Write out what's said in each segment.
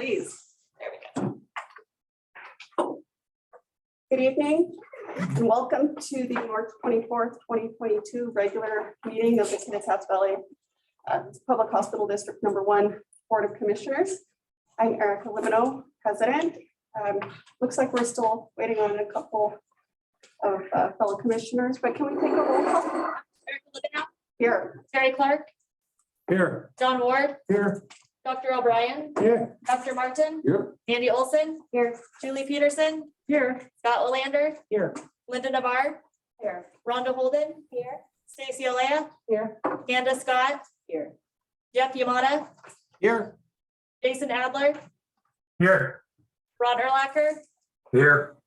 please. There we go. Good evening and welcome to the March 24th, 2022 regular meeting of the Kittitas Valley Public Hospital District Number 1 Board of Commissioners. I'm Erica Limino, President. Looks like we're still waiting on a couple of fellow commissioners, but can we take a roll call? Erica Limino. Here. Terry Clark. Here. John Ward. Here. Dr. O'Brien. Here. Dr. Martin. Here. Andy Olson. Here. Julie Peterson. Here. Scott Olander. Here. Linda Navarre. Here. Rhonda Holden. Here. Stacy Olea. Here. Kanda Scott. Here. Jeff Yamada. Here. Jason Adler. Here. Ron Erlacher. Here.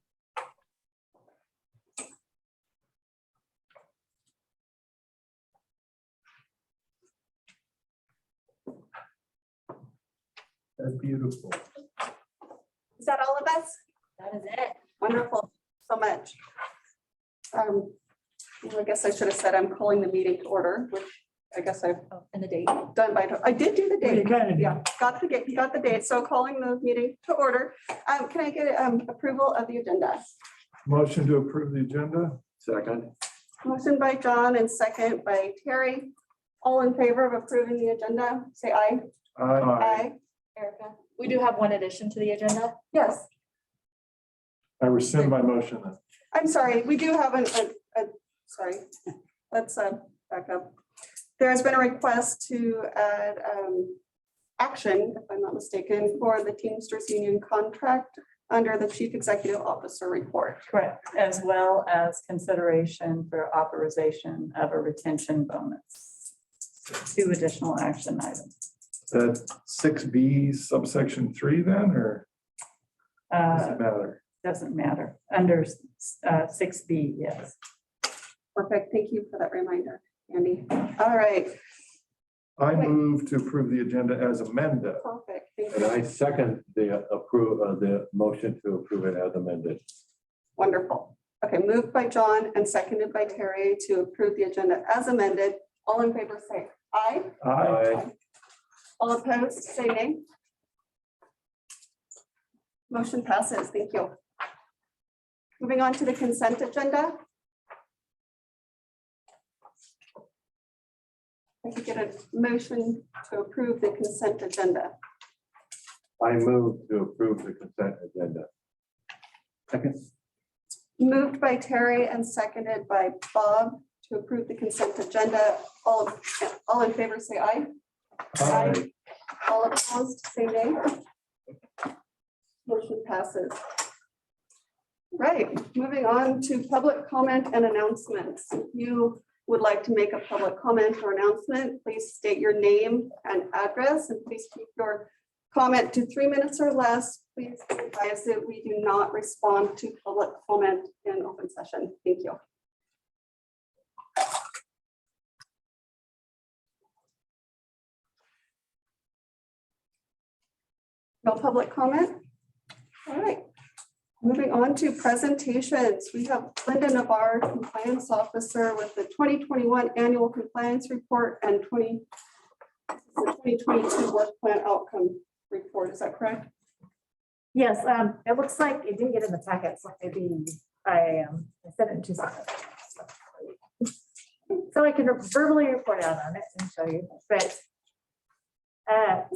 That's beautiful. Is that all of us? That is it. Wonderful, so much. Well, I guess I should have said I'm calling the meeting to order, which I guess I've Oh, and the date. done by, I did do the date. kind of Yeah, got the date. So calling the meeting to order. Can I get approval of the agenda? Motion to approve the agenda. Second. Motion by John and second by Terry. All in favor of approving the agenda, say aye. Aye. Erica. We do have one addition to the agenda. Yes, I rescind my motion then. I'm sorry. We do have sorry. Let's back up. There has been a request to add action, if I'm not mistaken, for the Teamsters Union contract under the Chief Executive Officer report. Correct, as well as consideration for authorization of a retention bonus. 2 additional action items. That 6B subsection 3 then, or does it matter? Doesn't matter, under 6B, yes. Perfect. Thank you for that reminder, Andy. All right. I move to approve the agenda as amended. Perfect. Thank And you. I second the motion to approve it as amended. Wonderful. Okay, moved by John and seconded by Terry to approve the agenda as amended. All in favor, say aye. Aye. All opposed, say nay. Motion passes. Thank you. Moving on to the consent agenda. I could get a motion to approve the consent agenda. I move to approve the consent agenda. Second. Moved by Terry and seconded by Bob to approve the consent agenda. All in favor, say aye. Aye. All opposed, say nay. Motion passes. Right, moving on to public comment and announcements. If you would like to make a public comment or announcement, please state your name and address, and please keep your comment to 3 minutes or less. Please be advised that we do not respond to public comment in open session. Thank you. No public comment? All right. Moving on to presentations. We have Linda Navarre, Compliance Officer, with the 2021 Annual Compliance Report and 2022 Work Plan Outcome Report. Is that correct? Yes, it looks like it didn't get in the packet, so maybe I sent it in 2 seconds. So I can verbally report out on it and show you, but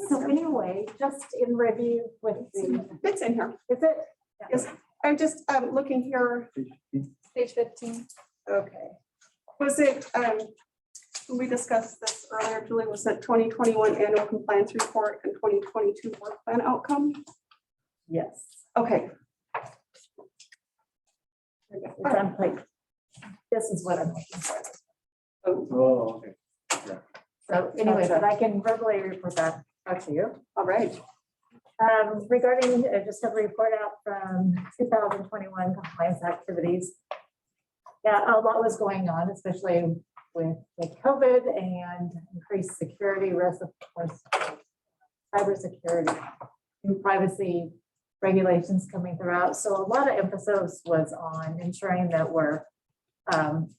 so anyway, just in review with the, It's in here. is it? Yes, I'm just looking here. Page 15. Okay. Was it, when we discussed this earlier, Julie, was it 2021 Annual Compliance Report and 2022 Work Plan Outcome? Yes. Okay. It's on like, this is what I'm looking for. Oh, okay. So anyway, but I can verbally report that out to you. All right. Regarding just a report out from 2021 compliance activities. Yeah, a lot was going on, especially with COVID and increased security risks, of course, cybersecurity, new privacy regulations coming throughout. So a lot of emphasis was on ensuring that we're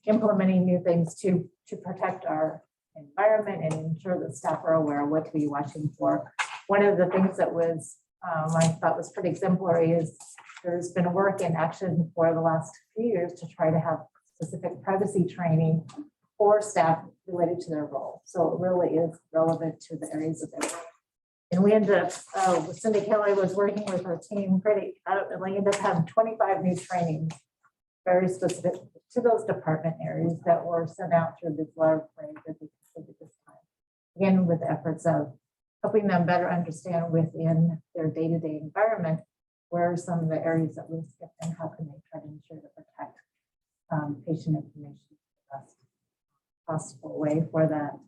implementing new things to protect our environment and ensure that staff are aware of what to be watching for. One of the things that was I thought was pretty exemplary is there's been work in action for the last few years to try to have specific privacy training for staff related to their role. So it really is relevant to the areas of their work. And we ended up, Cindy Kelly was working with her team pretty adamantly, ended up having 25 new trainings, very specific to those department areas that were sent out through this letter that they completed this time. Again, with the efforts of helping them better understand within their day-to-day environment, where are some of the areas that risk and how can they try to ensure to protect patient information in the best possible way for that.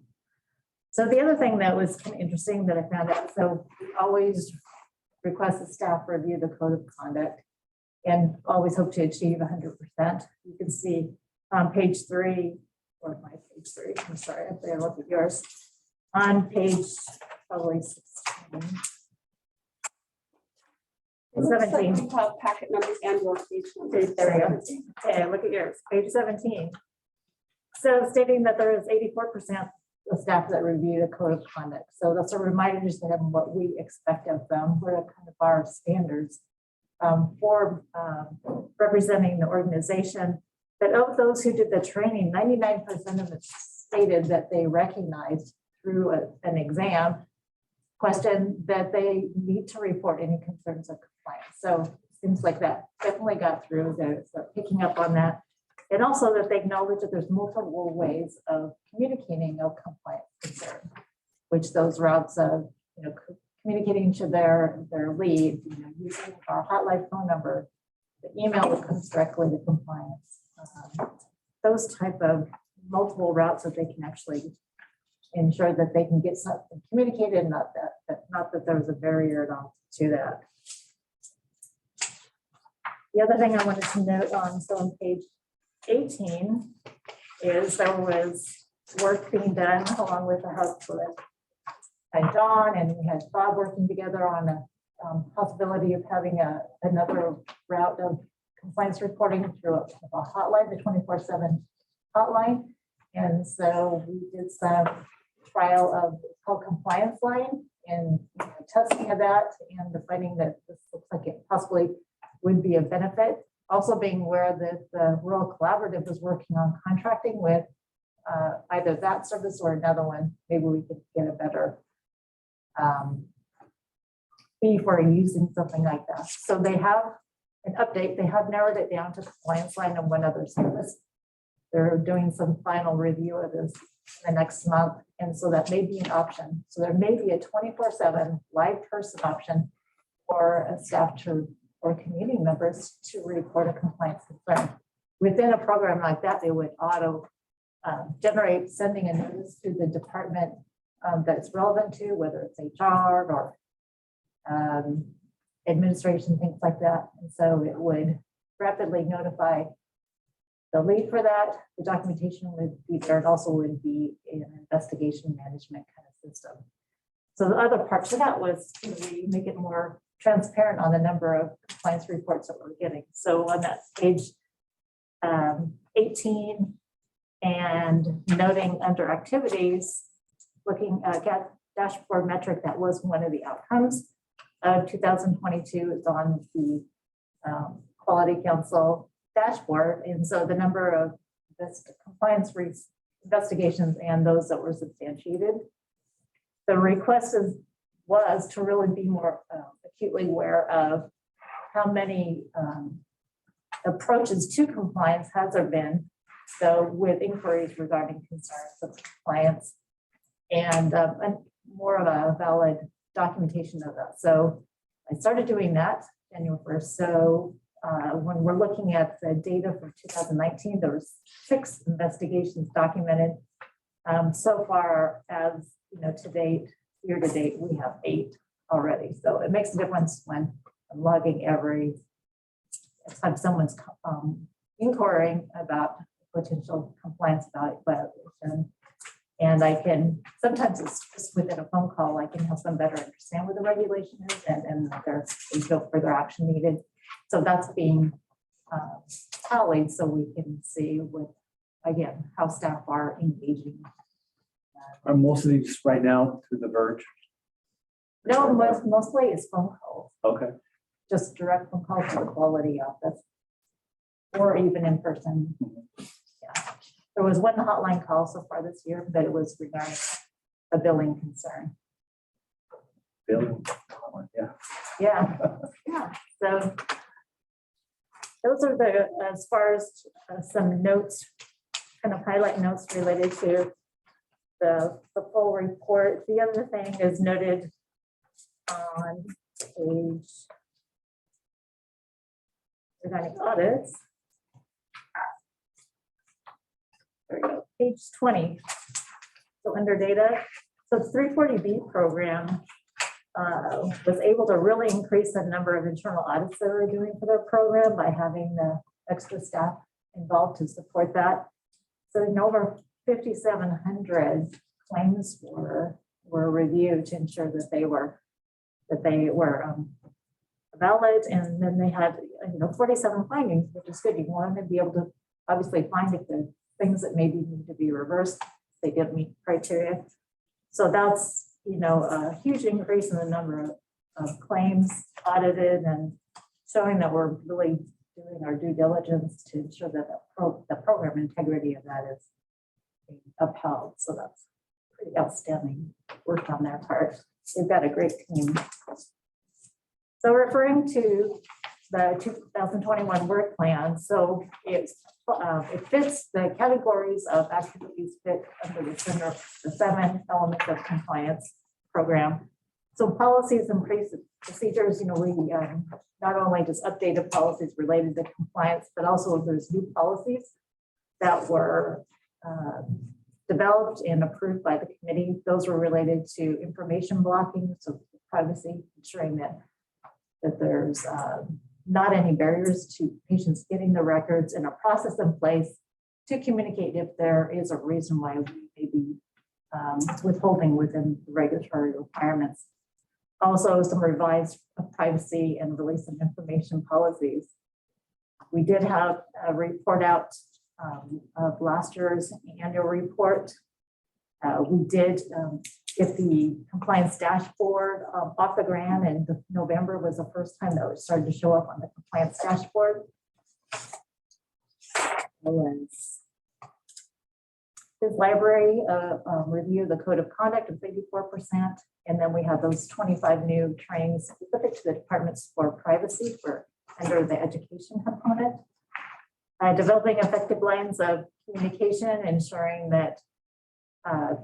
So the other thing that was kind of interesting that I found out, so we always request the staff review the code of conduct and always hope to achieve 100%. You can see on page 3, or my page 3, I'm sorry, if I look at yours, on page probably 16. It looks like 17. we have packet numbers and your page numbers. There we go. Okay, look at yours, page 17. So stating that there is 84% of staff that review the code of conduct. So that's a reminder to them what we expect of them, what are kind of our standards for representing the organization. But of those who did the training, 99% of it stated that they recognized through an exam question that they need to report any concerns of compliance. So things like that definitely got through. They're picking up on that. And also that they acknowledge that there's multiple ways of communicating a compliance concern, which those routes of, communicating to their lead, using our hotline phone number, the email that comes directly to compliance, those type of multiple routes that they can actually ensure that they can get something communicated, not that there was a barrier at all to that. The other thing I wanted to note on, so on page 18 is there was work being done along with the house with and John, and we had Bob working together on a possibility of having another route of compliance reporting through a hotline, the 24/7 hotline. And so we did some trial of called compliance line and testing of that and the finding that this looks like it possibly would be a benefit. Also being aware that the Rural Collaborative was working on contracting with either that service or another one. Maybe we could get a better fee for using something like that. So they have an update. They have narrowed it down to compliance line and one other service. They're doing some final review of this the next month. And so that may be an option. So there may be a 24/7 live person option for a staff or community members to report a compliance concern. Within a program like that, they would auto generate sending a notice to the department that's relevant to, whether it's HR or administration, things like that. And so it would rapidly notify the lead for that. The documentation would be there. It also would be an investigation management kind of system. So the other part to that was we make it more transparent on the number of compliance reports that we're getting. So on that page 18 and noting under activities, looking at dashboard metric, that was one of the outcomes of 2022. It's on the Quality Council dashboard. And so the number of this compliance investigations and those that were substantiated. The request was to really be more acutely aware of how many approaches to compliance has there been. So with inquiries regarding concerns of compliance and more of a valid documentation of that. So I started doing that January 1st. So when we're looking at the data for 2019, there was 6 investigations documented. So far as to date, year to date, we have 8 already. So it makes a difference when I'm logging every time someone's inquiring about potential compliance violation. And I can, sometimes it's just within a phone call, I can help them better understand what the regulation is and there's no further action needed. So that's being tallied so we can see what, again, how staff are engaging. Are most of these right now through the Verge? No, mostly it's phone calls, Okay, just direct phone calls to the quality office. Or even in person. Yeah. There was one hotline call so far this year, but it was regarding a billing concern. Bill, yeah. Yeah, yeah, so. Those are the, as far as some notes, kind of highlight notes related to the full report. The other thing is noted on page regarding audits. There we go, page 20. So under data, so the 340B program was able to really increase the number of internal audits that we're doing for their program by having the extra staff involved to support that. So in over 5,700 claims were reviewed to ensure that they were valid, and then they had 47 findings, which is good. You want to be able to obviously find if the things that maybe need to be reversed, they didn't meet criteria. So that's a huge increase in the number of claims audited and showing that we're really doing our due diligence to ensure that the program integrity of that is being upheld. So that's pretty outstanding work on their part. We've got a great team. So referring to the 2021 work plan, so it fits the categories of activities fit under the 7 elements of compliance program. So policies and procedures, we not only just updated policies related to compliance, but also there's new policies that were developed and approved by the committee. Those were related to information blocking, so privacy, ensuring that there's not any barriers to patients getting the records, and a process in place to communicate if there is a reason why we may be withholding within the regulatory requirements. Also, some revised privacy and release of information policies. We did have a report out of last year's annual report. We did get the compliance dashboard off the ground, and November was the first time that it started to show up on the compliance dashboard. His library review the code of conduct of 84%, and then we have those 25 new trainings specific to the departments for privacy for under the education component. Developing effective lines of communication, ensuring that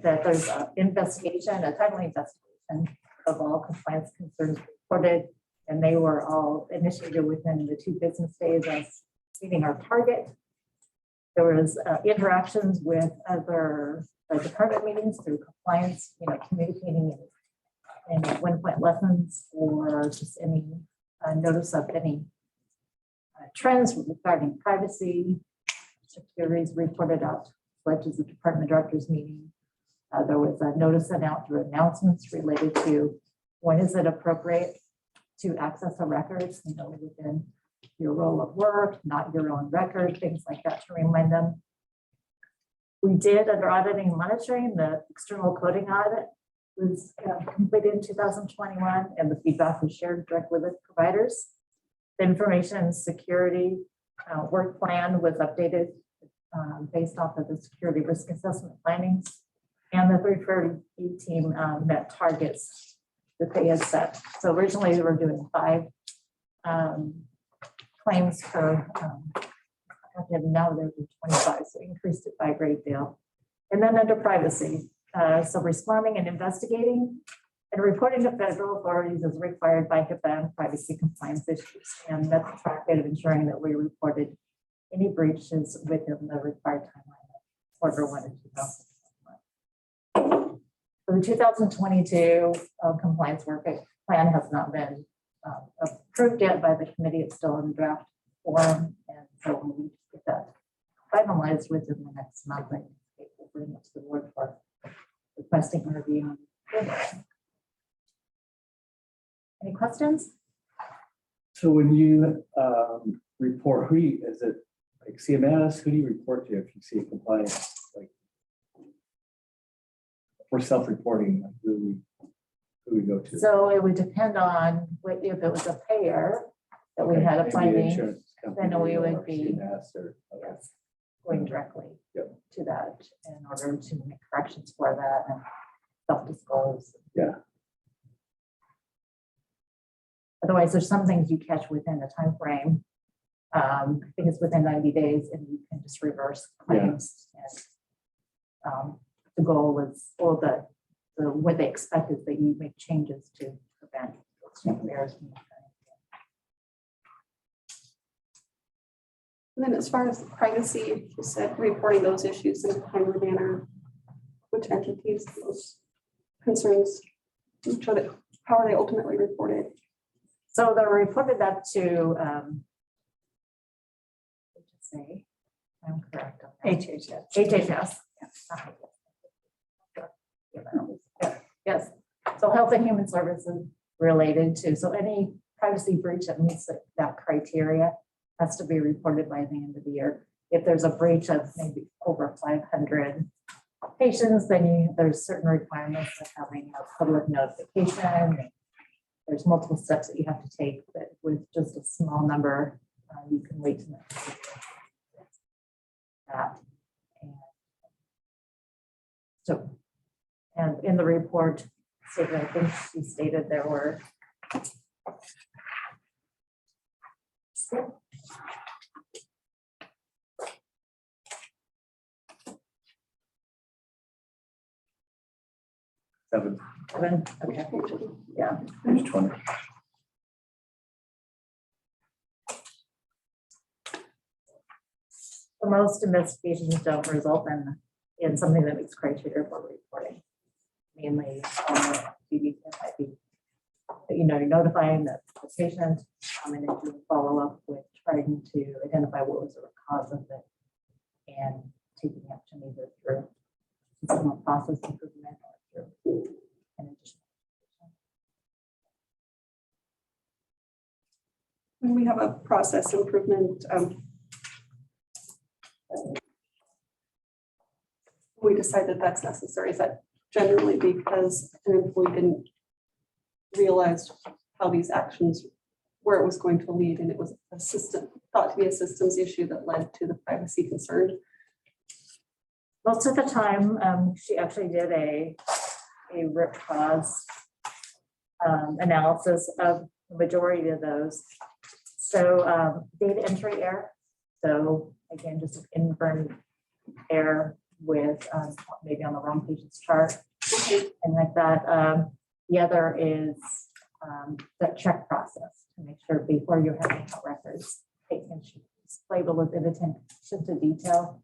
there's an investigation, a timely investigation of all compliance concerns reported, and they were all initiated within the 2 business days as meeting our target. There was interactions with other department meetings through compliance, communicating in 1-point lessons or just any notice of any trends regarding privacy. Secretaries reported out led to the department directors meeting. There was a notice sent out through announcements related to when is it appropriate to access the records, within your role of work, not your own record, things like that to remind them. We did under auditing and monitoring, the external coding audit was completed in 2021, and the feedback was shared directly with providers. The information security work plan was updated based off of the security risk assessment findings, and the 340B team met targets that they had set. So originally they were doing 5 claims per, and now they're doing 25, so increased it by a great deal. And then under privacy, so responding and investigating and reporting to federal authorities is required by HIPAA and privacy compliance issues. And that's a track of ensuring that we reported any breaches within the required timeline of Q1 of 2021. So the 2022 compliance work plan has not been approved yet by the committee. It's still in draft form, and so we get that finalized within the next month. I think we'll bring it to the board for requesting review. Any questions? So when you report, is it like CMS? Who do you report to if you see a compliance? Like, we're self-reporting. Like, who Who we go to? So it would depend on if it was a payer that we had a Maybe the finding, insurance company then we would or be- CMS or- okay. yes, going directly Yep. to that in order to make corrections for that and self-disclose. Yeah. Otherwise, there's some things you catch within the time frame. I think it's within 90 days and you can just reverse claims. And the goal is, or what they expect is that you make changes to prevent those errors from occurring. And then as far as privacy, you said reporting those issues in a timely manner. Which entities, those concerns, how are they ultimately reported? So they reported that to, say, I'm correct. on that. HHS. Yes, so Health and Human Services related to, so any privacy breach that meets that criteria has to be reported by the end of the year. If there's a breach of maybe over 500 patients, then there's certain requirements of having a public notification. There's multiple steps that you have to take, but with just a small number, you can wait to that. And so, and in the report, so I think she stated there were Seven, seven, okay, yeah. page 20. Most investigations don't result in something that meets criteria for reporting. Mainly, duties that might be, that you're notifying the patient, and then you follow up with trying to identify what was the cause of it and taking action either through some process improvement or through an additional. When we have a process improvement, we decide that that's necessary. Is that generally because an employee didn't realize how these actions, where it was going to lead, and it was a system, thought to be a systems issue that led to the privacy concern? Most of the time, she actually did a root cause analysis of the majority of those. So data entry error. So again, just an inadvertent error with maybe on the wrong patient's chart and like that. The other is the check process to make sure before you're having out records, taken labeled with attention to detail.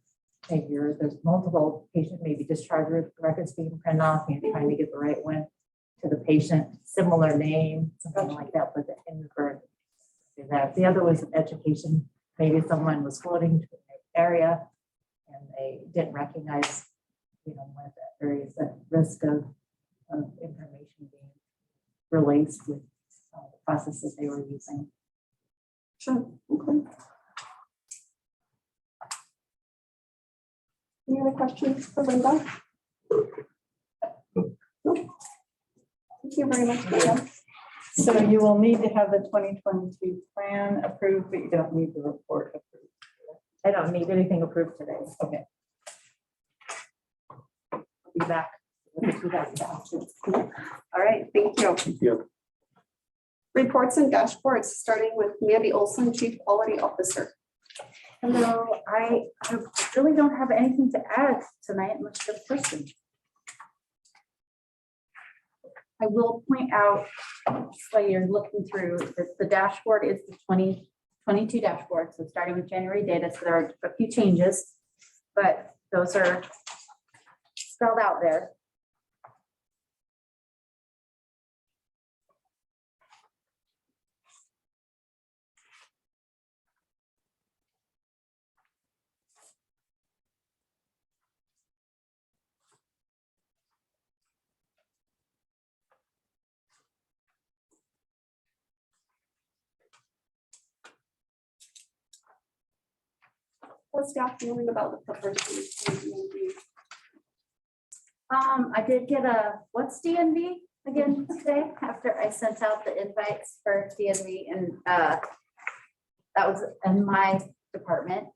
Maybe there's multiple patient, maybe discharge records being printed off, and you're trying to get the right one to the patient, similar name, something like that, but the inadvertent. The other was education. Maybe someone was floating to an area and they didn't recognize, one of the areas at risk of information being released with the processes they were using. Sure. Okay. Any other questions for Linda? No. Thank you very much, Linda. So you will need to have the 2022 plan approved, but you don't need the report approved. I don't need anything approved today. Okay. I'll be back with the 2022. All right, thank you. Thank you. Reports and dashboards, starting with Mandy Olson, Chief Quality Officer. Hello, I really don't have anything to add tonight unless you have questions. I will point out, while you're looking through, that the dashboard is the 2022 dashboard. So starting with January data, so there are a few changes, but those are spelled out there. What's staff feeling about the proposed? I did get what's DNV? again today after I sent out the invites for DNV and that was in my department.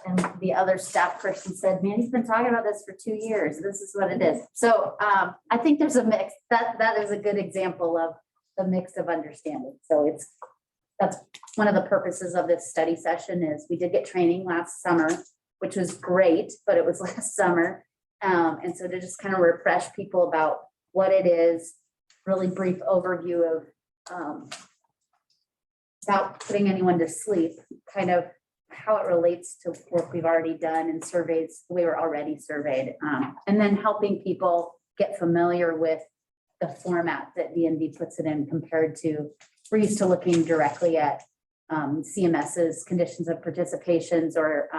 And the other staff person said, man, he's been talking about this for 2 years. This is what it is. So I think there's a mix. That is a good example of the mix of understanding. So that's one of the purposes of this study session is we did get training last summer, which was great, but it was last summer. And so to just kind of refresh people about what it is, really brief overview of without putting anyone to sleep, kind of how it relates to work we've already done and surveys, we were already surveyed, and then helping people get familiar with the format that DNV puts it in compared to, we're used to looking directly at CMS's conditions of participations, or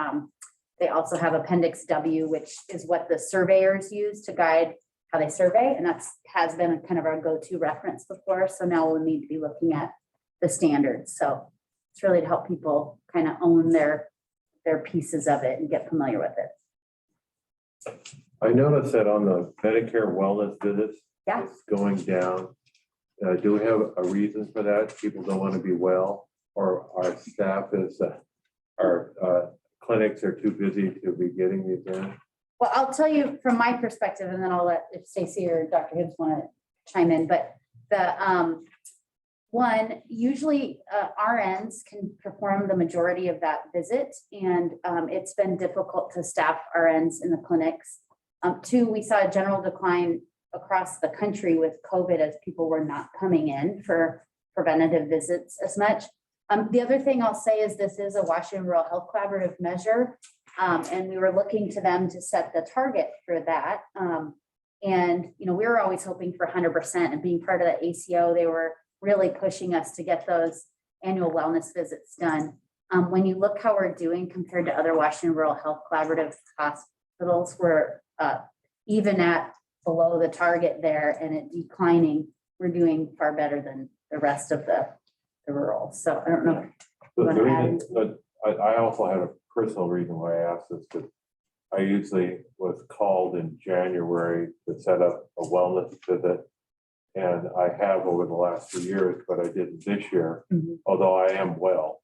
they also have Appendix W, which is what the surveyors use to guide how they survey. And has been kind of our go-to reference before. So now we'll need to be looking at the standards. So it's really to help people kind of own their pieces of it and get familiar with it. I noticed that on the Medicare wellness visits, Yeah. it's going down. Do we have a reason for that? People don't want to be well, or our staff our clinics are too busy to be getting these in? Well, I'll tell you from my perspective, and then I'll let if Stacy or Dr. Hibbs want to chime in, but the one, usually RNs can perform the majority of that visit, and it's been difficult to staff RNs in the clinics. Two, we saw a general decline across the country with COVID as people were not coming in for preventative visits as much. The other thing I'll say is this is a Washington Rural Health Collaborative measure, and we were looking to them to set the target for that. And, you know, we were always hoping for 100%, and being part of the ACO, they were really pushing us to get those annual wellness visits done. When you look how we're doing compared to other Washington Rural Health Collaborative hospitals, we're even at below the target there and it declining, we're doing far better than the rest of the rural. So I don't know. But the reason, but I also had a personal reason why I asked this, because I usually was called in January to set up a wellness visit. And I have over the last few years, but I didn't this year, although I am well.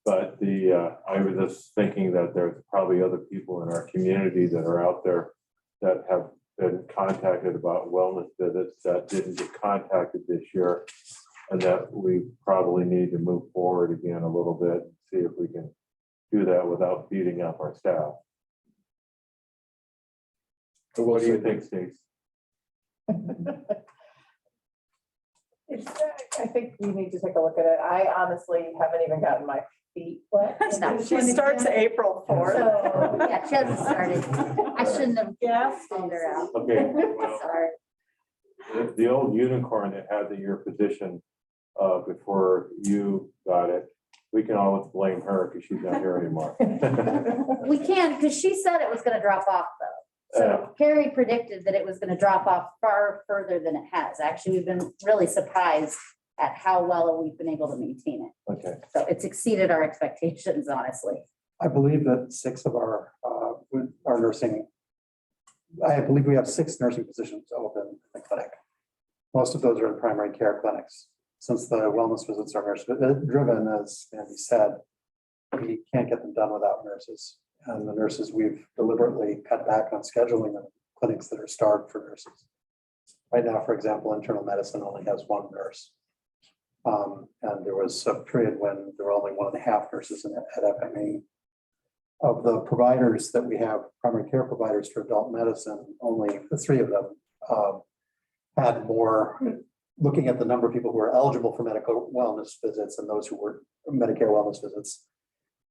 But I was just thinking that there's probably other people in our community that are out there that have been contacted about wellness visits that didn't get contacted this year. And that we probably need to move forward again a little bit and see if we can do that without beating up our staff. So what do you think, Steve? I think we need to take a look at it. I honestly haven't even gotten my feet wet. She starts April 4th. So, yeah, she hasn't started. I shouldn't have called her out. Okay, well, Sorry. the old unicorn that had your position before you got it, we can always blame her because she's not here anymore. We can, because she said it was going to drop off though. So Carrie predicted that it was going to drop off far further than it has. Actually, we've been really surprised at how well we've been able to maintain it. Okay. So it's exceeded our expectations, honestly. I believe that 6 of our nursing, I believe we have 6 nursing positions open in the clinic. Most of those are in primary care clinics. Since the wellness visits are nurse driven, as Andy said, we can't get them done without nurses. And the nurses, we've deliberately cut back on scheduling them in clinics that are starved for nurses. Right now, for example, internal medicine only has 1 nurse. And there was a period when there were only 1.5 nurses at FME. Of the providers that we have, primary care providers for adult medicine, only the 3 of them had more, looking at the number of people who are eligible for medical wellness visits and those who were Medicare wellness visits,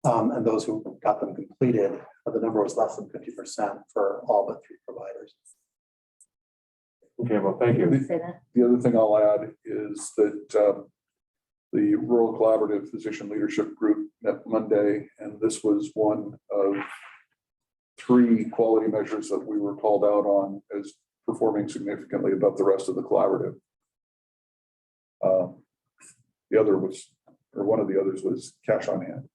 and those who got them completed, the number was less than 50% for all but 3 providers. Okay, well, thank you. Say that. The other thing I'll add is that the Rural Collaborative Physician Leadership Group met Monday, and this was one of 3 quality measures that we were called out on as performing significantly above the rest of the collaborative. The other was, or one of the others was cash on hand.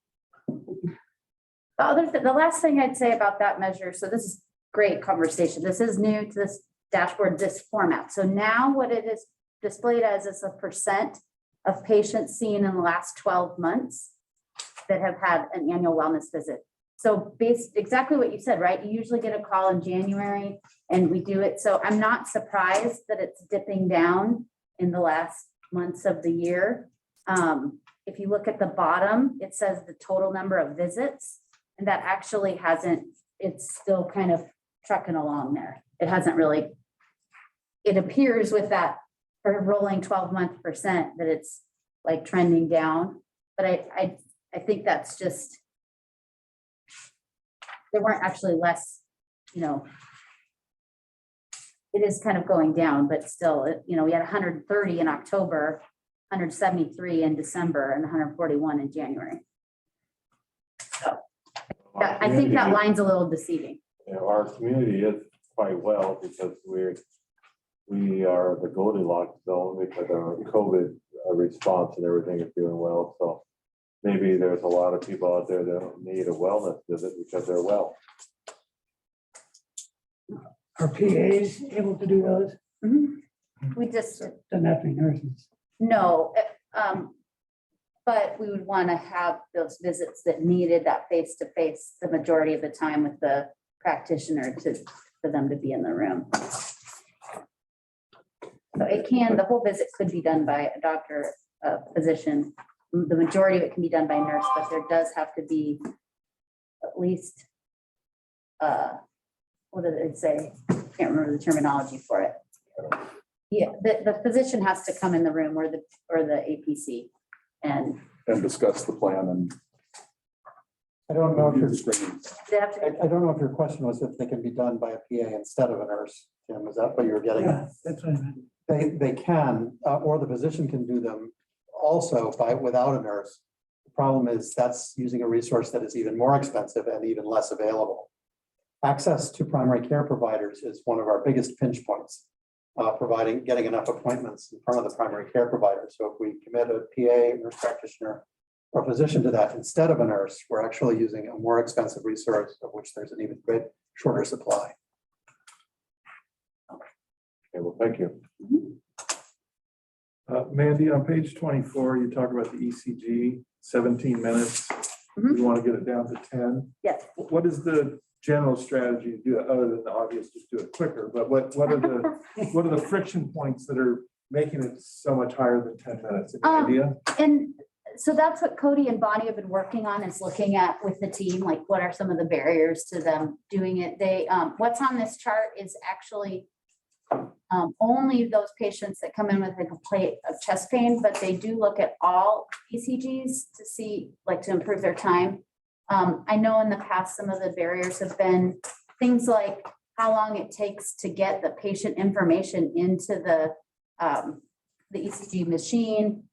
The last thing I'd say about that measure, so this is great conversation. This is new to this dashboard, this format. So now what it is displayed as is a percent of patients seen in the last 12 months that have had an annual wellness visit. So based exactly what you said, right? You usually get a call in January and we do it. So I'm not surprised that it's dipping down in the last months of the year. If you look at the bottom, it says the total number of visits, and that actually hasn't, it's still kind of trucking along there. It hasn't really, it appears with that for rolling 12-month percent that it's like trending down. But I think that's just, there weren't actually less, you know, it is kind of going down, but still, you know, we had 130 in October, 173 in December, and 141 in January. So yeah, I think that line's a little deceiving. You know, our community is quite well because we are the Goldilocks zone because our COVID response and everything is doing well. So maybe there's a lot of people out there that don't need a wellness visit because they're well. Are PAs able to do those? We just, Doesn't have to be nurses. no, but we would want to have those visits that needed that face-to-face the majority of the time with the practitioner for them to be in the room. So it can, the whole visit could be done by a doctor, a physician. The majority of it can be done by nurse, but there does have to be at least, what did it say? Can't remember the terminology for it. Yeah, the physician has to come in the room or the APC and discuss the plan and I don't know if review you're, the screenings. they have to, I don't know if your question was if they can be done by a PA instead of a nurse. Tim, is that what you were getting at? Yeah, that's what I meant. They can, or the physician can do them also without a nurse. The problem is that's using a resource that is even more expensive and even less available. Access to primary care providers is one of our biggest pinch points, getting enough appointments in front of the primary care provider. So if we commit a PA, nurse practitioner, or physician to that instead of a nurse, we're actually using a more expensive resource of which there's an even shorter supply. Okay, well, thank you. Mandy, on page 24, you talk about the ECG, 17 minutes. Mhm. You want to get it down to 10. yes. What is the general strategy to do it, other than the obvious, just do it quicker? But what are the friction points that are making it so much higher than 10 minutes? Any idea? And so that's what Cody and Bonnie have been working on, is looking at with the team, like what are some of the barriers to them doing it. They, what's on this chart is actually only those patients that come in with a complaint of chest pain, but they do look at all ECGs to see, like, to improve their time. I know in the past, some of the barriers have been things like how long it takes to get the patient information into the ECG machine,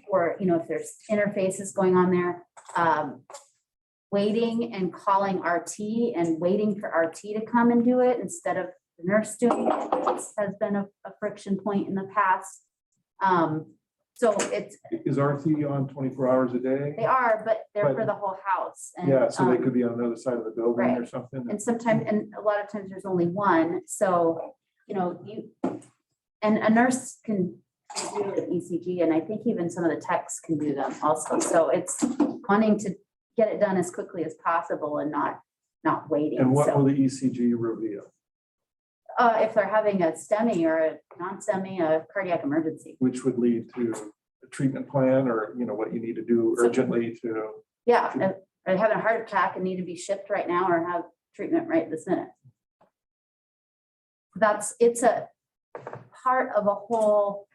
or, you know, if there's interfaces going on there, waiting and calling RT and waiting for RT to come and do it instead of the nurse doing it has been a friction point in the past. So it's, Is RT on 24 hours a day? they are, but they're But- for the whole house. And, Yeah, so they could be on the other side of the building or right. something. And sometimes, and a lot of times there's only one, so, you know, and a nurse can do an ECG, and I think even some of the techs can do them also. So it's wanting to get it done as quickly as possible and not waiting. And what So, will the ECG reveal? if they're having a STEMI or a non-STEMI, a cardiac emergency. Which would lead to a treatment plan, or, you know, what you need to do So- urgently to. Yeah, if they're having a heart attack and need to be shipped right now or have treatment right this minute. It's a part of a whole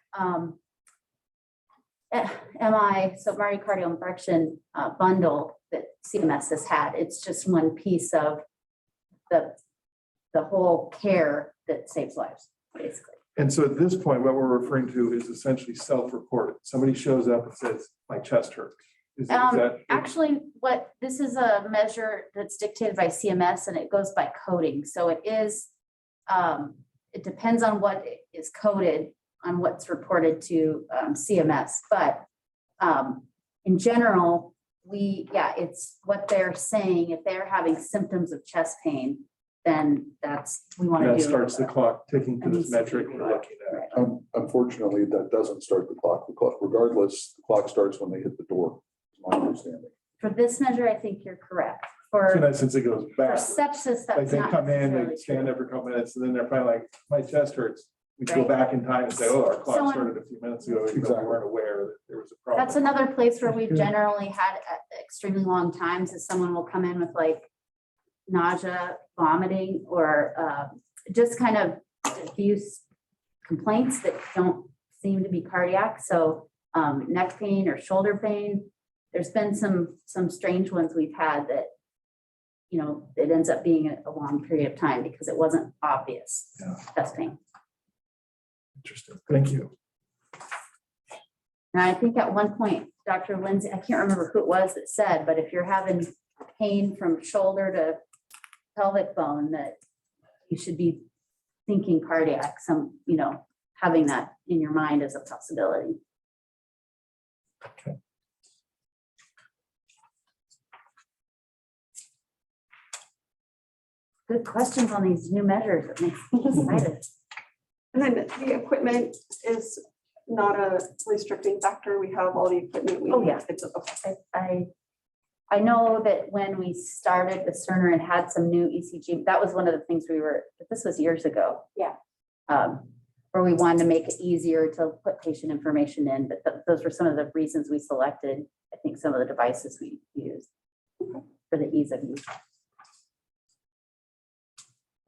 MI, so myocardial infarction bundle that CMS has had. It's just one piece of the whole care that saves lives, basically. And so at this point, what we're referring to is essentially self-reported. Somebody shows up and says, my chest hurts. Is that? Actually, this is a measure that's dictated by CMS and it goes by coding. So it is, it depends on what is coded on what's reported to CMS. But in general, it's what they're saying. If they're having symptoms of chest pain, then we want to That do. starts the clock ticking to And this needs to metric be we're looking at. Unfortunately, that doesn't start the clock. Regardless, the clock starts when they hit the door, is my understanding. For this measure, I think you're correct. So in For essence, it goes for back. sepsis, Like that's they not come in, they necessarily stand true. there for a couple minutes, and then they're finally like, my chest hurts. We go Right. back in time and say, oh, our clock So in- started a few minutes ago, even though we Exactly. weren't aware that there was a problem. That's another place where we've Good. generally had extremely long times is someone will come in with like nausea, vomiting, or just kind of diffuse complaints that don't seem to be cardiac. So neck pain or shoulder pain. There's been some strange ones we've had that, it ends up being a long period of time because it wasn't obvious Yeah. chest pain. Interesting. Thank you. And I think at one point, Dr. Lindsay, I can't remember who it was that said, but if you're having pain from shoulder to pelvic bone, that you should be thinking cardiac, having that in your mind as a possibility. Good questions on these new measures. It makes me excited. And then the equipment is not a restricting factor. We have all the equipment we Oh, need. yeah. It's okay. I know that when we started with Cerner and had some new ECG, that was one of the things this was years ago. Yeah. Where we wanted to make it easier to put patient information in, but those were some of the reasons we selected, I think, some of the devices we used for the ease of use.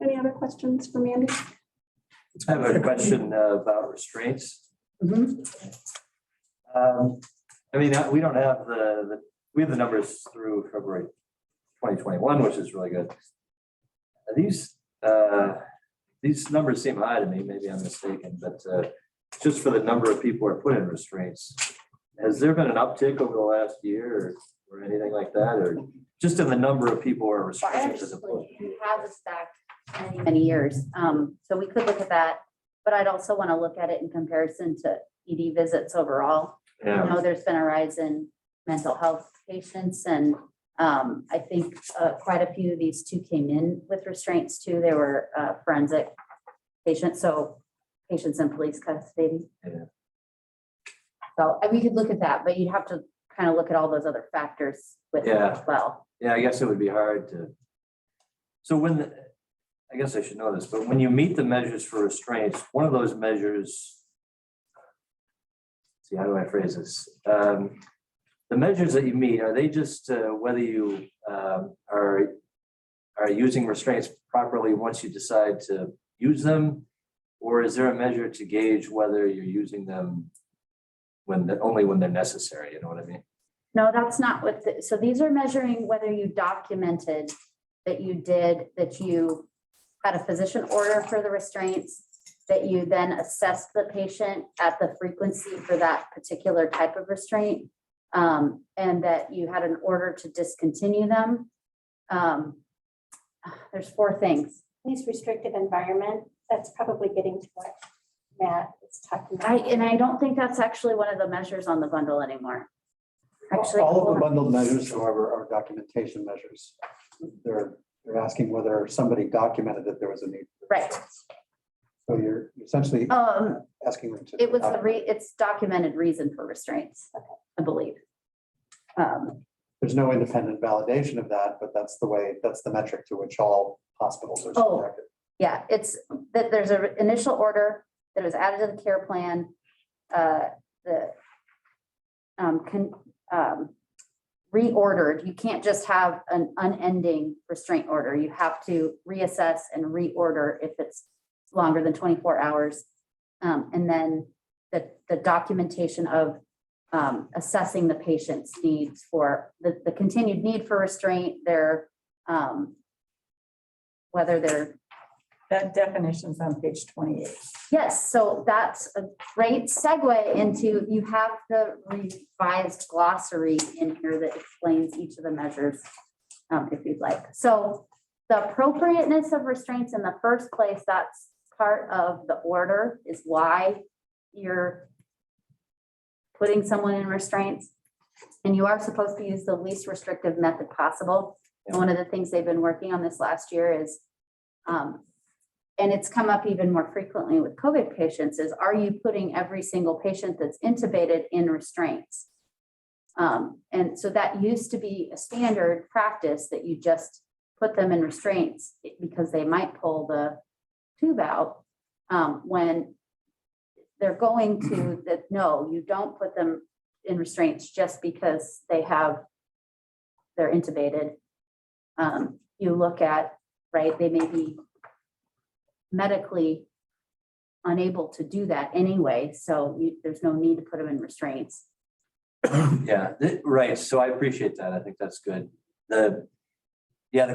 Any other questions for Mandy? I have a question about restraints. Mhm. I mean, we don't have we have the numbers through February 2021, which is really good. These numbers seem high to me, maybe I'm mistaken, but just for the number of people who are put in restraints, has there been an uptick over the last year or anything like that, or just in the number of people who are restrained as opposed to? We have this back many years, so we could look at that, but I'd also want to look at it in comparison to ED visits overall. I Yeah, know there's been a rise in mental health patients, and I think quite a few of these too came in with restraints too. They were forensic patients, so patients in police custody. Yeah. So we could look at that, but you'd have to kind of look at all those other factors with it Yeah. as well. yeah, I guess it would be hard to. So I guess I should know this, but when you meet the measures for restraints, one of those measures. See, how do I phrase this? The measures that you meet, are they just whether you are using restraints properly once you decide to use them? Or is there a measure to gauge whether you're using them only when they're necessary, you know what I mean? No, that's not so these are measuring whether you documented that you had a physician order for the restraints, that you then assessed the patient at the frequency for that particular type of restraint, and that you had an order to discontinue them. There's 4 things. Least restrictive environment, that's probably getting to what Matt is talking about. And I don't think that's actually one of the measures on the bundle anymore. Actually, All of hold the on. bundled measures, however, are documentation measures. They're asking whether somebody documented that there was a need. for Right. restraints. So you're essentially asking them to. It's documented reason for restraints, I believe. There's no independent validation of that, but that's the metric to which all hospitals are Oh. subjected. Yeah, it's that there's an initial order that was added to the care plan. Reordered. You can't just have an unending restraint order. You have to reassess and reorder if it's longer than 24 hours. And then the documentation of assessing the patient's needs for the continued need for restraint, whether they're. That definition's on page 28. Yes, so that's a great segue into, you have the revised glossary in here that explains each of the measures, if you'd like. So the appropriateness of restraints in the first place, that's part of the order, is why you're putting someone in restraints. And you are supposed to use the least restrictive method possible. And one of the things they've been working on this last year is And it's come up even more frequently with COVID patients is, are you putting every single patient that's intubated in restraints? And so that used to be a standard practice that you just put them in restraints because they might pull the tube out. When they're going to that, no, you don't put them in restraints just because they're intubated. You look at, right, they may be medically unable to do that anyway, so there's no need to put them in restraints. Yeah, right. So I appreciate that. I think that's good. The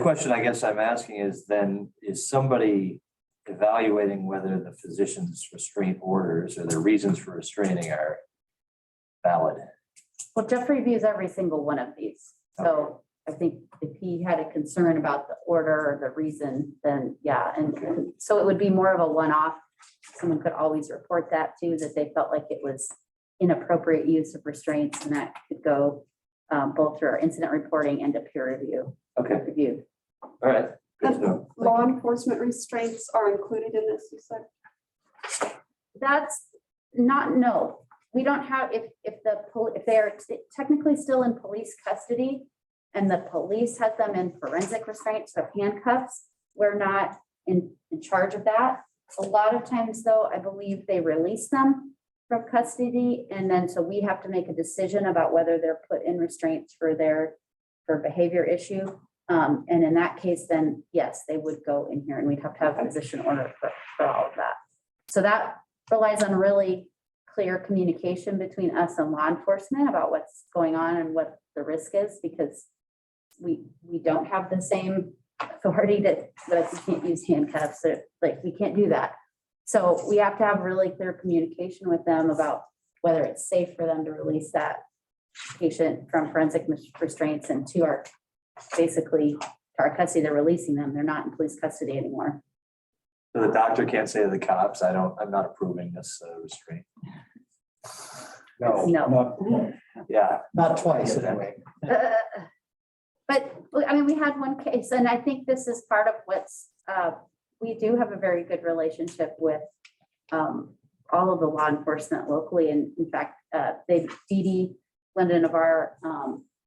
question I guess I'm asking is then, is somebody evaluating whether the physician's restraint orders or the reasons for restraining are valid? Well, Jeff reviews every single one of these. So I think if he had a concern about the order or the reason, then yeah. And so it would be more of a one-off. Someone could always report that too, that they felt like it was inappropriate use of restraints, and that could go both through our incident reporting and to peer review. Okay, Review. all right. Good to know. Law enforcement restraints are included in this, you said? That's not, no, we don't have, if they're technically still in police custody and the police has them in forensic restraints, so handcuffs, we're not in charge of that. A lot of times though, I believe they release them from custody. And then, so we have to make a decision about whether they're put in restraints for behavior issue. And in that case, then yes, they would go in here and we'd have to have a physician order for all of that. So that relies on really clear communication between us and law enforcement about what's going on and what the risk is, because we don't have the same authority that we can't use handcuffs, or like we can't do that. So we have to have really clear communication with them about whether it's safe for them to release that patient from forensic restraints and to our, basically to our custody. They're releasing them. They're not in police custody anymore. So the doctor can't say to the cops, I'm not approving this restraint. No. Yeah. Not twice anyway. But I mean, we had one case, and I think this is part of what's, we do have a very good relationship with all of the law enforcement locally. And in fact, Dee Dee, Linda Navarre,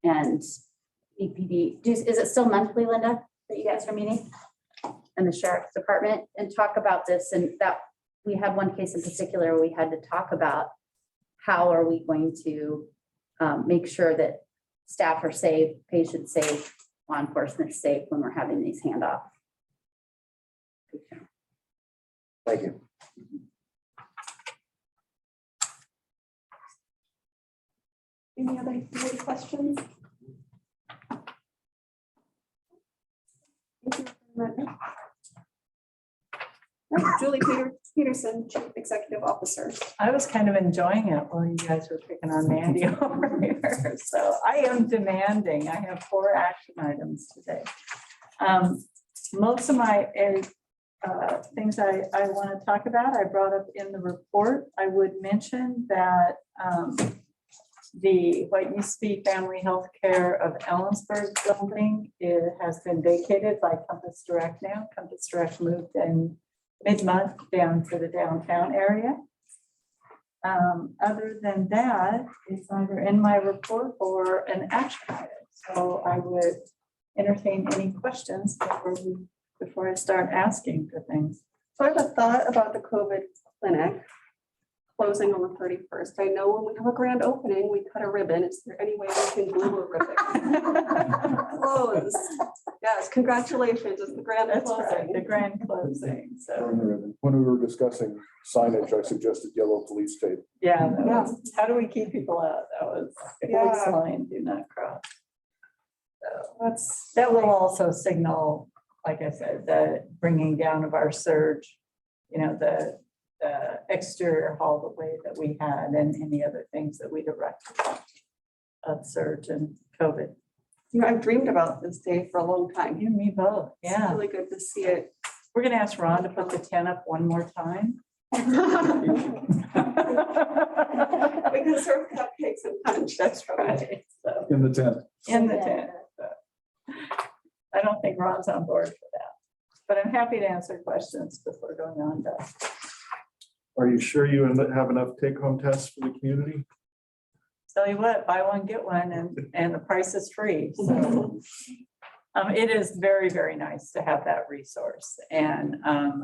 and EPD, is it still monthly, Linda, that you guys are meeting? And the sheriff's department and talk about this, and that we had one case in particular where we had to talk about how are we going to make sure that staff are safe, patients safe, law enforcement safe when we're having these handoffs. Thank you. Any other questions? Thank you very much. All right, Julie Peterson, Chief Executive Officer. I was kind of enjoying it while you guys were picking on Mandy over here. So I am demanding. I have 4 action items today. Most of my things I want to talk about, I brought up in the report. I would mention that the what used to be Family Health Care of Ellensburg building, it has been vacated by Compass Direct now. Compass Direct moved in mid-month down to the downtown area. Other than that, it's either in my report or an action item. So I would entertain any questions before I start asking for things. So I have a thought about the COVID clinic closing on the 31st. I know when we have a grand opening, we cut a ribbon. Is there any way we can glue a ribbon? Close. Yes, congratulations. It's the grand That's right, closing. the grand closing. So When we were discussing signage, I suggested yellow police tape. yeah, how do we keep people out? That was Yeah. police line, do not cross. That's That will also signal, like I said, the bringing down of our surge, you know, the exterior hallway that we had and any other things that we directed of surge and COVID. you know, I've dreamed about this day for a long time. You and me both. It's Yeah. really good to see it. We're going to ask Ron to put the tent up one more time. We can serve cupcakes and punch. That's right. So, In the tent. in the tent. So, I don't think Ron's on board for that. but I'm happy to answer questions before going on to. Are you sure you have enough take-home tests for the community? Tell you what, buy one, get one, and the price is free. So it is very, very nice to have that resource. And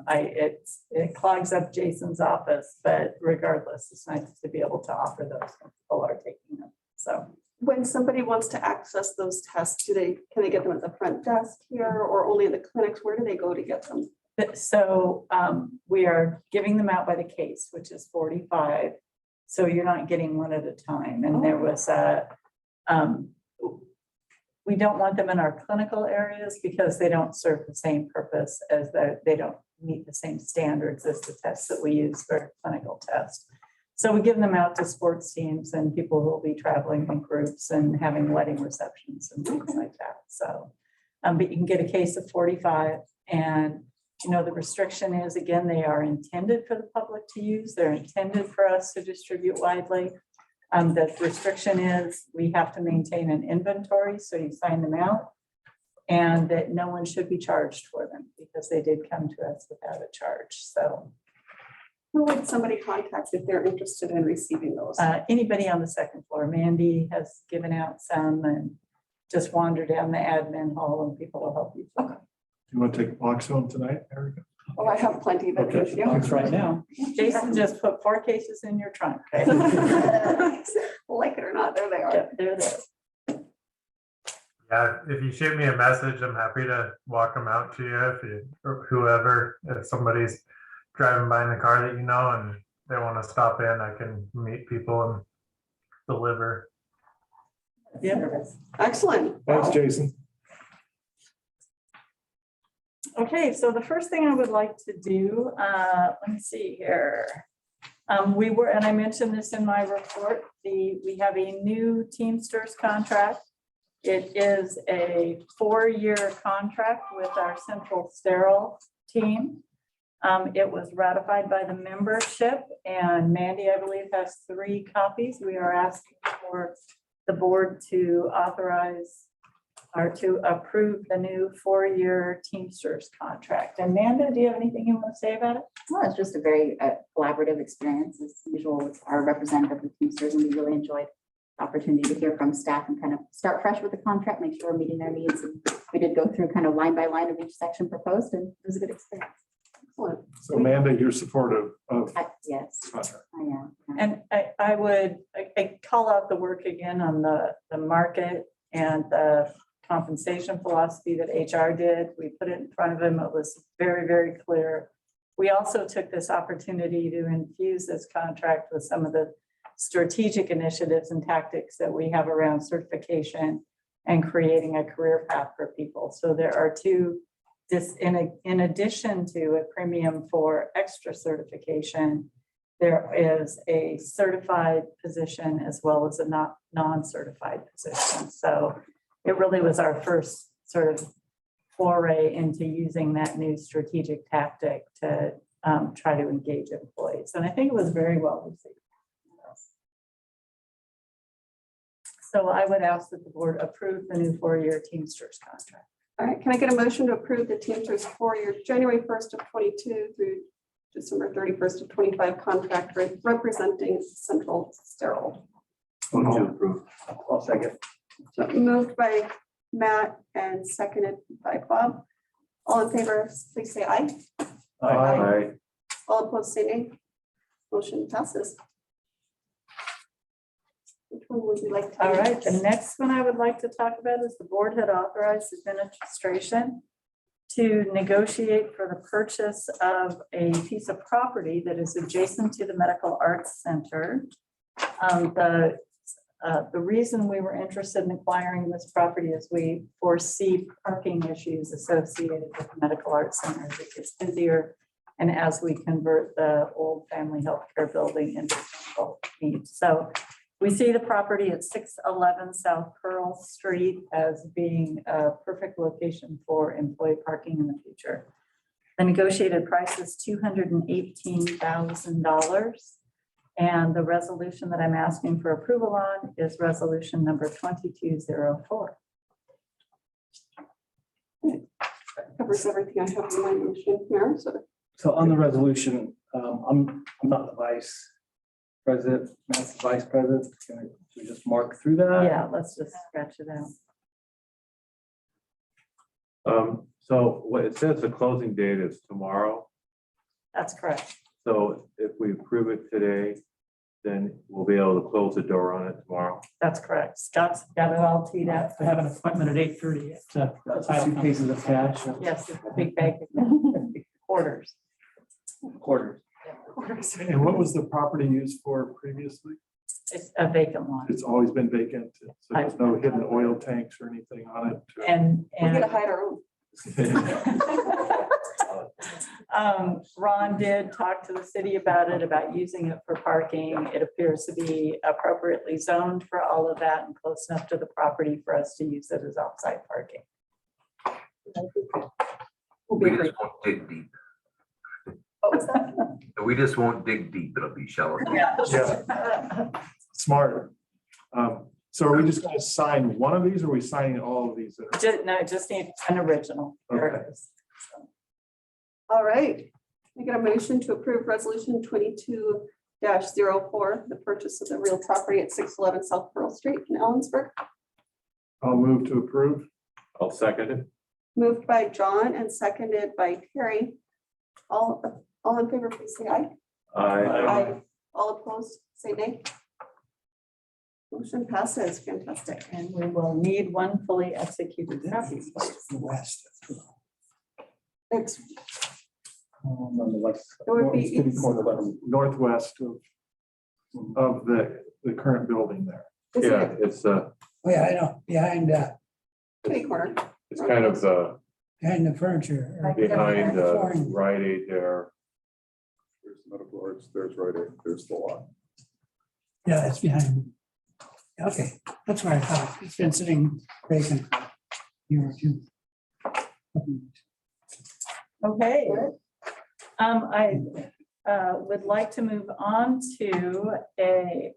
it clogs up Jason's office, but regardless, it's nice to be able to offer those when people are taking them. So When somebody wants to access those tests, can they get them at the front desk here or only in the clinics? Where do they go to get them? So we are giving them out by the case, which is 45. So you're not getting one at a time. And there was we don't want them in our clinical areas because they don't serve the same purpose as they don't meet the same standards as the tests that we use for a clinical test. So we give them out to sports teams and people who will be traveling in groups and having wedding receptions and things like that. So, but you can get a case of 45 and the restriction is, again, they are intended for the public to use. They're intended for us to distribute widely. The restriction is we have to maintain an inventory, so you sign them out, and that no one should be charged for them because they did come to us without a charge. So Who would somebody contact if they're interested in receiving those? anybody on the second floor, Mandy has given out some, and just wander down the admin hall and people will help you. Do you want to take a box home tonight, Erica? Oh, I have plenty, but Okay, thanks right now. Jason just put 4 cases in your trunk. Okay? Like it or not, there they are. Yep, they're there. Yeah, if you shoot me a message, I'm happy to walk them out to you or whoever, if somebody's driving by in the car that and they want to stop in, I can meet people and deliver. Yeah. Excellent. Thanks, Jason. Okay, so the first thing I would like to do, let me see here. And I mentioned this in my report, we have a new Teamsters contract. It is a 4-year contract with our central sterile team. It was ratified by the membership, and Mandy, I believe, has 3 copies. We are asking for the board to authorize or to approve the new 4-year Teamsters contract. Amanda, do you have anything you want to say about it? Well, it's just a very collaborative experience as usual with our representative of Teamsters, and we really enjoyed the opportunity to hear from staff and kind of start fresh with the contract, make sure we're meeting their needs. And we did go through kind of line by line of each section proposed, and it was a good experience. Excellent. So Amanda, you're supportive of Yes, contract. I am. And I would call out the work again on the market and the compensation philosophy that HR did. We put it in front of him. It was very, very clear. We also took this opportunity to infuse this contract with some of the strategic initiatives and tactics that we have around certification and creating a career path for people. So there are 2, in addition to a premium for extra certification, there is a certified position as well as a non-certified position. So it really was our first sort of foray into using that new strategic tactic to try to engage employees. And I think it was very well received. So I would ask that the board approve the new 4-year Teamsters contract. All right, can I get a motion to approve the Teamsters 4-year, January 1st of 22 through December 31st of 25 contract representing Central Sterile? Move to approve. I'll second. So moved by Matt and seconded by Bob. All in favor, please say aye. Aye. All opposed, say nay. Motion passes. Which one would you like to? All do right, next? the next one I would like to talk about is the board had authorized administration to negotiate for the purchase of a piece of property that is adjacent to the Medical Arts Center. The reason we were interested in acquiring this property is we foresee parking issues associated with the Medical Arts Center as it gets busier and as we convert the old family healthcare building into clinical needs. So we see the property at 611 South Pearl Street as being a perfect location for employee parking in the future. The negotiated price is $218,000. And the resolution that I'm asking for approval on is resolution number 2204. A couple covers everything I have in my motion here, so. So on the resolution, I'm not the vice president, Matt's the vice president. Can we just mark through that? Yeah, let's just scratch it out. So what it says, the closing date is tomorrow. That's correct. So if we approve it today, then we'll be able to close the door on it tomorrow. That's correct. Scott's got it all teed up. I have an appointment at 8:30 at suitcases of cash. Yes, it's a big bag of quarters. Quarters. And what was the property used for previously? It's a vacant lot. It's always been vacant, so there's no hidden oil tanks or anything on it. And, We're gonna and hide our own. Ron did talk to the city about it, about using it for parking. It appears to be appropriately zoned for all of that and close enough to the property for us to use it as offsite parking. We just won't dig deep. What was that? We just won't dig deep. It'll be shallow. Yeah. Smart. So are we just gonna sign one of these, or are we signing all of these? that are- No, just need an original. There it is. All right. I get a motion to approve resolution 22-04, the purchase of the real property at 611 South Pearl Street in Ellensburg. I'll move to approve. I'll second it. Moved by John and seconded by Terry. All in favor, please say aye. I, All opposed, say nay. Motion passes. Fantastic. And we will need one fully executed copy. The west. It's, On the west. it would be City corner, northwest of the current building there. isn't yeah, it it's Oh, yeah, I know, kitty corner? it's kind of behind the furniture. or- behind Flooring. Rite Aid there. There's the medical arts, there's right, there's the lot. Yeah, it's behind. Okay, that's what I thought. It's been sitting vacant for a year or two. Okay. I would like to move on to a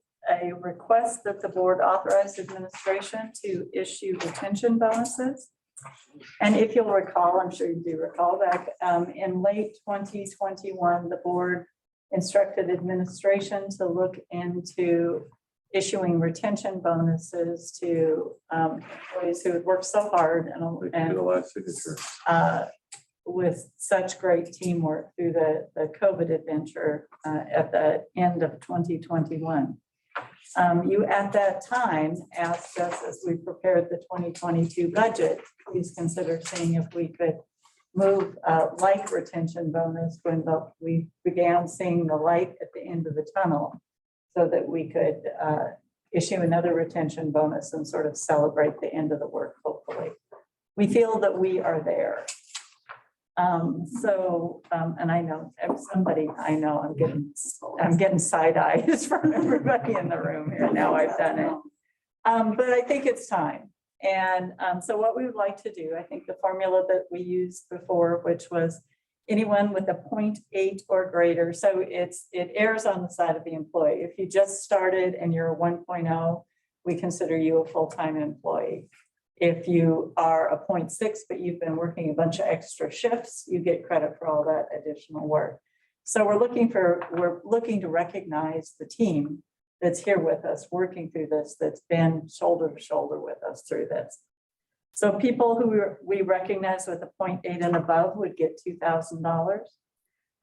request that the board authorize administration to issue retention bonuses. And if you'll recall, I'm sure you do recall back in late 2021, the board instructed administration to look into issuing retention bonuses to employees who had worked so hard Like, and the last signature. with such great teamwork through the COVID adventure at the end of 2021. You at that time asked us, as we prepared the 2022 budget, please consider seeing if we could move like retention bonus when we began seeing the light at the end of the tunnel, so that we could issue another retention bonus and sort of celebrate the end of the work, hopefully. We feel that we are there. And I know somebody, I know I'm getting side eyes from everybody in the room here. Now I've done it. But I think it's time. And so what we would like to do, I think the formula that we used before, which was anyone with a 0.8 or greater. So it errs on the side of the employee. If you just started and you're a 1.0, we consider you a full-time employee. If you are a 0.6, but you've been working a bunch of extra shifts, you get credit for all that additional work. So we're looking to recognize the team that's here with us, working through this, that's been shoulder to shoulder with us through this. So people who we recognize with a 0.8 and above would get $2,000.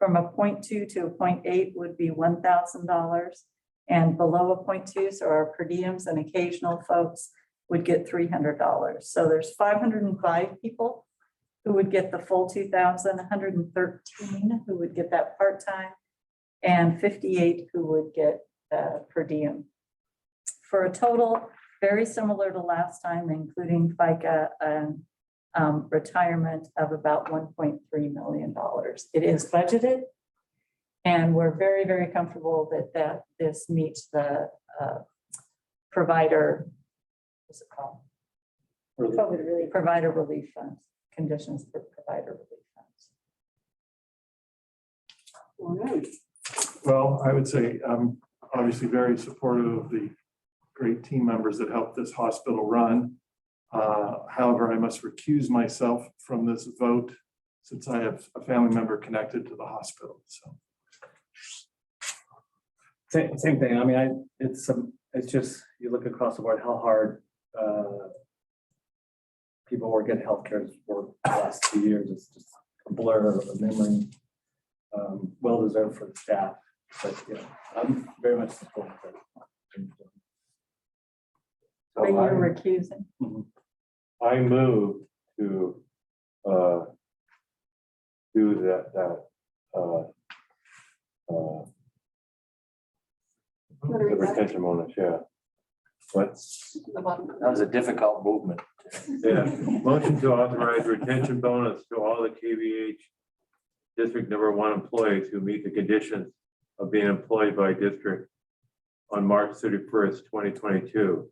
From a 0.2 to a 0.8 would be $1,000. And below a 0.2, so our per diems and occasional folks would get $300. So there's 505 people who would get the full 2,000, 113 who would get that part-time, and 58 who would get per diem. For a total very similar to last time, including FICA and retirement of about $1.3 million. It is budgeted, and we're very, very comfortable that this meets the provider, what's it called? COVID relief, provider relief funds, conditions for provider relief funds. All right. Well, I would say I'm obviously very supportive of the great team members that helped this hospital run. However, I must recuse myself from this vote since I have a family member connected to the hospital, so. Same thing. I mean, it's just, you look across the board, how hard people work in healthcare for the last 2 years. It's just a blur of a memory. Well deserved for the staff, but yeah, I'm very much supportive of it. Are you So I- recusing? I move to do that, Wanna the read that? retention bonus, yeah. What? The bottom. That was a difficult movement. Yeah, motion to authorize retention bonus to all the KVH District Number 1 employees who meet the conditions of being employed by district on March 31st, 2022.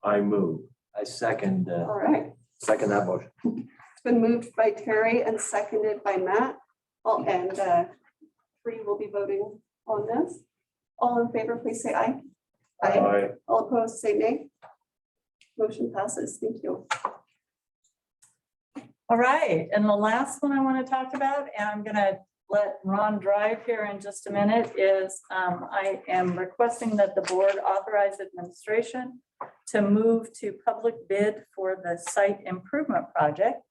I move. I second All right. that motion. It's been moved by Terry and seconded by Matt. And three will be voting on this. All in favor, please say aye. Aye. All opposed, say nay. Motion passes. Thank you. All right, and the last one I want to talk about, and I'm gonna let Ron drive here in just a minute, is I am requesting that the board authorize administration to move to public bid for the site improvement project.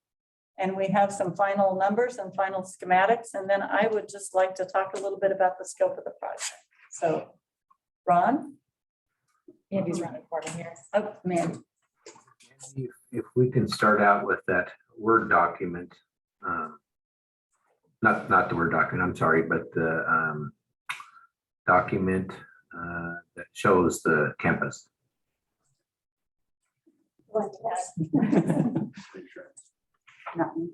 And we have some final numbers and final schematics, and then I would just like to talk a little bit about the scope of the project. So, Ron? Andy's running for me here. Oh, man. If we can start out with that Word document, not the Word document, I'm sorry, but the document that shows the campus. Nothing.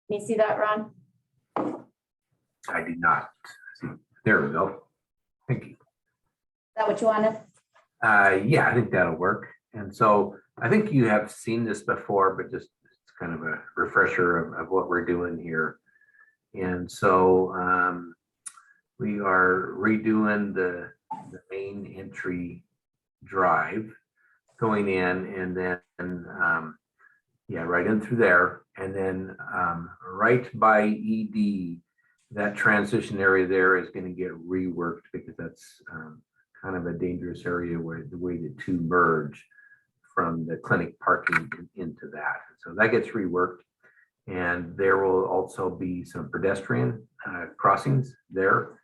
Can you see that, Ron? I did not. There we go. Thank you. Is that what you wanted? Yeah, I think that'll work. And so I think you have seen this before, but just it's kind of a refresher of what we're doing here. And so we are redoing the main entry drive going in, and then yeah, right in through there. And then right by ED, that transition area there is going to get reworked because that's kind of a dangerous area where the way the two merge from the clinic parking into that. So that gets reworked. And there will also be some pedestrian crossings there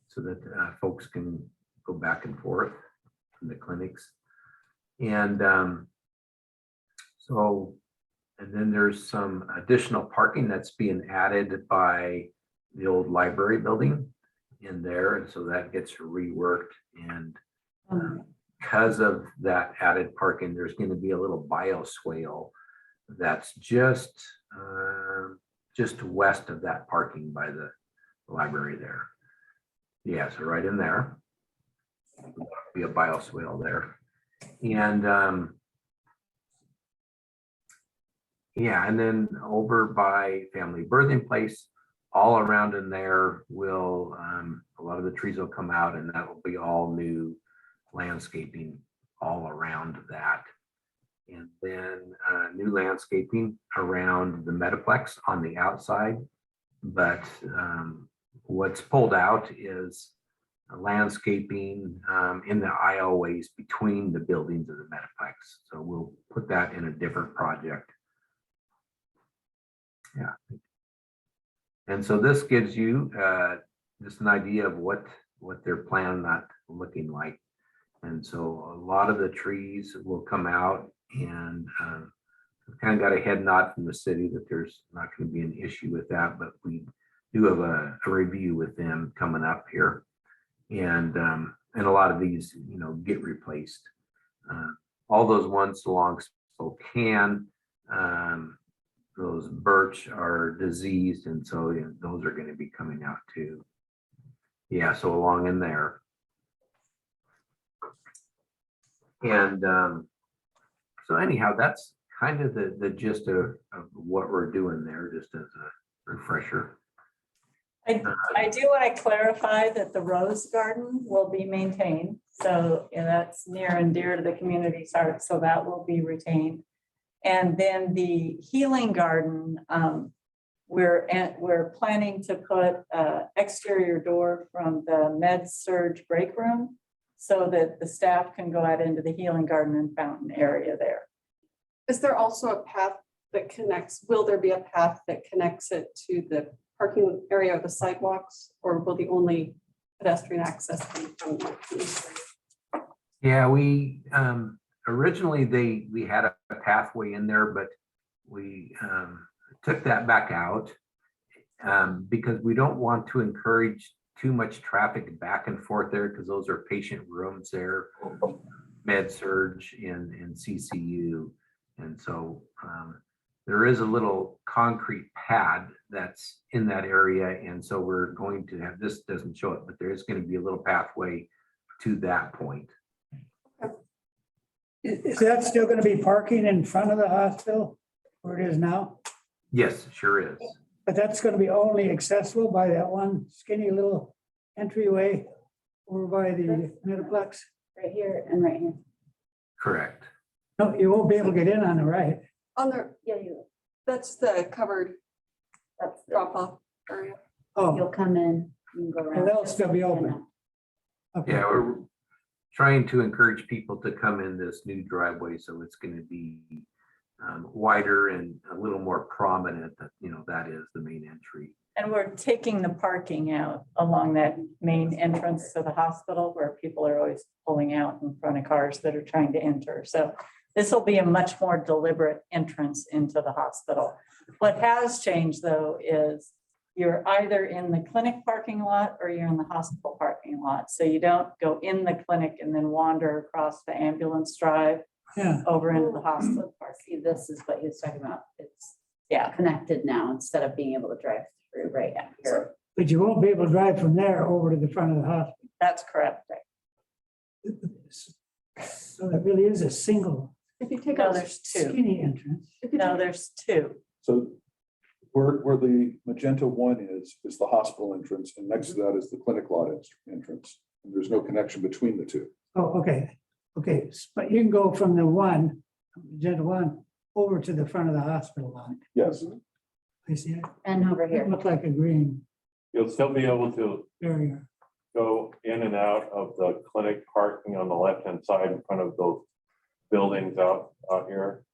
so that folks can go back and forth from the clinics. And and then there's some additional parking that's being added by the old library building in there. And so that gets reworked. And because of that added parking, there's going to be a little bioswale that's just west of that parking by the library there. Yeah, so right in there. Be a bioswale there. And yeah, and then over by Family Birthing Place, all around in there will, a lot of the trees will come out, and that will be all new landscaping all around that. And then new landscaping around the Metaplex on the outside. But what's pulled out is landscaping in the aisleways between the buildings of the Metaplex. So we'll put that in a different project. Yeah. And so this gives you just an idea of what they're planning on looking like. And so a lot of the trees will come out, and we've kind of got a head nod from the city that there's not going to be an issue with that, but we do have a review with them coming up here. And a lot of these, get replaced. All those ones along Spokane, those birch are diseased, and so those are going to be coming out too. Yeah, so along in there. And so anyhow, that's kind of the gist of what we're doing there, just as a refresher. I do want to clarify that the rose garden will be maintained. So that's near and dear to the community's heart, so that will be retained. And then the healing garden, we're planning to put an exterior door from the med surge break room so that the staff can go out into the healing garden and fountain area there. Is there also a path that connects, will there be a path that connects it to the parking area of the sidewalks, or will the only pedestrian access be from the east area? Yeah, we, originally we had a pathway in there, but we took that back out because we don't want to encourage too much traffic back and forth there, because those are patient rooms there, med surge and CCU. And so there is a little concrete pad that's in that area. And so we're going to have, this doesn't show it, but there is going to be a little pathway to that point. Is that still gonna be parking in front of the hospital where it is now? Yes, sure is. But that's gonna be only accessible by that one skinny little entryway over by the Metaplex? Right here and right here. Correct. No, you won't be able to get in on the right. On the, Yeah, you, that's the covered that's, drop off area. Oh, you'll come in, you can go around. that'll still be open. Okay. Yeah, we're trying to encourage people to come in this new driveway, so it's going to be wider and a little more prominent. That, you know, that is the main entry. And we're taking the parking out along that main entrance to the hospital where people are always pulling out in front of cars that are trying to enter. So this will be a much more deliberate entrance into the hospital. What has changed though is you're either in the clinic parking lot or you're in the hospital parking lot. So you don't go in the clinic and then wander across the ambulance drive Yeah, over into the hospital. See, this is what he was talking about. It's Yeah, connected now instead of being able to drive through right out here. but you won't be able to drive from there over to the front of the hospital. that's correct. So it really is a single If you take No, out, there's two. skinny entrance. No, there's two. So where the magenta one is the hospital entrance, and next to that is the clinic lot entrance. And there's no connection between the two. Oh, okay, okay, but you can go from the one, agenda one, over to the front of the hospital lot. Yes, I see it. And over It here. looked like a green You'll still be able to barrier. go in and out of the clinic parking on the left-hand side in front of those buildings out here.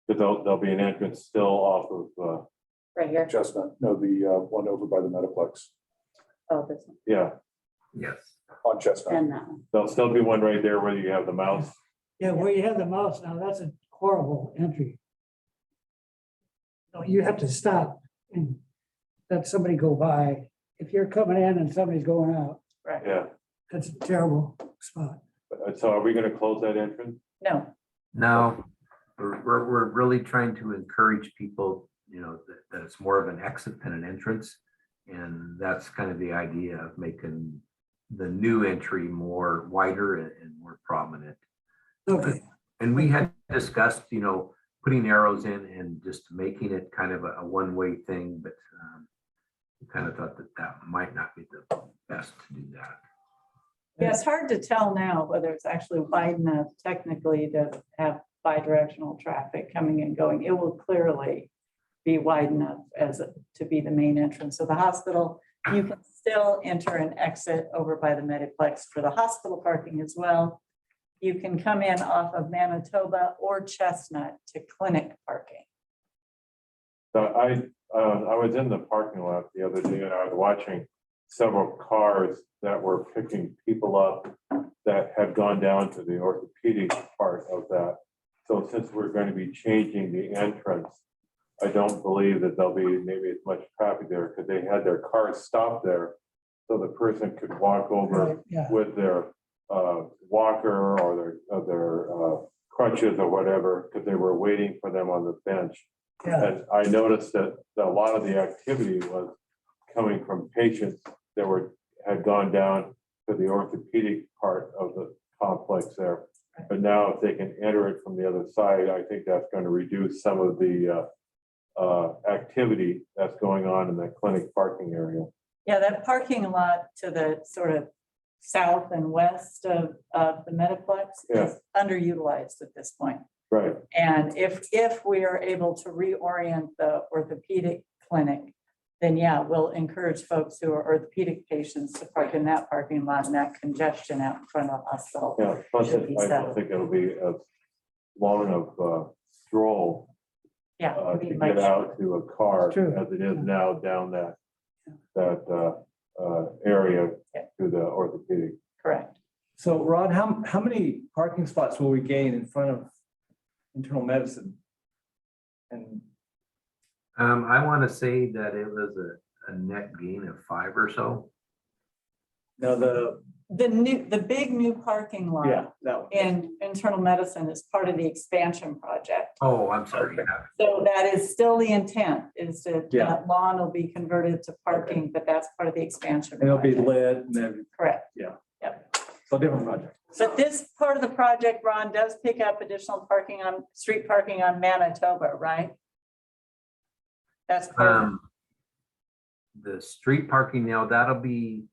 But there'll be an entrance still off of, Right here. Chestnut, no, the one over by the Metaplex Oh, this one. yeah, Yes. on Chestnut. And that one. there'll still be one right there where you have the mouse. Yeah, where you have the mouse now, that's a horrible entry. No, you have to stop and let somebody go by. If you're coming in and somebody's going out, Right. Yeah, that's a terrible spot. so are we gonna close that entrance? No, No, we're really trying to encourage people, you know, that it's more of an exit than an entrance. And that's kind of the idea of making the new entry more wider and more prominent. Okay, And we had discussed, you know, putting arrows in and just making it kind of a one-way thing, but we kind of thought that might not be the best to do that. yeah, it's hard to tell now whether it's actually wide enough technically to have bi-directional traffic coming and going. It will clearly be wide enough to be the main entrance of the hospital. You can still enter and exit over by the Mediplex for the hospital parking as well. You can come in off of Manitoba or Chestnut to clinic parking. So I was in the parking lot the other day and I was watching several cars that were picking people up that had gone down to the orthopedic part of that. So since we're going to be changing the entrance, I don't believe that there'll be maybe as much traffic there because they had their cars stopped there. So the person could walk over yeah, with their walker or their crutches or whatever, because they were waiting for them on the bench. yeah, And I noticed that a lot of the activity was coming from patients that had gone down to the orthopedic part of the complex there. But now if they can enter it from the other side, I think that's going to reduce some of the activity that's going on in that clinic parking area. Yeah, that parking lot to the sort of south and west of the Metaplex is underutilized at this point. Right. And if we are able to reorient the orthopedic clinic, then yeah, we'll encourage folks who are orthopedic patients to park in that parking lot, and that congestion out in front of the hospital. Yeah, plus should be I don't settled. think it'll be as long of stroll Yeah. it'll to be get much- out to a car True. as it is now down that area Yeah. to the orthopedic. Correct. So Rod, how many parking spots will we gain in front of internal medicine? And I want to say that it was a net gain of 5 or so. now The big new parking lot that one. in internal medicine is part of the expansion project. Oh, I'm sorry. Okay. So that is still the intent, is to, Yeah. that lawn will be converted to parking, but that's part of the expansion. And it'll be project. lit and then, Correct. so different project. But this part of the project, Ron, does pick up additional street parking on Manitoba, right? That's part of, The street parking now, that'll be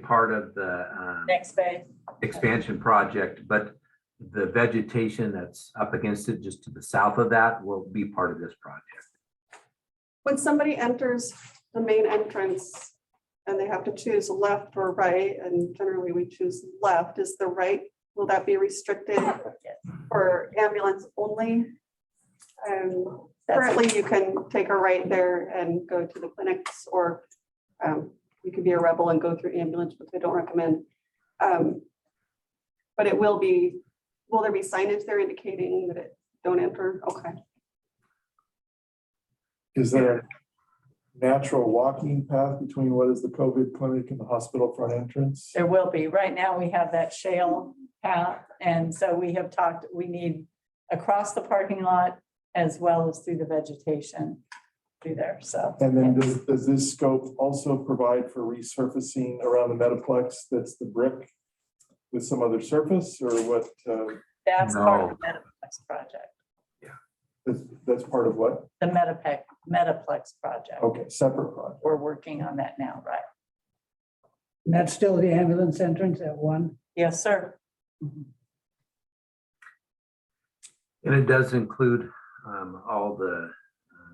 part of the next phase. expansion project, but the vegetation that's up against it, just to the south of that, will be part of this project. When somebody enters the main entrance and they have to choose left or right, and generally we choose left, is the right, will that be restricted for ambulance only? Currently, you can take a right there and go to the clinics, or you could be a rebel and go through ambulance, which I don't recommend. But it will be, will there be signage there indicating that it don't enter? Okay. Is there a natural walking path between what is the COVID clinic and the hospital front entrance? There will be. Right now, we have that shale path. And so we have talked, we need across the parking lot as well as through the vegetation through there. So. And then does this scope also provide for resurfacing around the Metaplex that's the brick with some other surface, or what? That's part of the Metaplex project, That's part of what? the Metaplex project. Okay, separate project. We're working on that now, right? And that's still the ambulance entrance at 1. Yes, sir. And it does include all the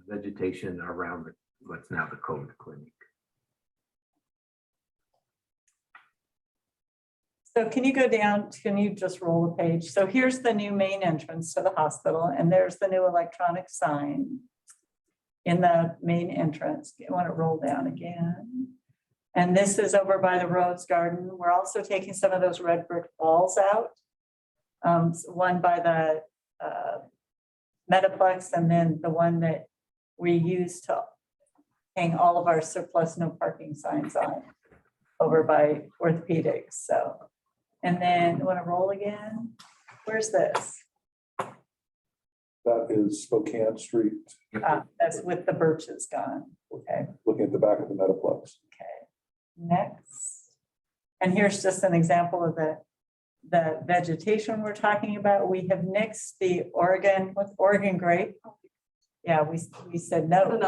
vegetation around what's now the COVID clinic. So can you go down, can you just roll the page? So here's the new main entrance to the hospital, and there's the new electronic sign in the main entrance. You want to roll down again. And this is over by the Rose Garden. We're also taking some of those red brick walls out. One by the Metaplex, and then the one that we use to hang all of our surplus no parking signs on over by orthopedics. So, and then you want to roll again? Where's this? That is Spokane Street, That's with the birches gone. Okay, looking at the back of the Metaplex. okay. Next. And here's just an example of the vegetation we're talking about. We have nixed the Oregon grape. Yeah, we said no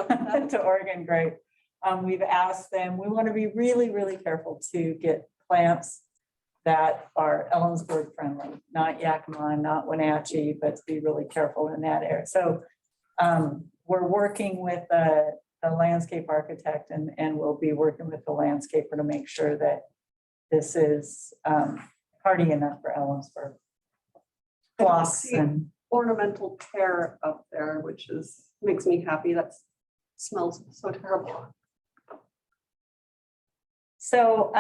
to Oregon grape. We've asked them, we want to be really, really careful to get plants that are Ellensburg friendly, not Yakima, not Wenatchee, but to be really careful in that area. So we're working with the landscape architect, and we'll be working with the landscaper to make sure that this is hardy enough for Ellensburg. Floss and Ornamental pear up there, which makes me happy. That smells so terrible. so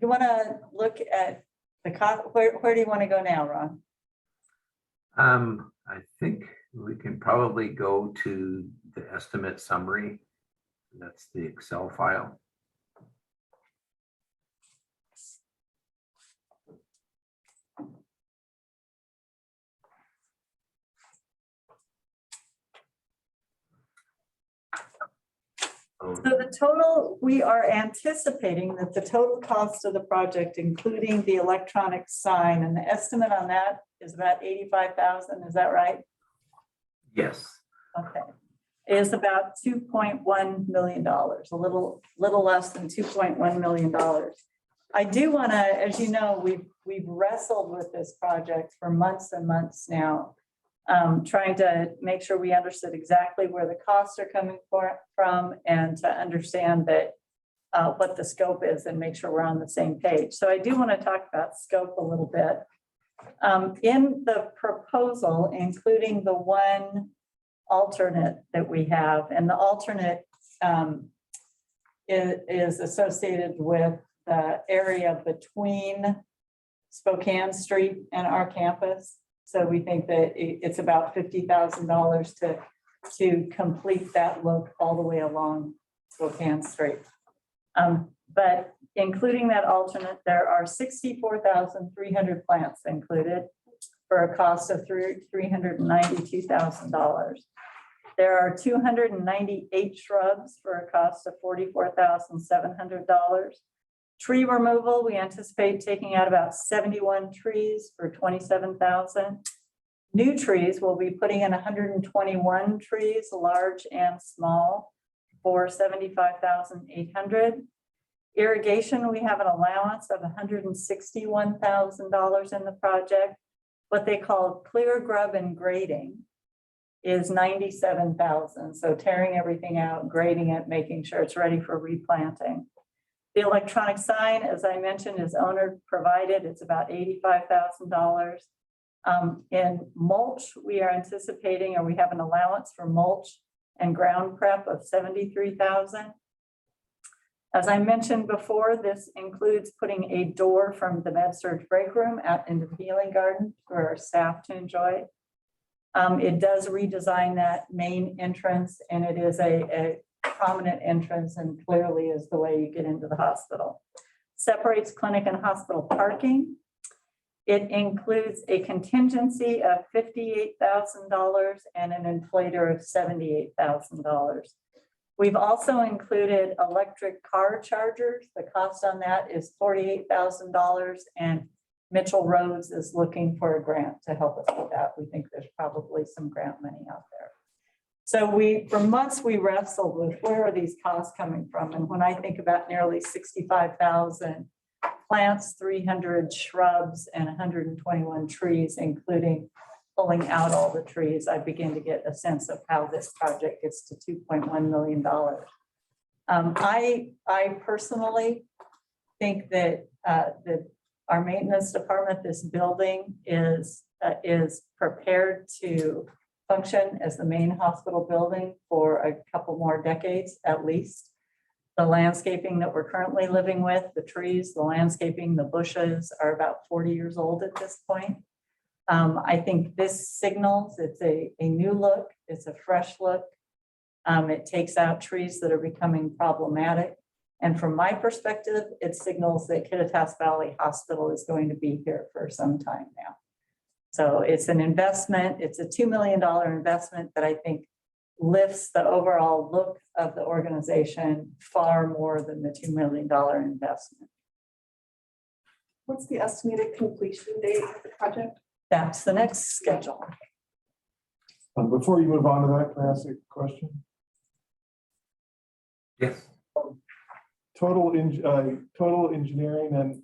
you want to look at the where do you want to go now, Ron? I think we can probably go to the estimate summary. That's the Excel file. So the total, we are anticipating that the total cost of the project, including the electronic sign, and the estimate on that is about 85,000, is that right? Yes. Okay. is about $2.1 million, a little less than $2.1 million. I do want to, as you know, we've wrestled with this project for months and months now, trying to make sure we understood exactly where the costs are coming from and to understand that what the scope is and make sure we're on the same page. So I do want to talk about scope a little bit. In the proposal, including the one alternate that we have, and the alternate is associated with the area between Spokane Street and our campus. So we think that it's about $50,000 to complete that look all the way along Spokane Street. But including that alternate, there are 64,300 plants included for a cost of $392,000. There are 298 shrubs for a cost of $44,700. Tree removal, we anticipate taking out about 71 trees for $27,000. New trees, we'll be putting in 121 trees, large and small, for $75,800. Irrigation, we have an allowance of $161,000 in the project. What they call clear grub and grading is $97,000. So tearing everything out, grading it, making sure it's ready for replanting. The electronic sign, as I mentioned, is owner provided. It's about $85,000. In mulch, we are anticipating, or we have an allowance for mulch and ground prep of $73,000. As I mentioned before, this includes putting a door from the med-surg break room out into the healing garden for our staff to enjoy. It does redesign that main entrance, and it is a prominent entrance and clearly is the way you get into the hospital. Separates clinic and hospital parking. It includes a contingency of $58,000 and an inflator of $78,000. We've also included electric car chargers. The cost on that is $48,000, and Mitchell Rhodes is looking for a grant to help us with that. We think there's probably some grant money out there. So for months we wrestled with where are these costs coming from? And when I think about nearly 65,000 plants, 300 shrubs, and 121 trees, including pulling out all the trees, I begin to get a sense of how this project gets to $2.1 million. I personally think that our maintenance department, this building is prepared to function as the main hospital building for a couple more decades at least. The landscaping that we're currently living with, the trees, the landscaping, the bushes are about 40 years old at this point. I think this signals it's a new look, it's a fresh look. It takes out trees that are becoming problematic. And from my perspective, it signals that Kittitas Valley Hospital is going to be here for some time now. So it's an investment, it's a $2 million investment that I think lifts the overall look of the organization far more than the $2 million investment. What's the estimated completion date of the project? That's the next schedule. Before you move on to that, can I ask a question? Yes. Total engineering and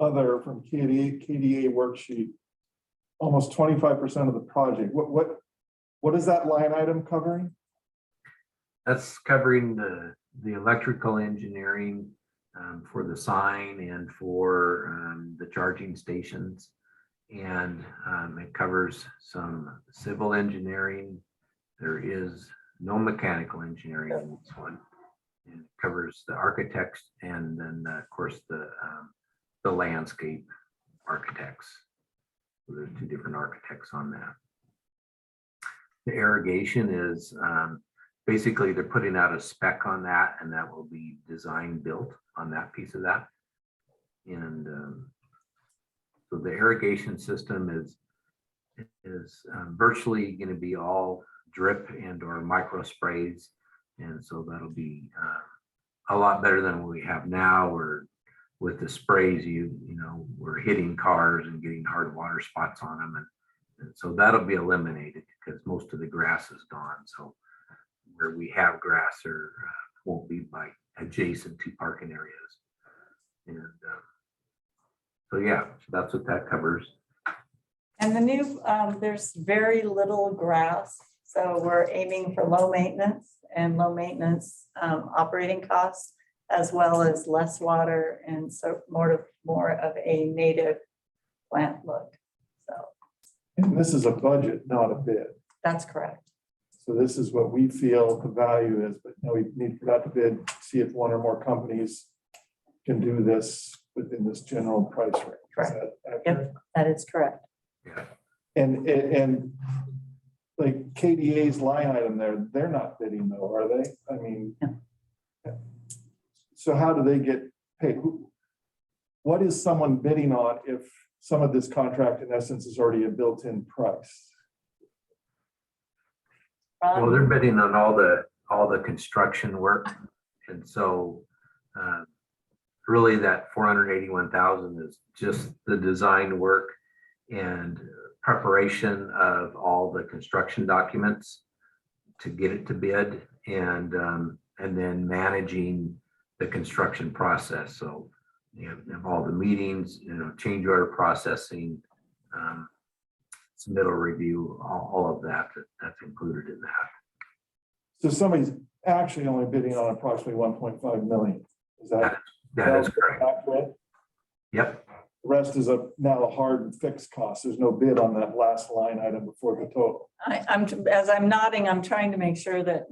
other from KDA worksheet, almost 25% of the project. What is that line item covering? That's covering the electrical engineering for the sign and for the charging stations. And it covers some civil engineering. There is no mechanical engineering in this one. And it covers the architects and then of course the landscape architects. So there's two different architects on that. The irrigation is basically they're putting out a spec on that, and that will be design built on that piece of that. And so the irrigation system is virtually going to be all drip and or micro sprays. And so that'll be a lot better than what we have now, or with the sprays, you know, we're hitting cars and getting hard water spots on them. And so that'll be eliminated because most of the grass is gone. So where we have grass or won't be by adjacent to parking areas. And so yeah, so that's what that covers. And the new, there's very little grass, so we're aiming for low maintenance operating costs, as well as less water and so more of a native plant look. So And this is a budget, not a bid. that's correct. So this is what we feel the value is, but no, we need to put out the bid, see if one or more companies can do this within this general price range. Is Correct. that accurate? That is correct. And like KDA's line item there, they're not bidding though, are they? I mean, so how do they get paid? What is someone bidding on if some of this contract in essence is already a built-in price? Well, they're bidding on all the construction work. And so really that 481,000 is just the design work and preparation of all the construction documents to get it to bid, and then managing the construction process. So you have all the meetings, change order processing, submittal review, all of that's included in that. So somebody's actually only bidding on approximately 1.5 million. Is that That is correct. accurate? Yep. The rest is now a hard and fixed cost. There's no bid on that last line item before the total. As I'm nodding, I'm trying to make sure that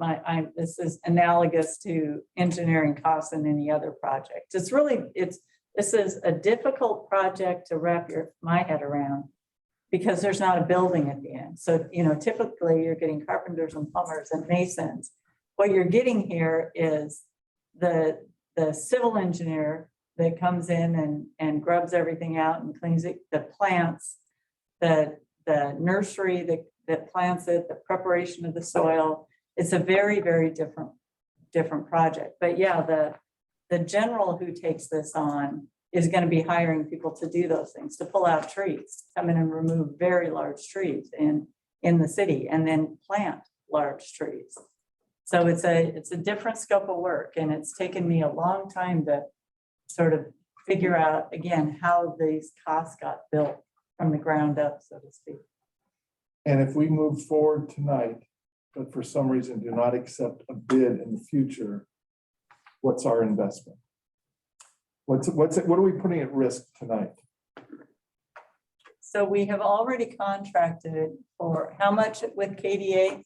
this is analogous to engineering costs in any other project. This is a difficult project to wrap my head around because there's not a building at the end. So, typically you're getting carpenters and plumbers and masons. What you're getting here is the civil engineer that comes in and grubs everything out and cleans it, the plants, the nursery that plants it, the preparation of the soil. It's a very, very different project. But yeah, the general who takes this on is going to be hiring people to do those things, to pull out trees, come in and remove very large trees in the city, and then plant large trees. So it's a different scope of work, and it's taken me a long time to sort of figure out, again, how these costs got built from the ground up, so to speak. And if we move forward tonight, but for some reason do not accept a bid in the future, what's our investment? What are we putting at risk tonight? So we have already contracted for how much with KDA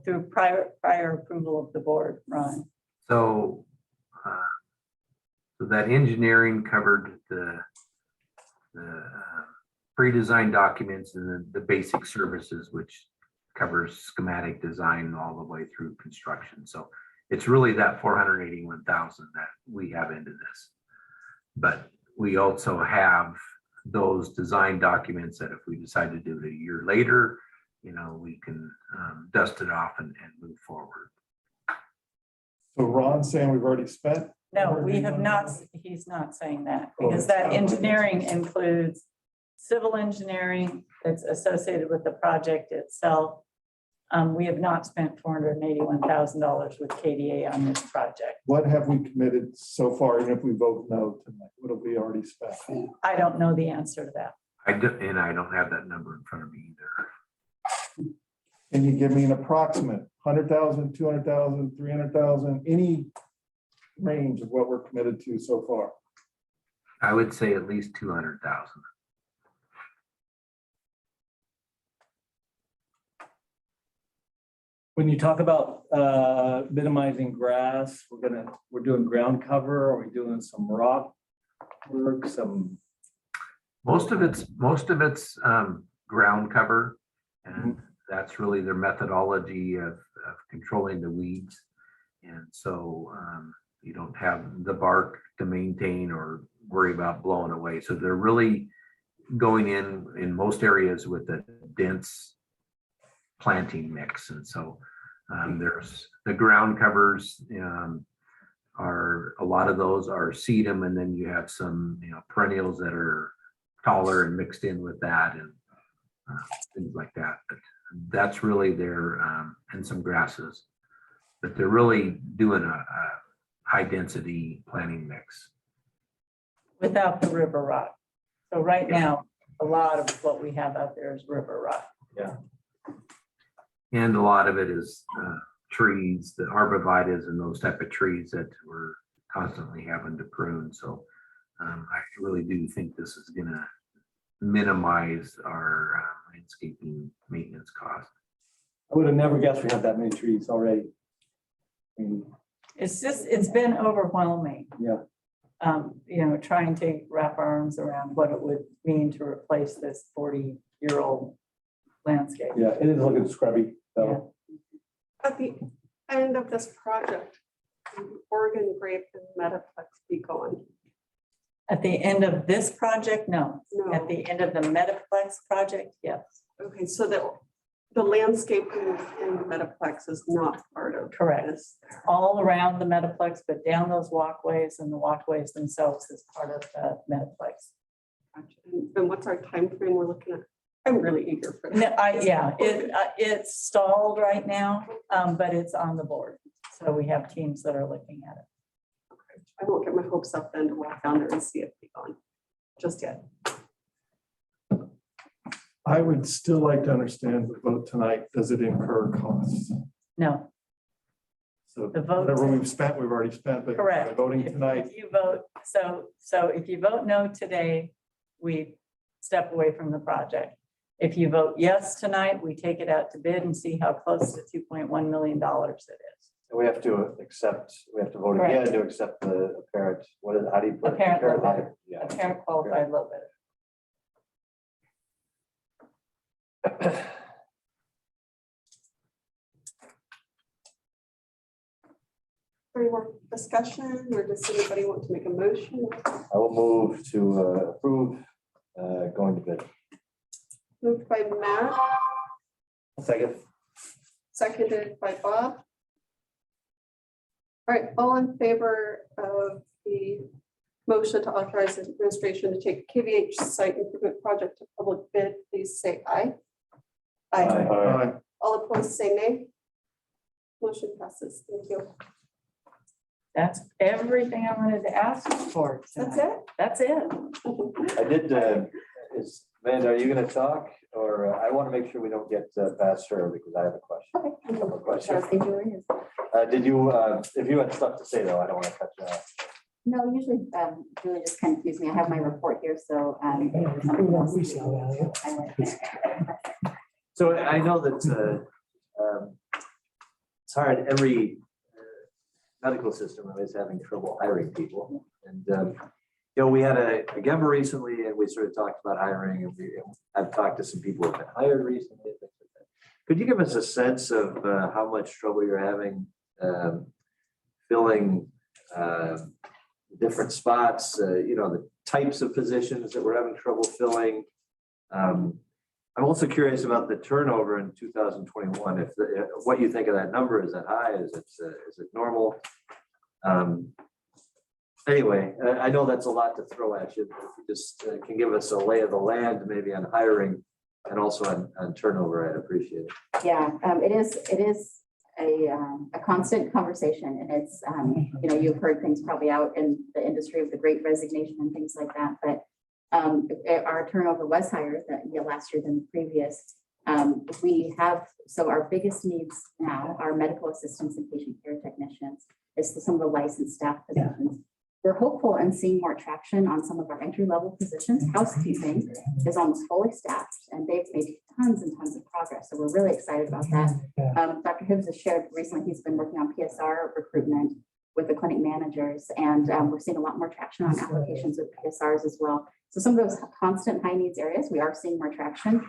through prior approval of the board, Ron? So that engineering covered the pre-design documents and then the basic services, which covers schematic design all the way through construction. So it's really that 481,000 that we have into this. But we also have those design documents that if we decide to do it a year later, we can dust it off and move forward. So Ron's saying we've already spent? No, we have not. He's not saying that, because that engineering includes civil engineering that's associated with the project itself. We have not spent $481,000 with KDA on this project. What have we committed so far, even if we vote no tonight? What have we already spent? I don't know the answer to that. I don't have that number in front of me either. Can you give me an approximate 100,000, 200,000, 300,000, any range of what we're committed to so far? I would say at least 200,000. When you talk about minimizing grass, we're doing ground cover. Are we doing some rock work, some? Most of it's ground cover, and that's really their methodology of controlling the weeds. And so you don't have the bark to maintain or worry about blowing away. So they're really going in most areas with a dense planting mix. And so there's the ground covers are, a lot of those are sedum, and then you have some perennials that are taller and mixed in with that and things like that. But That's really their, and some grasses. But they're really doing a high density planting mix. Without the river rock. So right now, a lot of what we have out there is river rock. And a lot of it is trees, the arborvitaes and those type of trees that we're constantly having to prune. So I really do think this is gonna minimize our landscaping maintenance cost. I would have never guessed we had that many trees already. I mean, It's been overwhelming. yeah, Trying to wrap our arms around what it would mean to replace this 40-year-old landscape. yeah, it is looking scrubby, though. At the end of this project, Oregon grape and Metaplex be gone. At the end of this project, no. At No, the end of the Metaplex project, yes, okay, so the landscaping in Metaplex is not part of correct. this. All around the Metaplex, but down those walkways and the walkways themselves is part of the Metaplex. And what's our time frame we're looking at? I'm really eager for that. Yeah, it's stalled right now, but it's on the board. So we have teams that are looking at it. I won't get my hopes up then to walk down there and see it be gone just yet. I would still like to understand the vote tonight. Does it incur costs? No, So The vote- whatever we've spent, we've already spent, but correct. by voting If- tonight, If you vote, so if you vote no today, we step away from the project. If you vote yes tonight, we take it out to bid and see how close to $2.1 million it is. We have to vote Correct. again to accept the apparent, how do you put it? Apparent low bidder. Apparent, yeah. Apparent qualified low bidder. Any more discussion or does anybody want to make a motion? I will move to approve going to bid. Moved by Matt, Second. seconded by Bob. All right, all in favor of the motion to authorize the administration to take KVH site improvement project to public bid, please say aye. Aye. All opposed, say nay. Motion passes. Thank you. That's everything I wanted to ask for. That's tonight. it? That's it. I did, Amanda, are you gonna talk, or I want to make sure we don't get past her because I have a question. I have a question. Did you, if you had stuff to say though, I don't want to cut you off. No, usually Julie just kind of gives me, I have my report here, so. Resale value. So I know that it's hard, every medical system is having trouble hiring people. And, we had a Gemba recently and we sort of talked about hiring and I've talked to some people who have been hired recently. Things like that. Could you give us a sense of how much trouble you're having filling different spots, the types of positions that we're having trouble filling? I'm also curious about the turnover in 2021. If what you think of that number, is that high? Is it normal? Anyway, I know that's a lot to throw at you, but if you just can give us a lay of the land, maybe on hiring and also on turnover, I'd appreciate it. Yeah, it is a constant conversation, and it's, you've heard things probably out in the industry of the great resignation and things like that, but our turnover was higher last year than the previous. We have, so our biggest needs now are medical assistants and patient care technicians. It's some of the licensed staff positions. We're hopeful and seeing more traction on some of our entry-level positions. Housekeeping is almost fully staffed and they've made tons and tons of progress. So we're really excited about that. Dr. Hibbs has shared recently, he's been working on PSR recruitment with the clinic managers, and we're seeing a lot more traction on applications with PSRs as well. So some of those constant high needs areas, we are seeing more traction.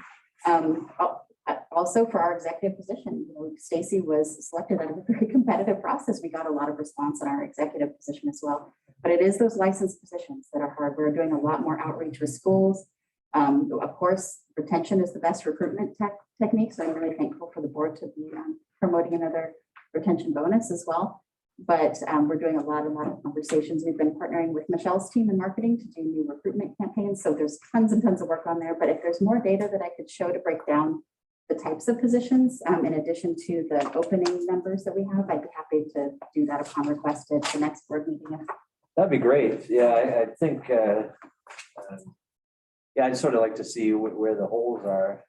Also for our executive position, Stacy was selected out of a very competitive process. We got a lot of response in our executive position as well. But it is those licensed positions that are hard. We're doing a lot more outreach with schools. Of course, retention is the best recruitment technique. So I'm really thankful for the board to be promoting another retention bonus as well. But we're doing a lot of conversations. We've been partnering with Michelle's team in marketing to do new recruitment campaigns. So there's tons and tons of work on there. But if there's more data that I could show to break down the types of positions, in addition to the opening numbers that we have. I'd be happy to do that upon request at the next board meeting. That'd be great. Yeah, I think, yeah, I'd sort of like to see where the holes are.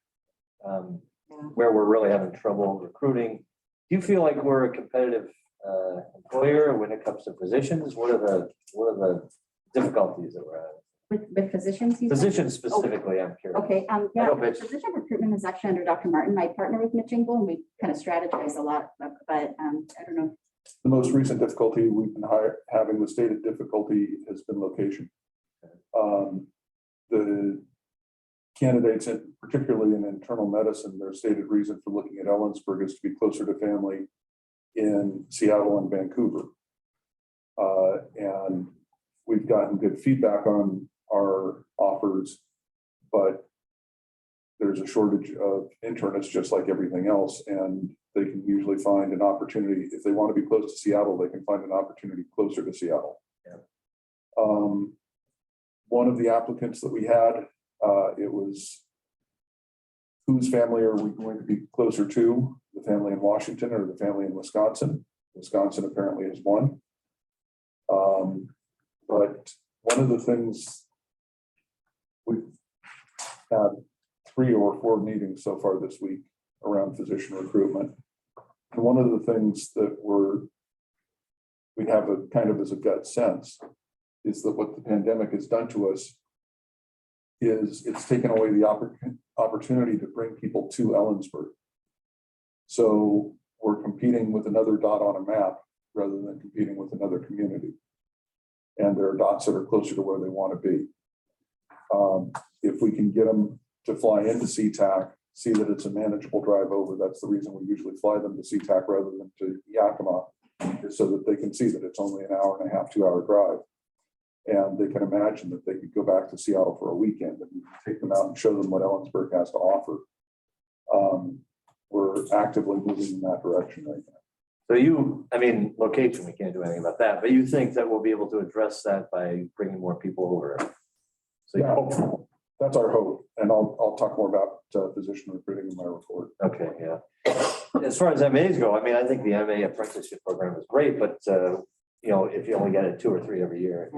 Where we're really having trouble recruiting. Do you feel like we're a competitive employer when it comes to positions? What are the difficulties that we're having? With physicians? you said? Positions specifically, I'm curious. Okay, I yeah, know Mitch- physician recruitment is actually under Dr. Martin. I partner with Mitch Engel and we kind of strategize a lot, but I don't know. The most recent difficulty we've been having, the stated difficulty has been location. The candidates, particularly in internal medicine, their stated reason for looking at Ellensburg is to be closer to family in Seattle and Vancouver. And we've gotten good feedback on our offers, but there's a shortage of internists just like everything else. And they can usually find an opportunity. If they want to be close to Seattle, they can find an opportunity closer to Seattle. Yeah. One of the applicants that we had, it was whose family are we going to be closer to, the family in Washington or the family in Wisconsin? Wisconsin apparently is one. But one of the things, we've had 3 or 4 meetings so far this week around physician recruitment. And one of the things that we have a kind of as a gut sense is that what the pandemic has done to us is it's taken away the opportunity to bring people to Ellensburg. So we're competing with another dot on a map rather than competing with another community. And there are dots that are closer to where they want to be. If we can get them to fly into SeaTac, see that it's a manageable drive over, that's the reason we usually fly them to SeaTac rather than to Yakima, is so that they can see that it's only an hour and a half, 2-hour drive. And they can imagine that they could go back to Seattle for a weekend and we can take them out and show them what Ellensburg has to offer. We're actively moving in that direction right now. So I mean, location, we can't do anything about that, but you think that we'll be able to address that by bringing more people over? So Yeah, that's our hope. And I'll talk more about physician recruiting in my report. Okay, yeah. As far as MAs go, I mean, I think the MA apprenticeship program is great, but you know, if you only get it 2 or 3 every year.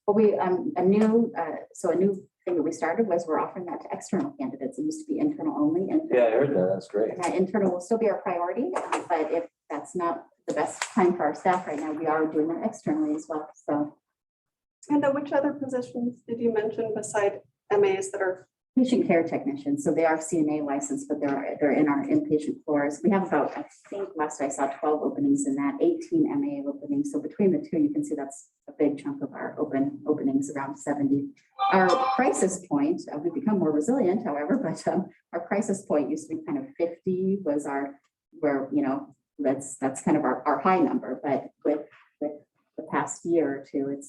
But we, a new thing that we started was we're offering that to external candidates. It used to be internal only. And Yeah, I heard that. That's great. that internal will still be our priority, but if that's not the best time for our staff right now, we are doing that externally as well. So. And which other positions did you mention beside MAs that are? Patient care technicians, so they are CNA licensed, but they're in our inpatient floors. We have about, I think last I saw 12 openings in that, 18 MA openings. So between the two, you can see that's a big chunk of our openings, around 70. Our crisis point, we've become more resilient, however, but our crisis point used to be kind of 50 was where, you know, that's kind of our high number, but with the past year or two,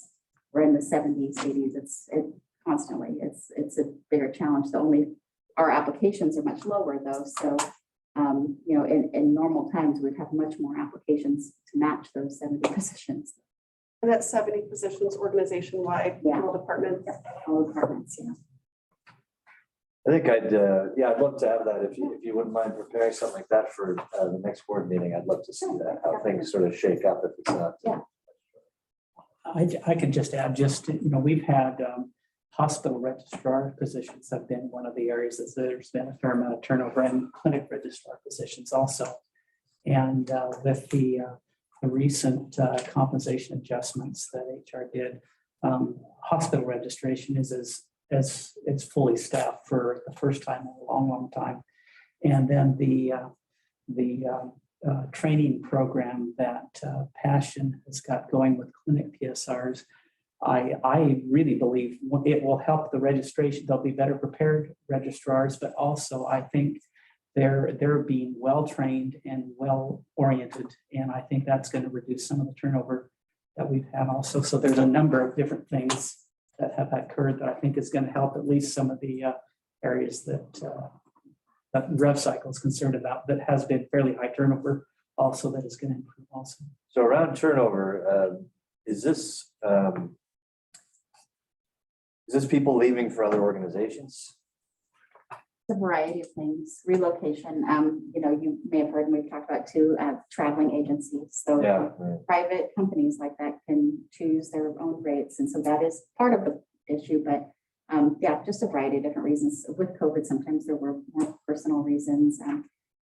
we're in the 70s, 80s. Constantly, it's a bigger challenge. Our applications are much lower though. So, you know, in normal times, we'd have much more applications to match those 70 positions. And that's 70 positions organization-wide, Yeah. all departments. All departments, yeah. I think I'd love to have that. If you wouldn't mind preparing something like that for the next board meeting, I'd love to see that, how things sort of shake up if it's not. Yeah. I could just add, you know, we've had hospital registrar positions have been one of the areas that there's been a fair amount of turnover, and clinic registrar positions also. And with the recent compensation adjustments that HR did, hospital registration is it's fully staffed for the first time in a long time. And then the training program that Passion has got going with clinic PSRs, I really believe it will help the registration. They'll be better prepared registrars, but also I think they're being well-trained and well-oriented. And I think that's going to reduce some of the turnover that we've had also. So there's a number of different things that have occurred that I think is going to help at least some of the areas that RevCycle is concerned about, that has been fairly high turnover also, that is going to improve also. So around turnover, is this people leaving for other organizations? a variety of things, relocation, you may have heard, and we've talked about too, traveling agencies. So Yeah. private companies like that can choose their own rates. And so that is part of the issue, but yeah, just a variety of different reasons. With COVID, sometimes there were more personal reasons.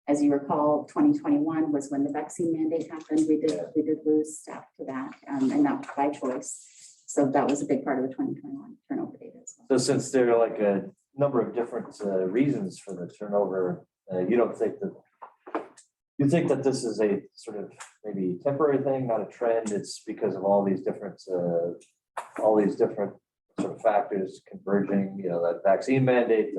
As you recall, 2021 was when the vaccine mandate happened. We did lose staff to that, and not by choice. So that was a big part of the 2021 turnover data as well. So since there are like a number of different reasons for the turnover, you think that this is a sort of maybe temporary thing, not a trend? It's because of all these different sort of factors converging, that vaccine mandate,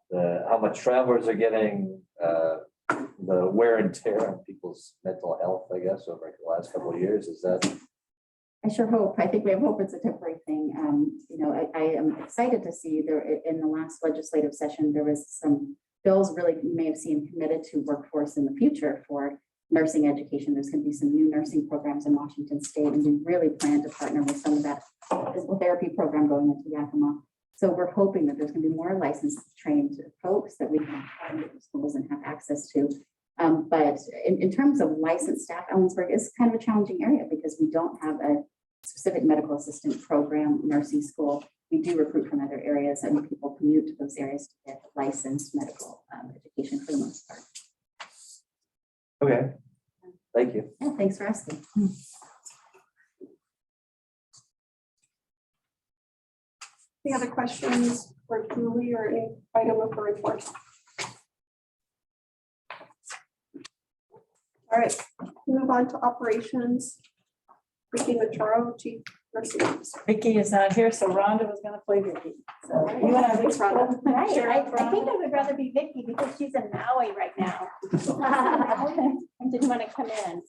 the how much travelers are getting, the wear and tear on people's mental health, I guess, over the last couple of years. Is that? I sure hope. I think we have hope it's a temporary thing. I am excited to see there in the last legislative session, there was some bills really you may have seen committed to workforce in the future for nursing education. There's going to be some new nursing programs in Washington State, and we really plan to partner with some of that physical therapy program going into Yakima. So we're hoping that there's going to be more licensed trained folks that we can partner with schools and have access to. But in terms of licensed staff, Ellensburg is kind of a challenging area because we don't have a specific medical assistant program, nursing school. We do recruit from other areas, and people commute to those areas to get licensed medical education for the most part. Okay, thank you. Yeah, thanks for asking. Any other questions for Julie or any item of her report? All right, move on to operations. Vicky Macharo, Chief Nursing Officer. Vicky is not here, so Rhonda was gonna play Vicky. So you and I. Thanks, Rhonda. Right, Sure. I think I would rather be Vicky because she's in Maui right now. I didn't want to come in.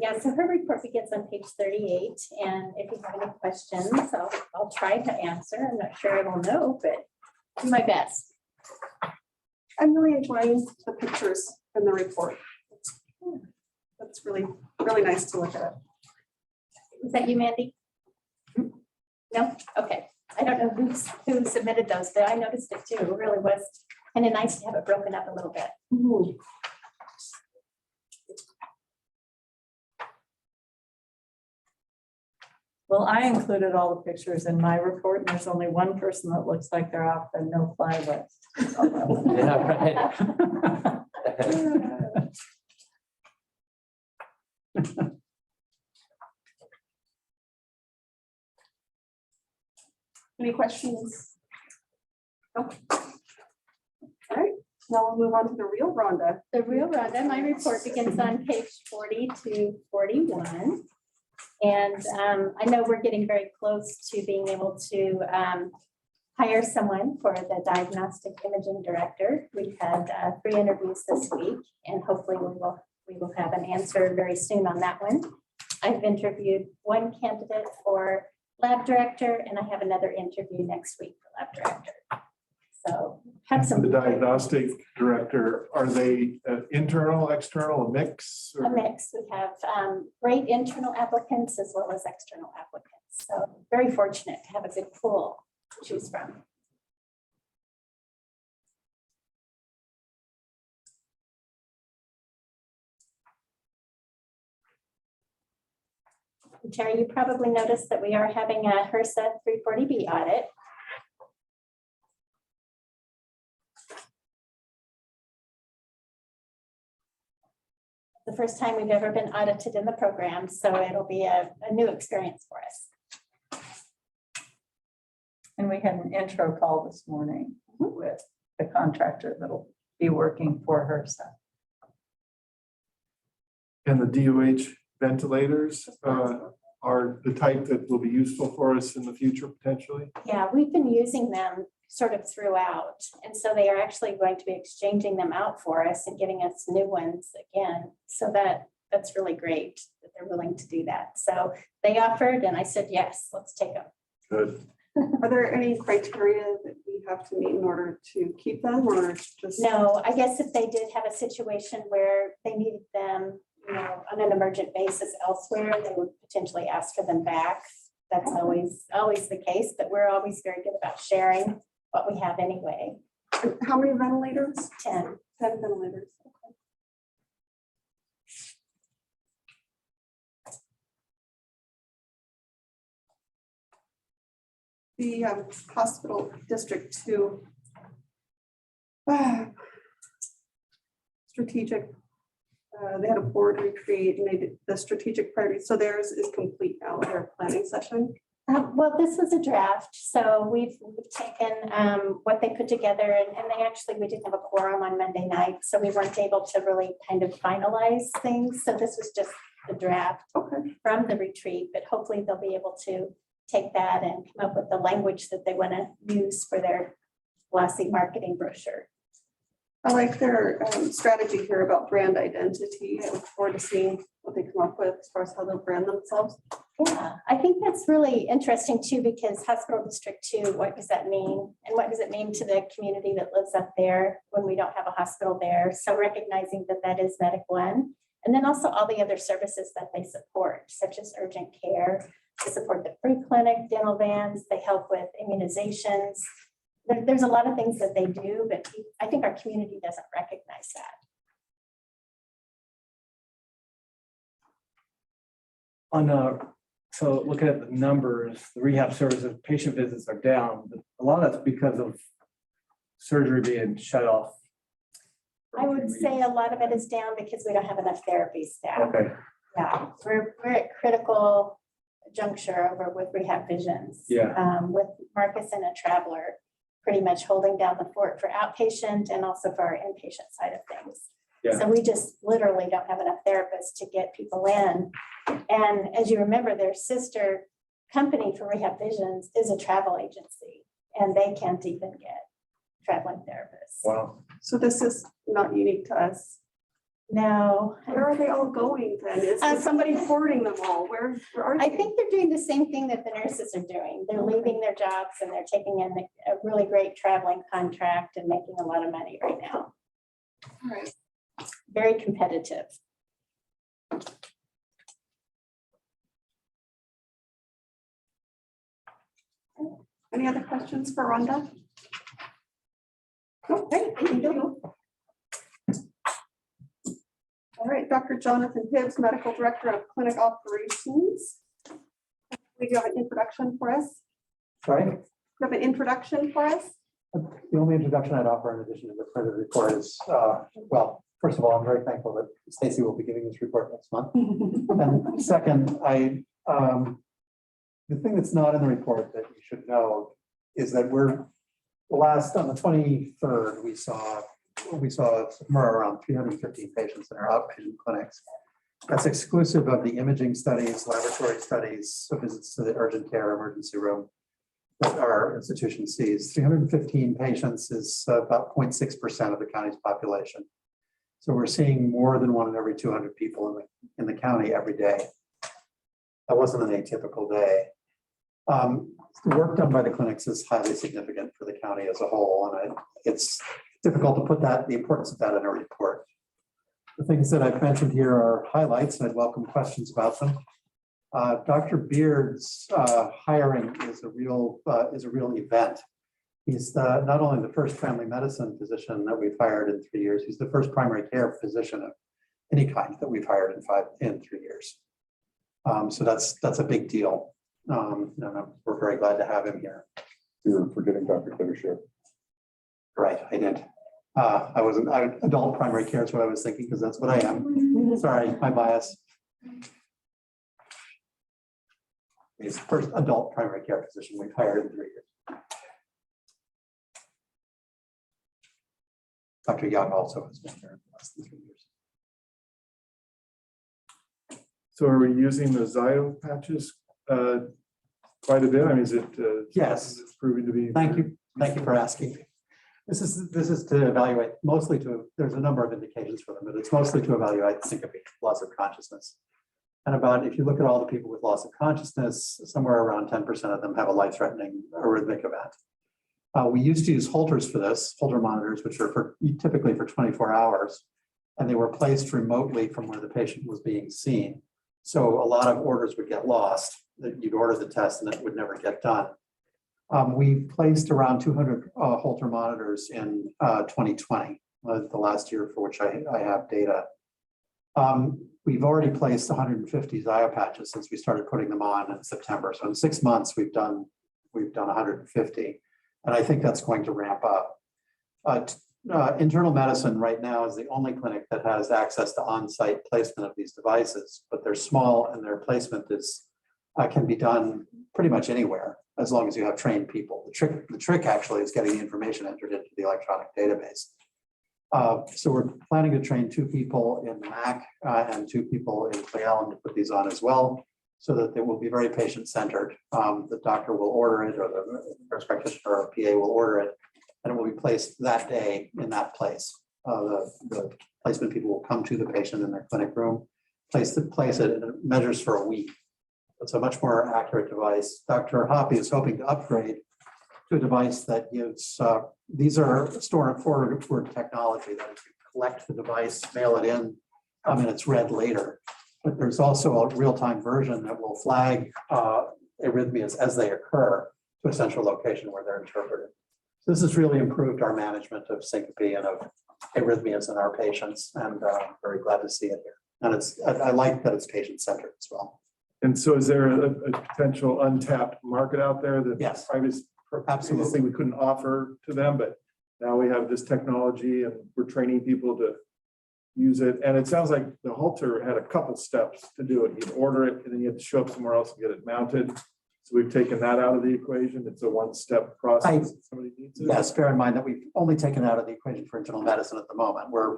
Yeah, so her report begins on page 38, and if you have any questions, I'll try to answer. I'm not sure I will know, but do my best. I'm really enjoying the pictures in the report. That's really, really nice to look at. Is that you, Mandy? No? Okay. I don't know who submitted those, but I noticed it too. It really was kind of nice to have it broken up a little bit. Well, I included all the pictures in my report, and there's only one person that looks like they're off the no-fly list. Yeah, right. Any questions? No. All right, now we'll move on to the real Rhonda. The real Rhonda, my report begins on page 40 to 41. And I know we're getting very close to being able to hire someone for the diagnostic imaging director. We've had 3 interviews this week, and hopefully we will have an answer very soon on that one. I've interviewed 1 candidate for lab director, and I have another interview next week for lab director. So have some. The diagnostic director, are they internal, external, a mix? A mix. We have great internal applicants as well as external applicants. So very fortunate to have a good pool to choose from. Terry, you probably noticed that we are having a HRSA 340B audit. The first time we've ever been audited in the program, so it'll be a new experience for us. And we had an intro call this morning with the contractor that'll be working for her. So And the DOH ventilators are the type that will be useful for us in the future potentially? Yeah, we've been using them sort of throughout. And so they are actually going to be exchanging them out for us and getting us new ones again. So that's really great that they're willing to do that. So they offered and I said, yes, let's take them. Good. Are there any criteria that we have to meet in order to keep them, or just? No, I guess if they did have a situation where they needed them, on an emergent basis elsewhere, they would potentially ask for them back. That's always the case, but we're always very good about sharing what we have anyway. How many ventilators? 10. 10 ventilators. Okay. The hospital district 2. Strategic, they had a board retreat and they did the strategic priorities. So theirs is complete now, their planning session. Well, this was a draft, so we've taken what they put together, and they actually, we didn't have a quorum on Monday night, so we weren't able to really kind of finalize things. So this was just a draft from the retreat, but hopefully they'll be able to take that and come up with the language that they want to use for their glossy marketing brochure. I like their strategy here about brand identity. I look forward to seeing what they come up with as far as how they'll brand themselves. Yeah, I think that's really interesting too, because hospital district 2, what does that mean? And what does it mean to the community that lives up there when we don't have a hospital there? So recognizing that that is Medic One. And then also all the other services that they support, such as urgent care, to support the free clinic, dental vans, they help with immunizations. There's a lot of things that they do, but I think our community doesn't recognize that. So looking at the numbers, the rehab services, patient visits are down, but a lot of that's because of surgery being shut off. I would say a lot of it is down because we don't have enough therapy staff. Okay, Yeah, we're at critical juncture over with Rehab Visions. Yeah. With Marcus and a Traveler, pretty much holding down the fort for outpatient and also for our inpatient side of things. Yeah. So we just literally don't have enough therapists to get people in. And as you remember, their sister company for Rehab Visions is a travel agency, and they can't even get traveling therapists. wow. So this is not unique to us. No. Where are they all going then? Is somebody forwarding them all? Where are they? I think they're doing the same thing that the nurses are doing. They're leaving their jobs and they're taking in a really great traveling contract and making a lot of money right now. All right. Very competitive. Any other questions for Rhonda? No, great, thank you. All right, Dr. Jonathan Hibbs, Medical Director of Clinic Operations. Do you have an introduction for us? Sorry, Do you have an introduction for us? the only introduction I'd offer in addition to the printed report is, well, first of all, I'm very thankful that Stacy will be giving this report next month. And second, the thing that's not in the report that you should know is that on the 23rd, we saw somewhere around 315 patients in our outpatient clinics. That's exclusive of the imaging studies, laboratory studies, so visits to the urgent care emergency room that our institution sees. 315 patients is about 0.6% of the county's population. So we're seeing more than 1 in every 200 people in the county every day. That wasn't an atypical day. The work done by the clinics is highly significant for the county as a whole, and it's difficult to put the importance of that in a report. The things that I've mentioned here are highlights, and I'd welcome questions about them. Dr. Beard's hiring is a real event. He's not only the first family medicine physician that we've hired in 3 years, he's the first primary care physician of any kind that we've hired in 3 years. So that's a big deal. And we're very glad to have him here. You're forgetting Dr. Kittitas. Right, I did. Adult primary care is what I was thinking, because that's what I am. Sorry, my bias. He's the first adult primary care physician we've hired in 3 years. Dr. Young also has been here in less than 3 years. So are we using the Zyto patches quite a bit? I mean, is it? Yes. It's proving to be. Thank you for asking. This is to evaluate, there's a number of indications for them, but it's mostly to evaluate syncope, loss of consciousness. And if you look at all the people with loss of consciousness, somewhere around 10% of them have a life-threatening arrhythmic event. We used to use Holters for this, Holter monitors, which are typically for 24 hours, and they were placed remotely from where the patient was being seen. So a lot of orders would get lost, that you'd order the test and it would never get done. We placed around 200 Holter monitors in 2020, the last year for which I have data. We've already placed 150 Zio patches since we started putting them on in September. So in 6 months, we've done 150, and I think that's going to ramp up. Internal medicine right now is the only clinic that has access to on-site placement of these devices, but they're small and their placement is can be done pretty much anywhere as long as you have trained people. The trick actually is getting the information entered into the electronic database. So we're planning to train 2 people in MAC and 2 people in Cle Elum to put these on as well, so that they will be very patient-centered. The doctor will order it, or the nurse practitioner or PA will order it, and it will be placed that day in that place. The placement people will come to the patient in their clinic room, place it, and it measures for a week. It's a much more accurate device. Dr. Hoppy is hoping to upgrade to a device that gives, these are forward technology that you collect the device, mail it in, and it's read later. But there's also a real-time version that will flag arrhythmias as they occur to a central location where they're interpreted. So this has really improved our management of syncope and of arrhythmias in our patients, and I'm very glad to see it here. And I like that it's patient-centered as well. And so is there a potential untapped market out there that Yes. previously we couldn't offer to them, but now we have this technology and we're training people to use it. And it sounds like the Holter had a couple steps to do it. You'd order it and then you have to show up somewhere else and get it mounted. So we've taken that out of the equation. It's a one-step process. Somebody needs it. Yes, bear in mind that we've only taken out of the equation for internal medicine at the moment. We're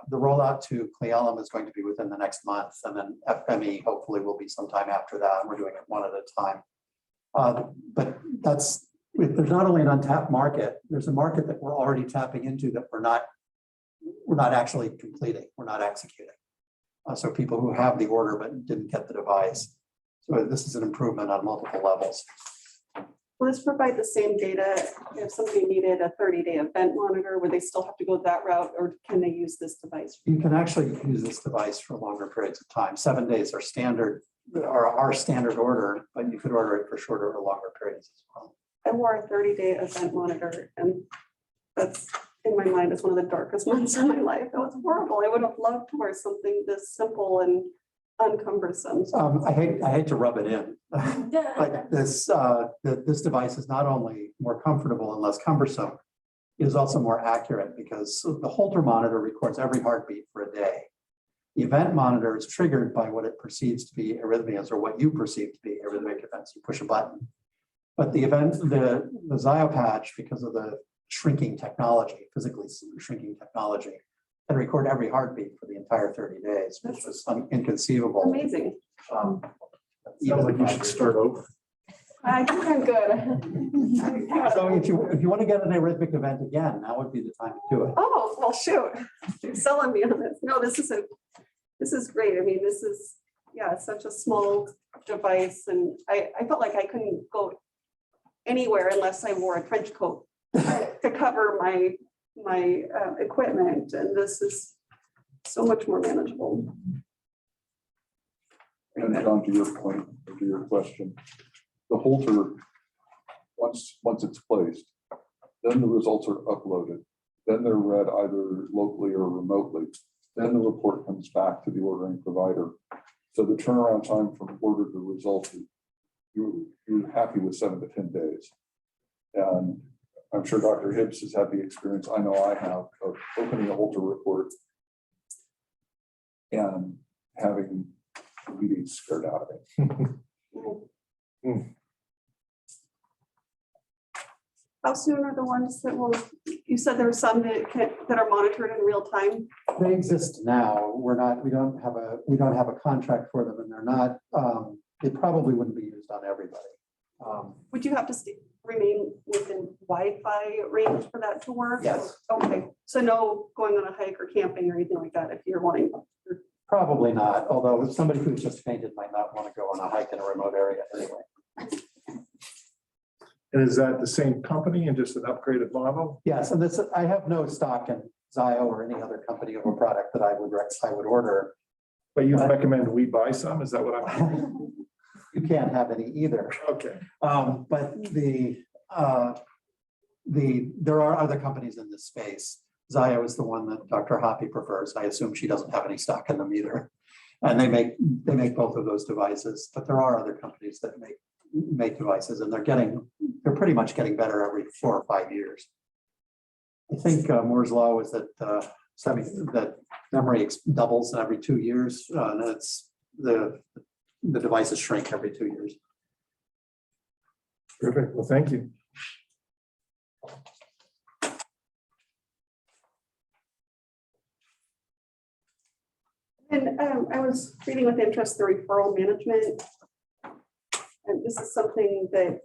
the rollout to Cle Elum is going to be within the next month, and then FME hopefully will be sometime after that. We're doing it one at a time. But there's not only an untapped market, there's a market that we're already tapping into that we're not actually completing, we're not executing. So people who have the order but didn't get the device. So this is an improvement on multiple levels. Will this provide the same data if somebody needed a 30-day event monitor, where they still have to go that route, or can they use this device? You can actually use this device for longer periods of time. 7 days are standard, or our standard order, but you could order it for shorter or longer periods as well. I wore a 30-day event monitor, and that's, in my mind, is one of the darkest months of my life. That was horrible. I would have loved to wear something this simple and uncumbersome. I hate to rub it in, but this device is not only more comfortable and less cumbersome, it is also more accurate, because the Holter monitor records every heartbeat for a day. The event monitor is triggered by what it perceives to be arrhythmias, or what you perceive to be arrhythmic events. You push a button. But the Zio patch, because of the shrinking technology, physically shrinking technology, can record every heartbeat for the entire 30 days, which was inconceivable. Amazing. Sounds like you should start over. I think I'm good. So if you want to get an arrhythmic event again, now would be the time to do it. Oh, well, shoot. You're selling me on this. No, this is great. I mean, this is, yeah, it's such a small device, and I felt like I couldn't go anywhere unless I wore a trench coat to cover my equipment, and this is so much more manageable. And John, to your point, to your question, the Holter, once it's placed, then the results are uploaded. Then they're read either locally or remotely. Then the report comes back to the ordering provider. So the turnaround time from order to result, you're happy with 7 to 10 days. And I'm sure Dr. Hibbs has had the experience, I know I have, of opening a Holter report and having meetings scared out of it. How soon are the ones that will, you said there are some that are monitored in real time? They exist now. We don't have a contract for them, and they're not, they probably wouldn't be used on everybody. Would you have to remain within Wi-Fi range for that to work? Yes. Okay, so no going on a hike or camping or anything like that if you're wanting. Probably not, although somebody who's just fainted might not want to go on a hike in a remote area anyway. And is that the same company and just an upgraded model? Yes, and I have no stock in Zio or any other company of a product that I would order. But you recommend we buy some? Is that what I'm? You can't have any either. Okay. But there are other companies in this space. Zaya was the one that Dr. Hoppy prefers. I assume she doesn't have any stock in them either. And they make both of those devices, but there are other companies that make devices, and they're pretty much getting better every 4 or 5 years. I think Moore's law was that that memory doubles every 2 years, and it's the devices shrink every 2 years. Perfect. Well, thank you. And I was reading with interest the referral management. And this is something that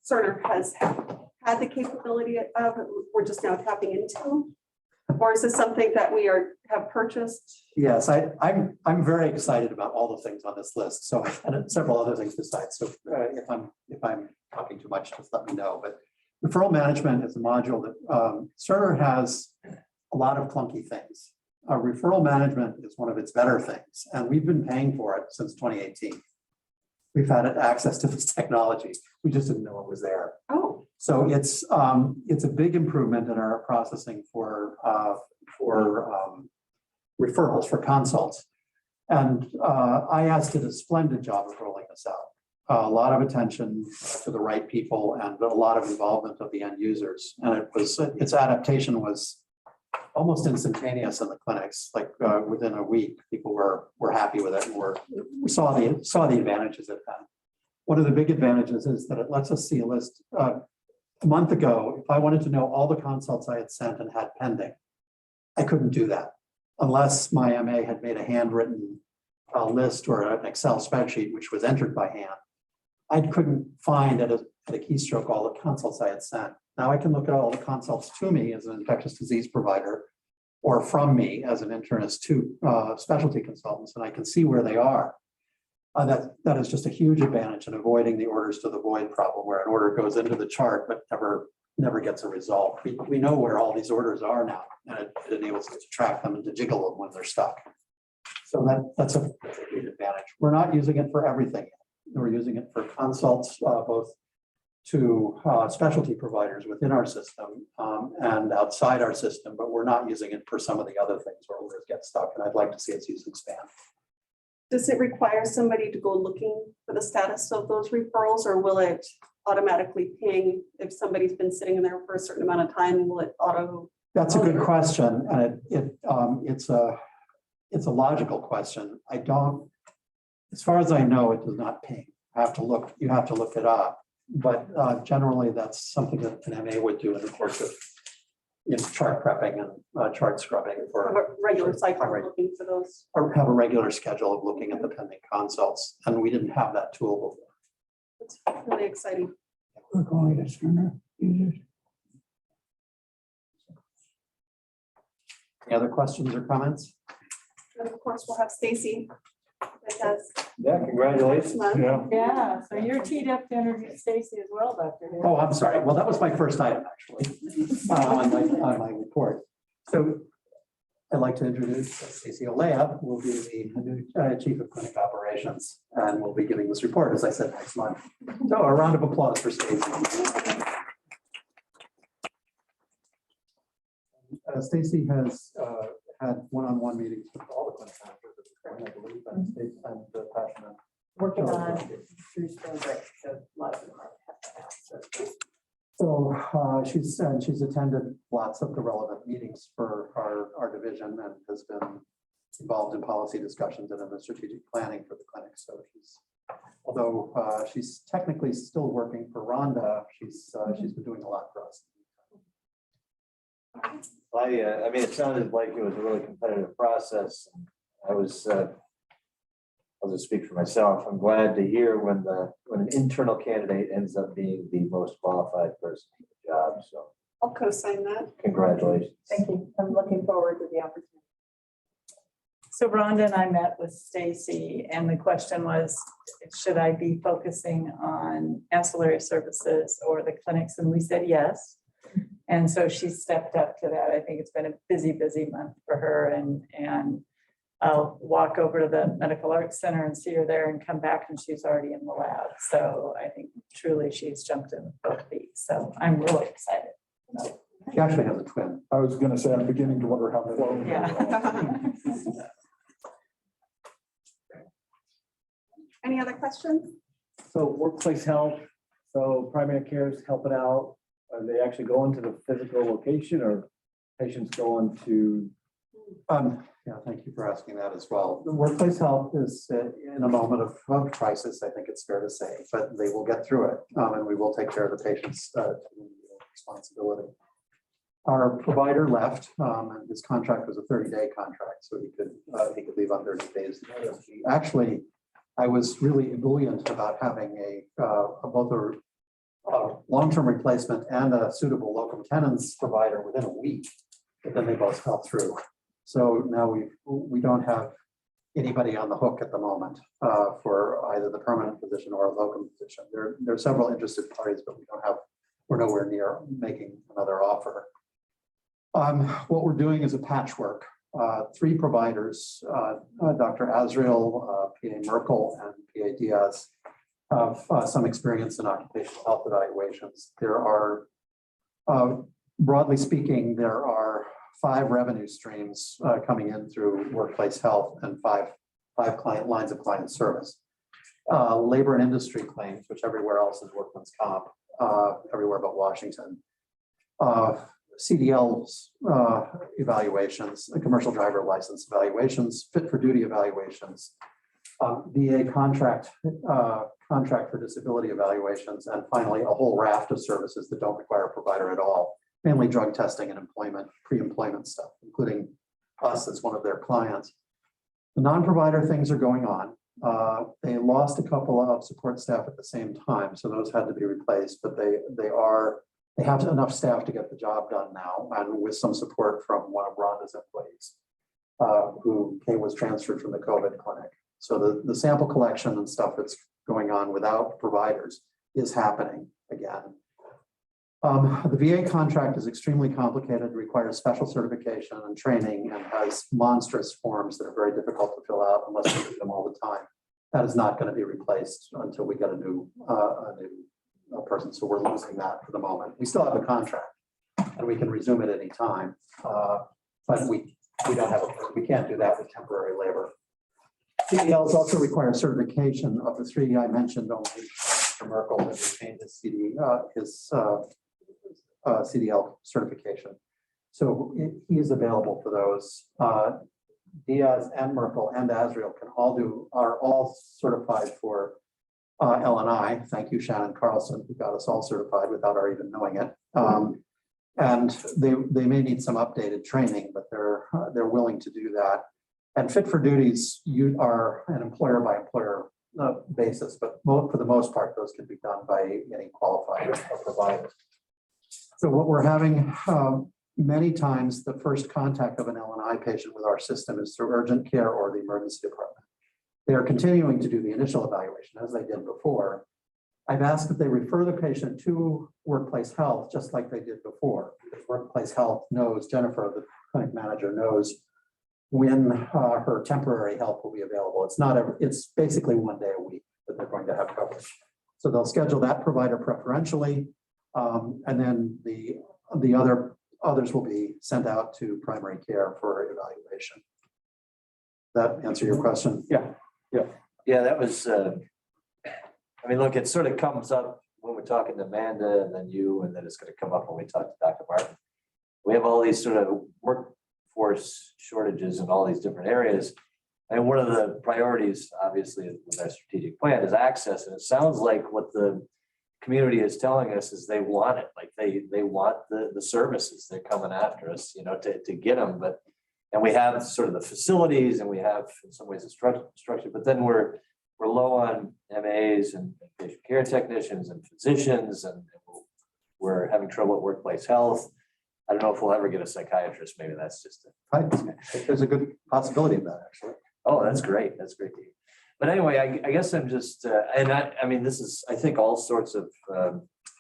Cerner has had the capability of, we're just now tapping into. Or is this something that we have purchased? Yes, I'm very excited about all the things on this list. So I've had several other things besides. So if I'm talking too much, just let me know. But referral management is a module that Cerner has a lot of clunky things. Referral management is one of its better things, and we've been paying for it since 2018. We've had access to this technology. We just didn't know it was there. Oh, So it's a big improvement in our processing for referrals for consults. And IAS did a splendid job of rolling this out. A lot of attention to the right people and a lot of involvement of the end users. And its adaptation was almost instantaneous in the clinics. Like within a week, people were happy with it, and we saw the advantages it had. One of the big advantages is that it lets us see a list. A month ago, if I wanted to know all the consults I had sent and had pending, I couldn't do that unless my MA had made a handwritten list or an Excel spreadsheet, which was entered by hand. I couldn't find at a keystroke all the consults I had sent. Now I can look at all the consults to me as an infectious disease provider or from me as an internist to specialty consultants, and I can see where they are. That is just a huge advantage in avoiding the orders to the void problem, where an order goes into the chart but never gets a result. We know where all these orders are now, and it enables us to track them and to jiggle them when they're stuck. So that's a great advantage. We're not using it for everything. We're using it for consults, both to specialty providers within our system and outside our system, but we're not using it for some of the other things where orders get stuck, and I'd like to see its use expand. does it require somebody to go looking for the status of those referrals, or will it automatically ping if somebody's been sitting in there for a certain amount of time? Will it auto? That's a good question, and it's a logical question. As far as I know, it does not ping. You have to look it up. But generally, that's something that an MA would do in the course of chart prepping and chart scrubbing Have for a regular cycle of looking for those? or have a regular schedule of looking at the pending consults. And we didn't have that tool before. It's really exciting. We're going to Cerner users. Any other questions or comments? And of course, we'll have Stacy. That has Yeah, congratulations. next month. Yeah. Yeah, so you're teed up to interview Stacy as well, Dr. Hill. Oh, I'm sorry. Well, that was my first item, actually, on my report. So I'd like to introduce Stacy Olea, who will be the new Chief of Clinic Operations, and we'll be giving this report, as I said, next month. So a round of applause for Stacy. Stacy has had one-on-one meetings with all the clinic managers at this point, I believe, and passionate. Working on true story, so lots of them have to have. So she's attended lots of the relevant meetings for our division and has been involved in policy discussions and in the strategic planning for the clinic. So although she's technically still working for Rhonda, she's been doing a lot for us. I mean, it sounded like it was a really competitive process. I'll just speak for myself. I'm glad to hear when an internal candidate ends up being the most qualified person for the job. So I'll co-sign that. congratulations. Thank you. I'm looking forward to the opportunity. So Rhonda and I met with Stacy, and the question was, should I be focusing on ancillary services or the clinics? And we said yes. And so she stepped up to that. I think it's been a busy month for her, and I'll walk over to the Medical Arts Center and see her there and come back and she's already in the lab. So I think truly she's jumped in with both feet. So I'm really excited. He actually has a twin. I was gonna say, I'm beginning to wonder how close. Yeah. Any other questions? So workplace health, so primary care is helping out. Are they actually going to the physical location or patients going to? Yeah, thank you for asking that as well. The workplace health is in a moment of crisis, I think it's fair to say, but they will get through it. And we will take care of the patient's responsibility. Our provider left, and his contract was a 30-day contract, so he could leave on 30 days. Actually, I was really ebullient about having both a long-term replacement and a suitable locum tenens provider within a week, but then they both fell through. So now we don't have anybody on the hook at the moment for either the permanent position or a locum position. There are several interested parties, but we're nowhere near making another offer. What we're doing is a patchwork. 3 providers, Dr. Azriel, PA Merkel, and PA Diaz, have some experience in occupational health evaluations. There are, broadly speaking, there are 5 revenue streams coming in through workplace health and five client lines of client service. Labor and industry claims, which everywhere else is workman's comp, everywhere but Washington. CDLs evaluations, commercial driver license evaluations, fit for duty evaluations, VA contract for disability evaluations, and finally a whole raft of services that don't require a provider at all, mainly drug testing and employment, pre-employment stuff, including us as one of their clients. The non-provider things are going on. They lost a couple of support staff at the same time, so those had to be replaced, but they have enough staff to get the job done now, and with some support from one of Rhonda's employees who was transferred from the COVID clinic. So the sample collection and stuff that's going on without providers is happening again. The VA contract is extremely complicated, requires special certification and training, and has monstrous forms that are very difficult to fill out unless you do them all the time. That is not going to be replaced until we get a new person. So we're losing that for the moment. We still have a contract and we can resume it any time, but we don't have we can't do that with temporary labor. CDLs also require certification. Of the 3 I mentioned, only Mr. Merkel has retained his CDL certification. So he is available for those. Diaz and Merkel and Azriel are all certified for LNI. Thank you, Shannon Carlson, who got us all certified without our even knowing it. And they may need some updated training, but they're willing to do that. And fit for duties, you are an employer by employer basis, but for the most part, those can be done by any qualified provider. So what we're having many times, the first contact of an LNI patient with our system is through urgent care or the emergency department. They are continuing to do the initial evaluation as they did before. I've asked that they refer the patient to workplace health, just like they did before. Because workplace health knows, Jennifer, the clinic manager, knows when her temporary help will be available. It's basically 1 day a week that they're going to have coverage. So they'll schedule that provider preferentially, and then the others will be sent out to primary care for evaluation. That answer your question? Yeah, that was, I mean, look, it sort of comes up when we're talking to Amanda and then you, and then it's going to come up when we talk to Dr. Martin. We have all these sort of workforce shortages in all these different areas. And one of the priorities, obviously, with our strategic plan is access. And it sounds like what the community is telling us is they want it. Like they want the services. They're coming after us, to get them. And we have sort of the facilities and we have in some ways the structure, but then we're low on MAs and patient care technicians and physicians, and we're having trouble at workplace health. I don't know if we'll ever get a psychiatrist. Maybe that's just There's a good possibility of that, actually. Oh, that's great. That's great to hear. But anyway, I guess I'm just, I mean, this is, I think all sorts of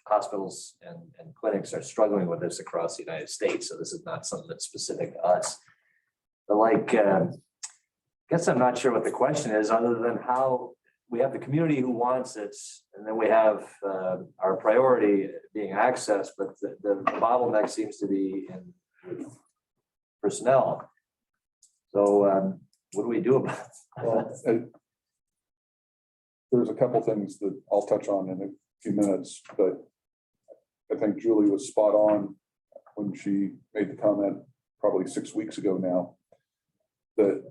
hospitals and clinics are struggling with this across the United States. So this is not something that's specific to us. But I guess I'm not sure what the question is, other than we have the community who wants it, and then we have our priority being access, but the bottleneck seems to be in personnel. So what do we do about it? Well, there's a couple things that I'll touch on in a few minutes, but I think Julie was spot on when she made the comment probably 6 weeks ago now, that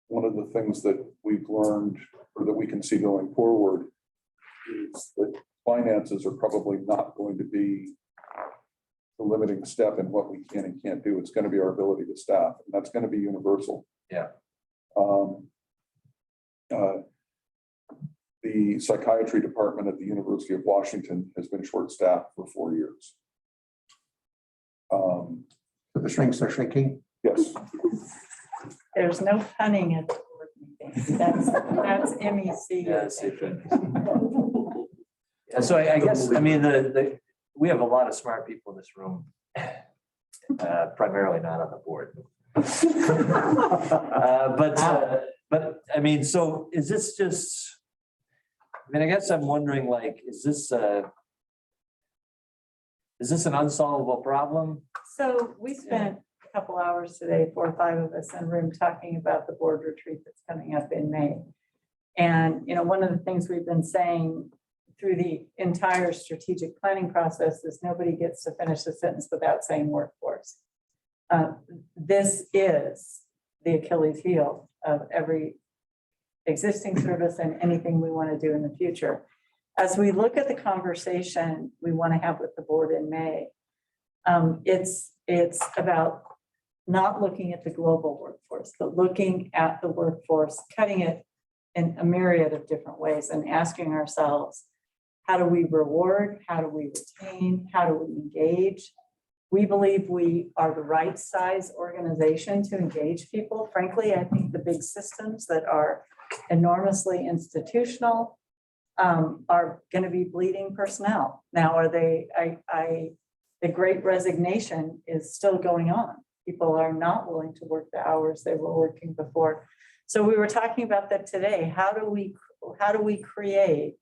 one of the things that we've learned or that we can see going forward is that finances are probably not going to be the limiting step in what we can and can't do. It's going to be our ability to staff, and that's going to be universal. Yeah. The psychiatry department at the University of Washington has been short-staffed for 4 years. The shrinks are shrinking. Yes, There's no punning at the board meeting. That's MEC. Yeah, that's it. Yeah, so I guess, I mean, we have a lot of smart people in this room, primarily not on the board. But I mean, so is this just, I mean, I guess I'm wondering, like, is this an unsolvable problem? So we spent a couple hours today, 4 or 5 of us in a room talking about the board retreat that's coming up in May. And, you know, one of the things we've been saying through the entire strategic planning process is nobody gets to finish the sentence without saying workforce. This is the Achilles heel of every existing service and anything we want to do in the future. As we look at the conversation we want to have with the board in May, it's about not looking at the global workforce, but looking at the workforce, cutting it in a myriad of different ways and asking ourselves, how do we reward? How do we retain? How do we engage? We believe we are the right size organization to engage people. Frankly, I think the big systems that are enormously institutional are going to be bleeding personnel. Now, are they, the great resignation is still going on. People are not willing to work the hours they were working before. So we were talking about that today. How do we create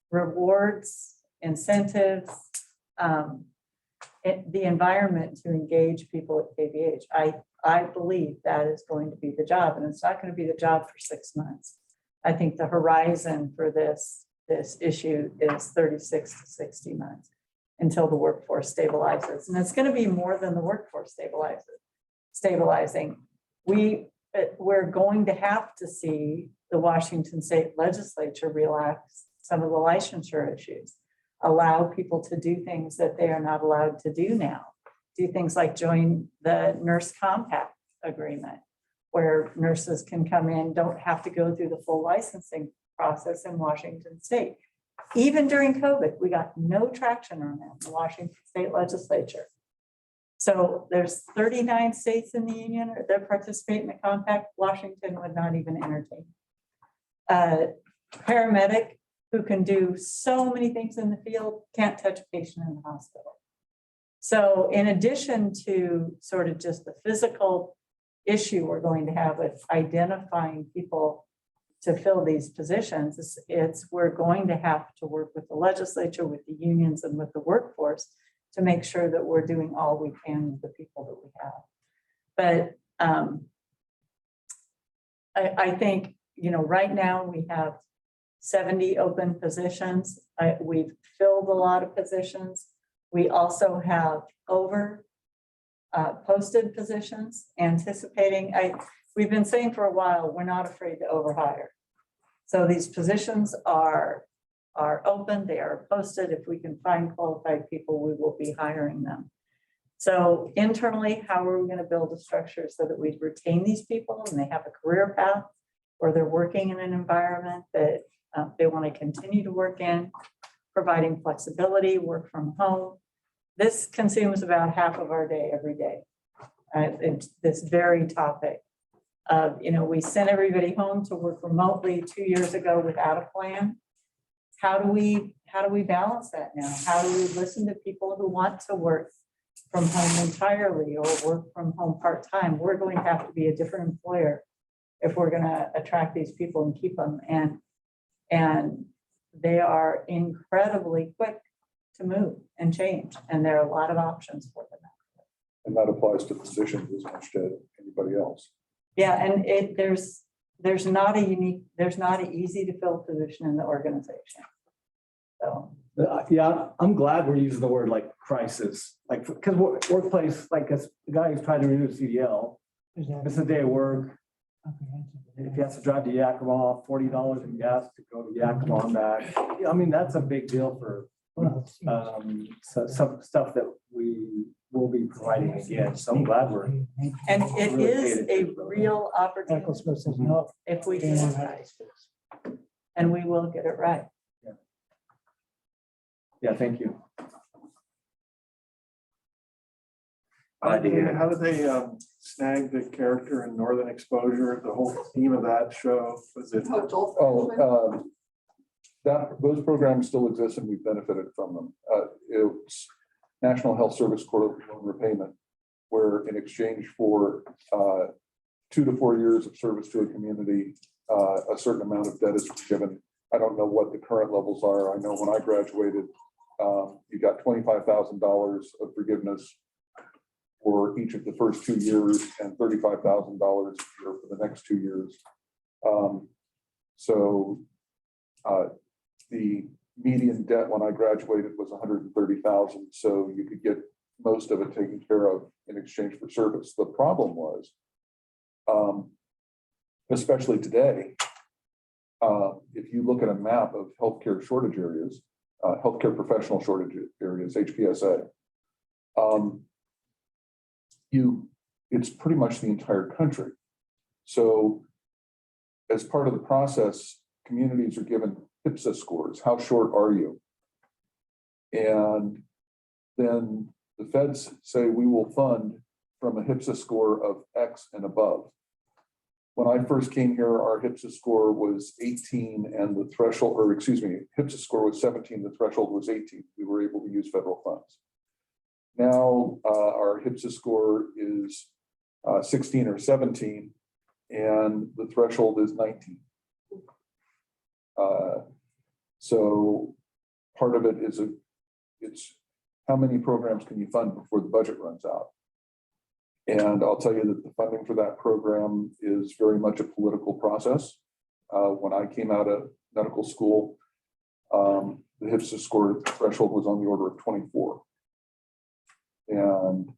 rewards, incentives, the environment to engage people at KVH? I believe that is going to be the job, and it's not going to be the job for 6 months. I think the horizon for this issue is 36 to 60 months until the workforce stabilizes. And it's going to be more than the workforce stabilizing. We're going to have to see the Washington State Legislature relax some of the licensure issues, allow people to do things that they are not allowed to do now, do things like join the nurse compact agreement, where nurses can come in, don't have to go through the full licensing process in Washington State. Even during COVID, we got no traction on that in the Washington State Legislature. So there's 39 states in the union that participate in the compact. Washington would not even entertain. Paramedic who can do so many things in the field can't touch a patient in the hospital. So in addition to sort of just the physical issue we're going to have with identifying people to fill these positions, we're going to have to work with the legislature, with the unions, and with the workforce to make sure that we're doing all we can with the people that we have. But I think, you know, right now we have 70 open positions. We've filled a lot of positions. We also have posted positions anticipating. We've been saying for a while, we're not afraid to overhire. So these positions are open, they are posted. If we can find qualified people, we will be hiring them. So internally, how are we going to build a structure so that we retain these people and they have a career path, or they're working in an environment that they want to continue to work in, providing flexibility, work from home. This consumes about half of our day every day. It's this very topic of, you know, we sent everybody home to work remotely 2 years ago without a plan. How do we balance that now? How do we listen to people who want to work from home entirely or work from home part-time? We're going to have to be a different employer if we're going to attract these people and keep them. And And they are incredibly quick to move and change, and there are a lot of options for them. And that applies to physicians as much as anybody else. Yeah, and there's not an easy to fill position in the organization. So, Yeah, I'm glad we're using the word like crisis, like, because workplace, like the guy who's trying to renew CDL, it's a day of work. If he has to drive to Yakima, $40 in gas to go to Yakima and back. I mean, that's a big deal for some stuff that we will be providing again. So I'm glad we're. and it is a real opportunity if we get it right. And we will get it right. Yeah, thank you. How do they snag the character in Northern Exposure? The whole theme of that show was it? Those programs still exist and we've benefited from them. It's National Health Service Corps loan repayment, where in exchange for 2 to 4 years of service to a community, a certain amount of debt is forgiven. I don't know what the current levels are. I know when I graduated, you got $25,000 of forgiveness for each of the first 2 years and $35,000 a year for the next 2 years. The median debt when I graduated was $130,000, so you could get most of it taken care of in exchange for service. The problem was, especially today, if you look at a map of healthcare shortage areas, healthcare professional shortage areas, HPSA, it's pretty much the entire country. So as part of the process, communities are given HPSA scores. How short are you? And then the feds say we will fund from a HPSA score of X and above. When I first came here, our HPSA score was 18 and the threshold, or excuse me, HPSA score was 17, the threshold was 18. We were able to use federal funds. Now our HPSA score is 16 or 17 and the threshold is 19. So part of it is it's how many programs can you fund before the budget runs out? And I'll tell you that the funding for that program is very much a political process. When I came out of medical school, the HPSA score threshold was on the order of 24. And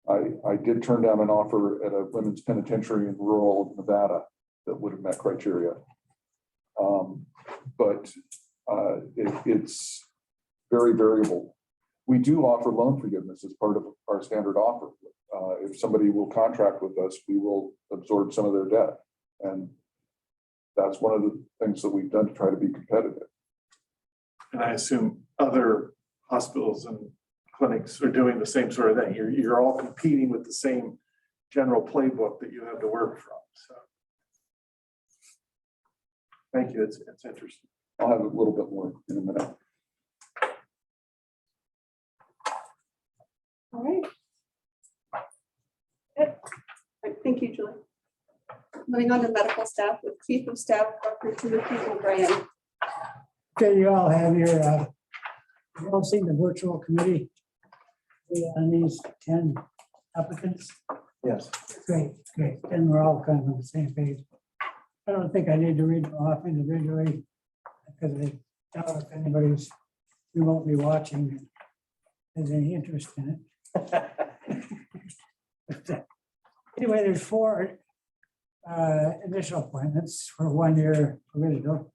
I did turn down an offer at a women's penitentiary in rural Nevada that would have met criteria. But it's very variable. We do offer loan forgiveness as part of our standard offer. If somebody will contract with us, we will absorb some of their debt. And that's one of the things that we've done to try to be competitive. And I assume other hospitals and clinics are doing the same sort of thing. You're all competing with the same general playbook that you have to work from. So thank you. It's interesting. I'll have a little bit more in a minute. All right. Good. Thank you, Julie. Moving on to medical staff with Chief of Staff, Dr. Timothy O'Brien. Okay, you all have your, you've all seen the virtual committee on these 10 applicants. Yes. Great, great. And we're all kind of on the same page. I don't think I need to read them off individually because I doubt if anybody's remotely watching has any interest in it. Anyway, there's 4 initial appointments for 1 year provisional.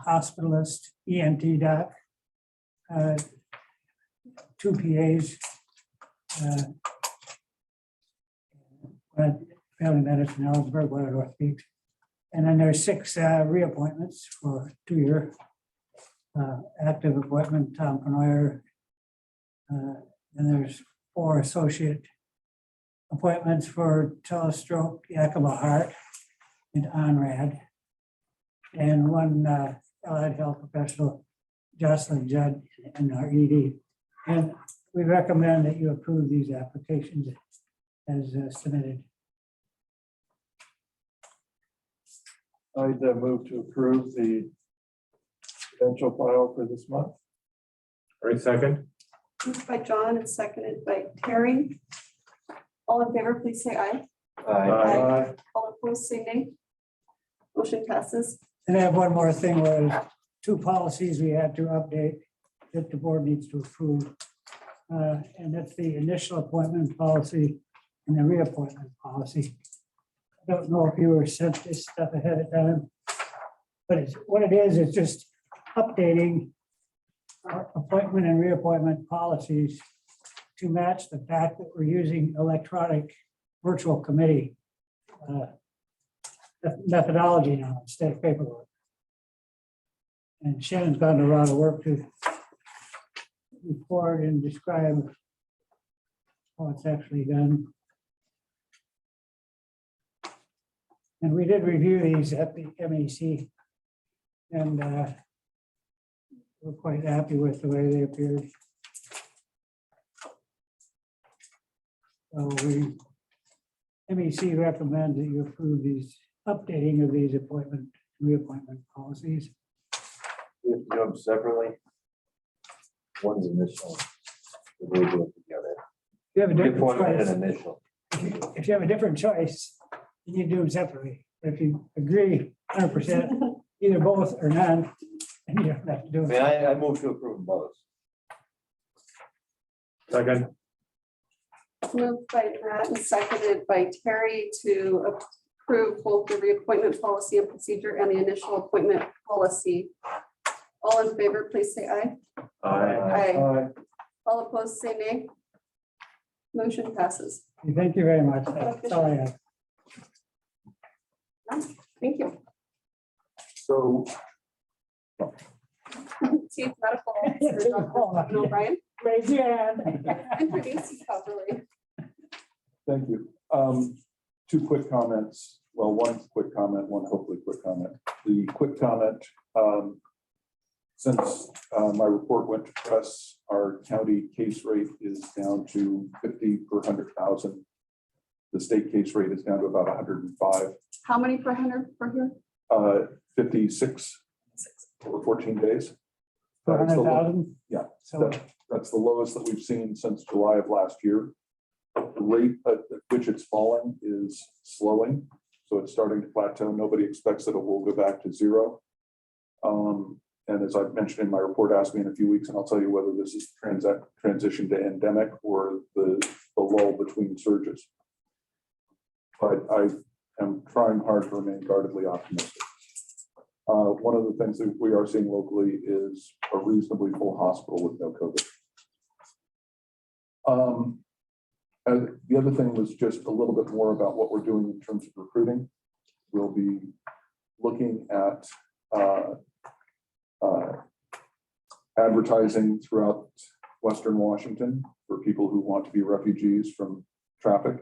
Hospitalist, EMT doc, 2 PAs, family medicine, Ellensburg, 1 orthopedics. And then there's 6 reappointments for 2 year active appointment, Tom Penoyer. And there's 4 associate appointments for telestroke, Yakima Heart, and ONRAD. And 1 allied health professional, Jocelyn Judd, and our ED. And we recommend that you approve these applications as submitted. I'd move to approve the credential file for this month. Right, second? Moved by John and seconded by Terry. All in favor, please say aye. Aye. All opposed, say nay. Motion passes. And I have one more thing, where two policies we had to update that the board needs to approve. And that's the initial appointment policy and the reappointment policy. I don't know if you were sent this stuff ahead of time, but it's, what it is, it's just updating our appointment and reappointment policies to match the fact that we're using electronic virtual committee methodology now instead of paperwork. And Shannon's done a lot of work to report and describe how it's actually done. And we did review these at the MEC, and we're quite happy with the way they appeared. So MEC recommends that you approve these updating of these appointment, reappointment policies. We have to do them separately. One's initial. We do it together. If you have a different Appointment choice, and initial. if you have a different choice, you need to do them separately. If you agree 100%, either both or none, and you don't have to do I mean, it. I move to approve both. Second? Moved by Matt and seconded by Terry to approve both the reappointment policy and procedure and the initial appointment policy. All in favor, please say aye. Aye. All opposed, say nay. Motion passes. Thank you very much. That's all I have. Thank you. So Chief Medical Officer Dr. O'Brien, Raise your hand. introduce yourself really. thank you. Two quick comments. Well, one quick comment, one hopefully quick comment. The quick comment, since my report went to press, our county case rate is down to 50 per 100,000. The state case rate is down to about 105, How many per 100 per here? 56 over 14 days. For That is the low- 100,000? Yeah. So That's the lowest that we've seen since July of last year. The rate at which it's fallen is slowing, so it's starting to plateau. Nobody expects that it will go back to zero. And as I've mentioned in my report, ask me in a few weeks and I'll tell you whether this is transition to endemic or the lull between surges. But I am trying hard to remain guardedly optimistic. One of the things that we are seeing locally is a reasonably full hospital with no COVID. The other thing was just a little bit more about what we're doing in terms of recruiting. We'll be looking at advertising throughout Western Washington for people who want to be refugees from traffic.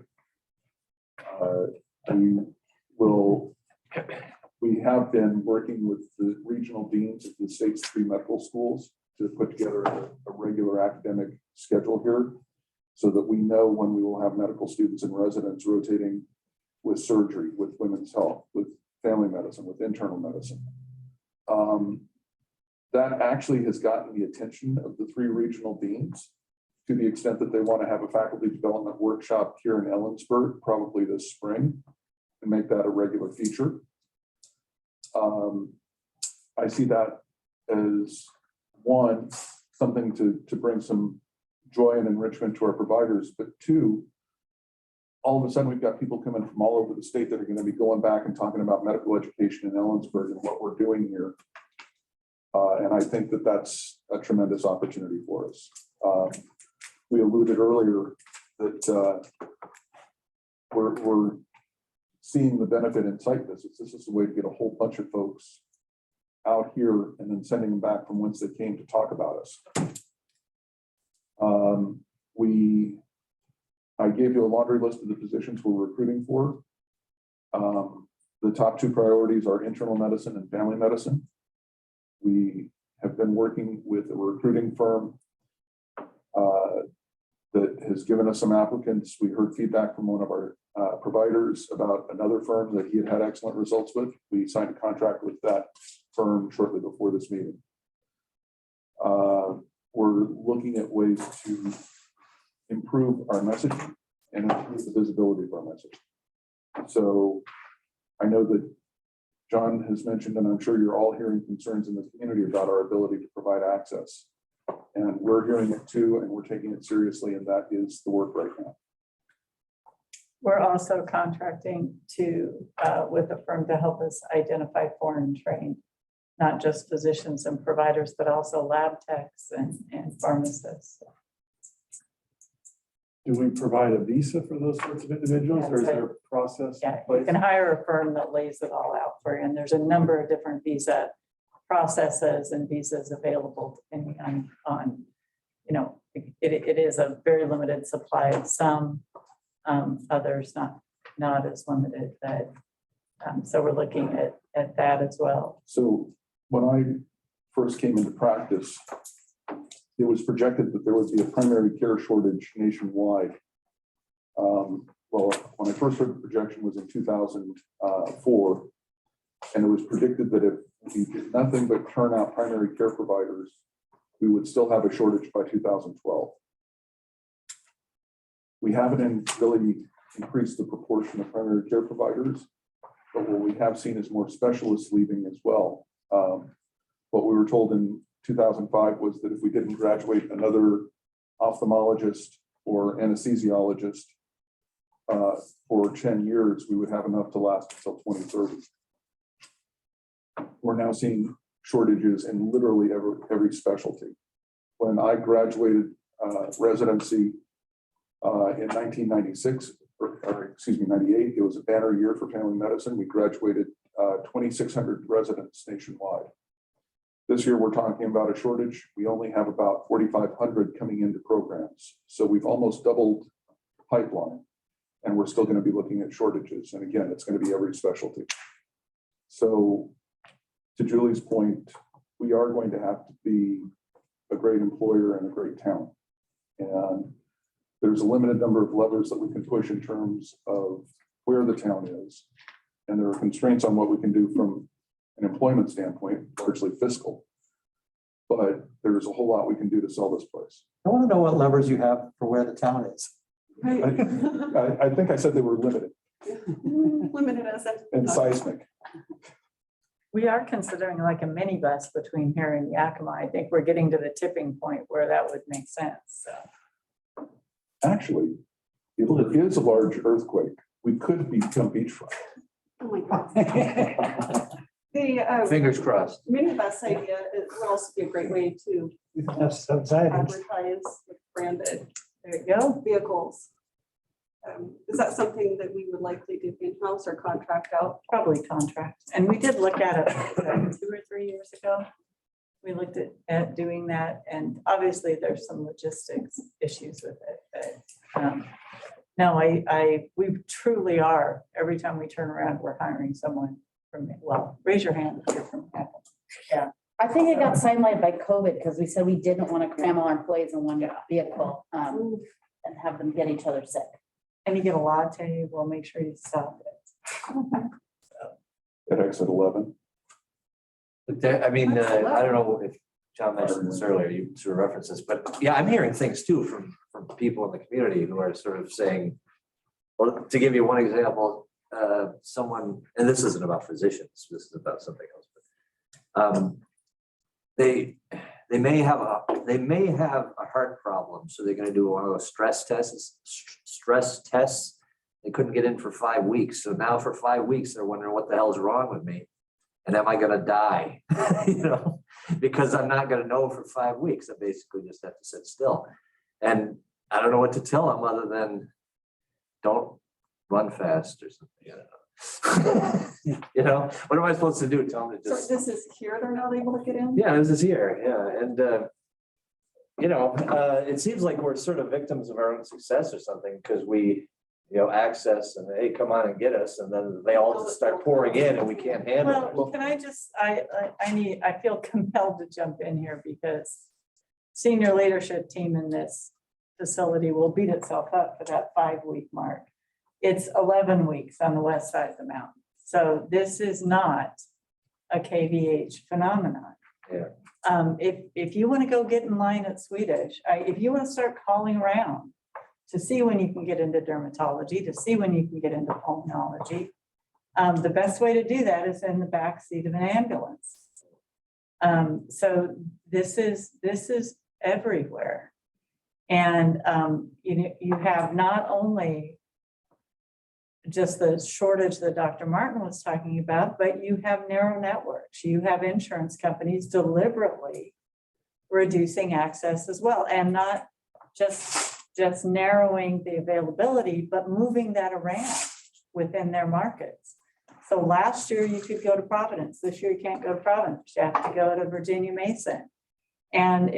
We have been working with the regional deans of the state's 3 medical schools to put together a regular academic schedule here so that we know when we will have medical students and residents rotating with surgery, with women's health, with family medicine, with internal medicine. That actually has gotten the attention of the 3 regional deans to the extent that they want to have a faculty development workshop here in Ellensburg, probably this spring, and make that a regular feature. I see that as one, something to bring some joy and enrichment to our providers, but 2, all of a sudden we've got people coming from all over the state that are going to be going back and talking about medical education in Ellensburg and what we're doing here. And I think that that's a tremendous opportunity for us. We alluded earlier that we're seeing the benefit in site visits. This is a way to get a whole bunch of folks out here and then sending them back from whence they came to talk about us. I gave you a laundry list of the positions we're recruiting for. The top 2 priorities are internal medicine and family medicine. We have been working with a recruiting firm that has given us some applicants. We heard feedback from one of our providers about another firm that he had had excellent results with. We signed a contract with that firm shortly before this meeting. We're looking at ways to improve our messaging and improve the visibility of our message. So I know that John has mentioned, and I'm sure you're all hearing concerns in the community about our ability to provide access. And we're hearing it too, and we're taking it seriously, and that is the work right now. We're also contracting with a firm to help us identify foreign trained, not just physicians and providers, but also lab techs and pharmacists. Do we provide a visa for those sorts of individuals, or is there a process? in Yeah, you place? can hire a firm that lays it all out for you, and there's a number of different visa processes and visas available depending on it is a very limited supply of some, others not as limited, but so we're looking at that as well. So when I first came into practice, it was projected that there would be a primary care shortage nationwide. Well, when I first heard the projection was in 2004, and it was predicted that if we did nothing but turn out primary care providers, we would still have a shortage by 2012. We haven't really increased the proportion of primary care providers, but what we have seen is more specialists leaving as well. What we were told in 2005 was that if we didn't graduate another ophthalmologist or anesthesiologist for 10 years, we would have enough to last until 2030. We're now seeing shortages in literally every specialty. When I graduated residency in 1996, or excuse me, 98, it was a banner year for family medicine. We graduated 2,600 residents nationwide. This year, we're talking about a shortage. We only have about 4,500 coming into programs. So we've almost doubled pipeline, and we're still going to be looking at shortages. And again, it's going to be every specialty. So to Julie's point, we are going to have to be a great employer and a great town. And there's a limited number of levers that we can push in terms of where the town is. And there are constraints on what we can do from an employment standpoint, largely fiscal. But there's a whole lot we can do to sell this place. I want to know what levers you have for where the town is. Right. I think I said they were limited Limited as a. and seismic. We are considering like a minibus between here and Yakima. I think we're getting to the tipping point where that would make sense. So. Actually, if there is a large earthquake, we could become beachfront. Oh my God. The Fingers crossed. minibus idea would also be a great way to That's subsided. advertise with branded There you go. vehicles. Is that something that we would likely do in-house or contract out? Probably contract. And we did look at it like 2 or 3 years ago. We looked at doing that, and obviously there's some logistics issues with it, but no, we truly are. Every time we turn around, we're hiring someone from, well, raise your hand if you're from Yakima. Yeah. I think it got sidelined by COVID because we said we didn't want to cram all our employees in one vehicle and have them get each other sick. And you get a latte, we'll make sure you stop it. At exit 11. But there, I mean, I don't know if John mentioned this earlier, you sort of referenced this, but yeah, I'm hearing things too from people in the community who are sort of saying, well, to give you one example, someone, and this isn't about physicians, this is about something else, but they may have a heart problem, so they're going to do one of those stress tests. They couldn't get in for 5 weeks, so now for 5 weeks they're wondering what the hell's wrong with me, and am I going to die? Because I'm not going to know for 5 weeks. I basically just have to sit still, and I don't know what to tell them other than don't run fast or something. What am I supposed to do? Tell them to So just. this is here, they're not able to get in? Yeah, this is here, yeah, and it seems like we're sort of victims of our own success or something, because we, access and hey, come on and get us, and then they all just start pouring in and we can't handle it. Well, can I just, I feel compelled to jump in here because senior leadership team in this facility will beat itself up for that 5-week mark. It's 11 weeks on the west side of the mountain. So this is not a KVH phenomenon. Yeah. If you want to go get in line at Swedish, if you want to start calling around to see when you can get into dermatology, to see when you can get into pulmonology, the best way to do that is in the back seat of an ambulance. So this is everywhere. And you have not only just the shortage that Dr. Martin was talking about, but you have narrow networks. You have insurance companies deliberately reducing access as well, and not just narrowing the availability, but moving that around within their markets. So last year you could go to Providence. This year you can't go to Providence. You have to go to Virginia Mason. And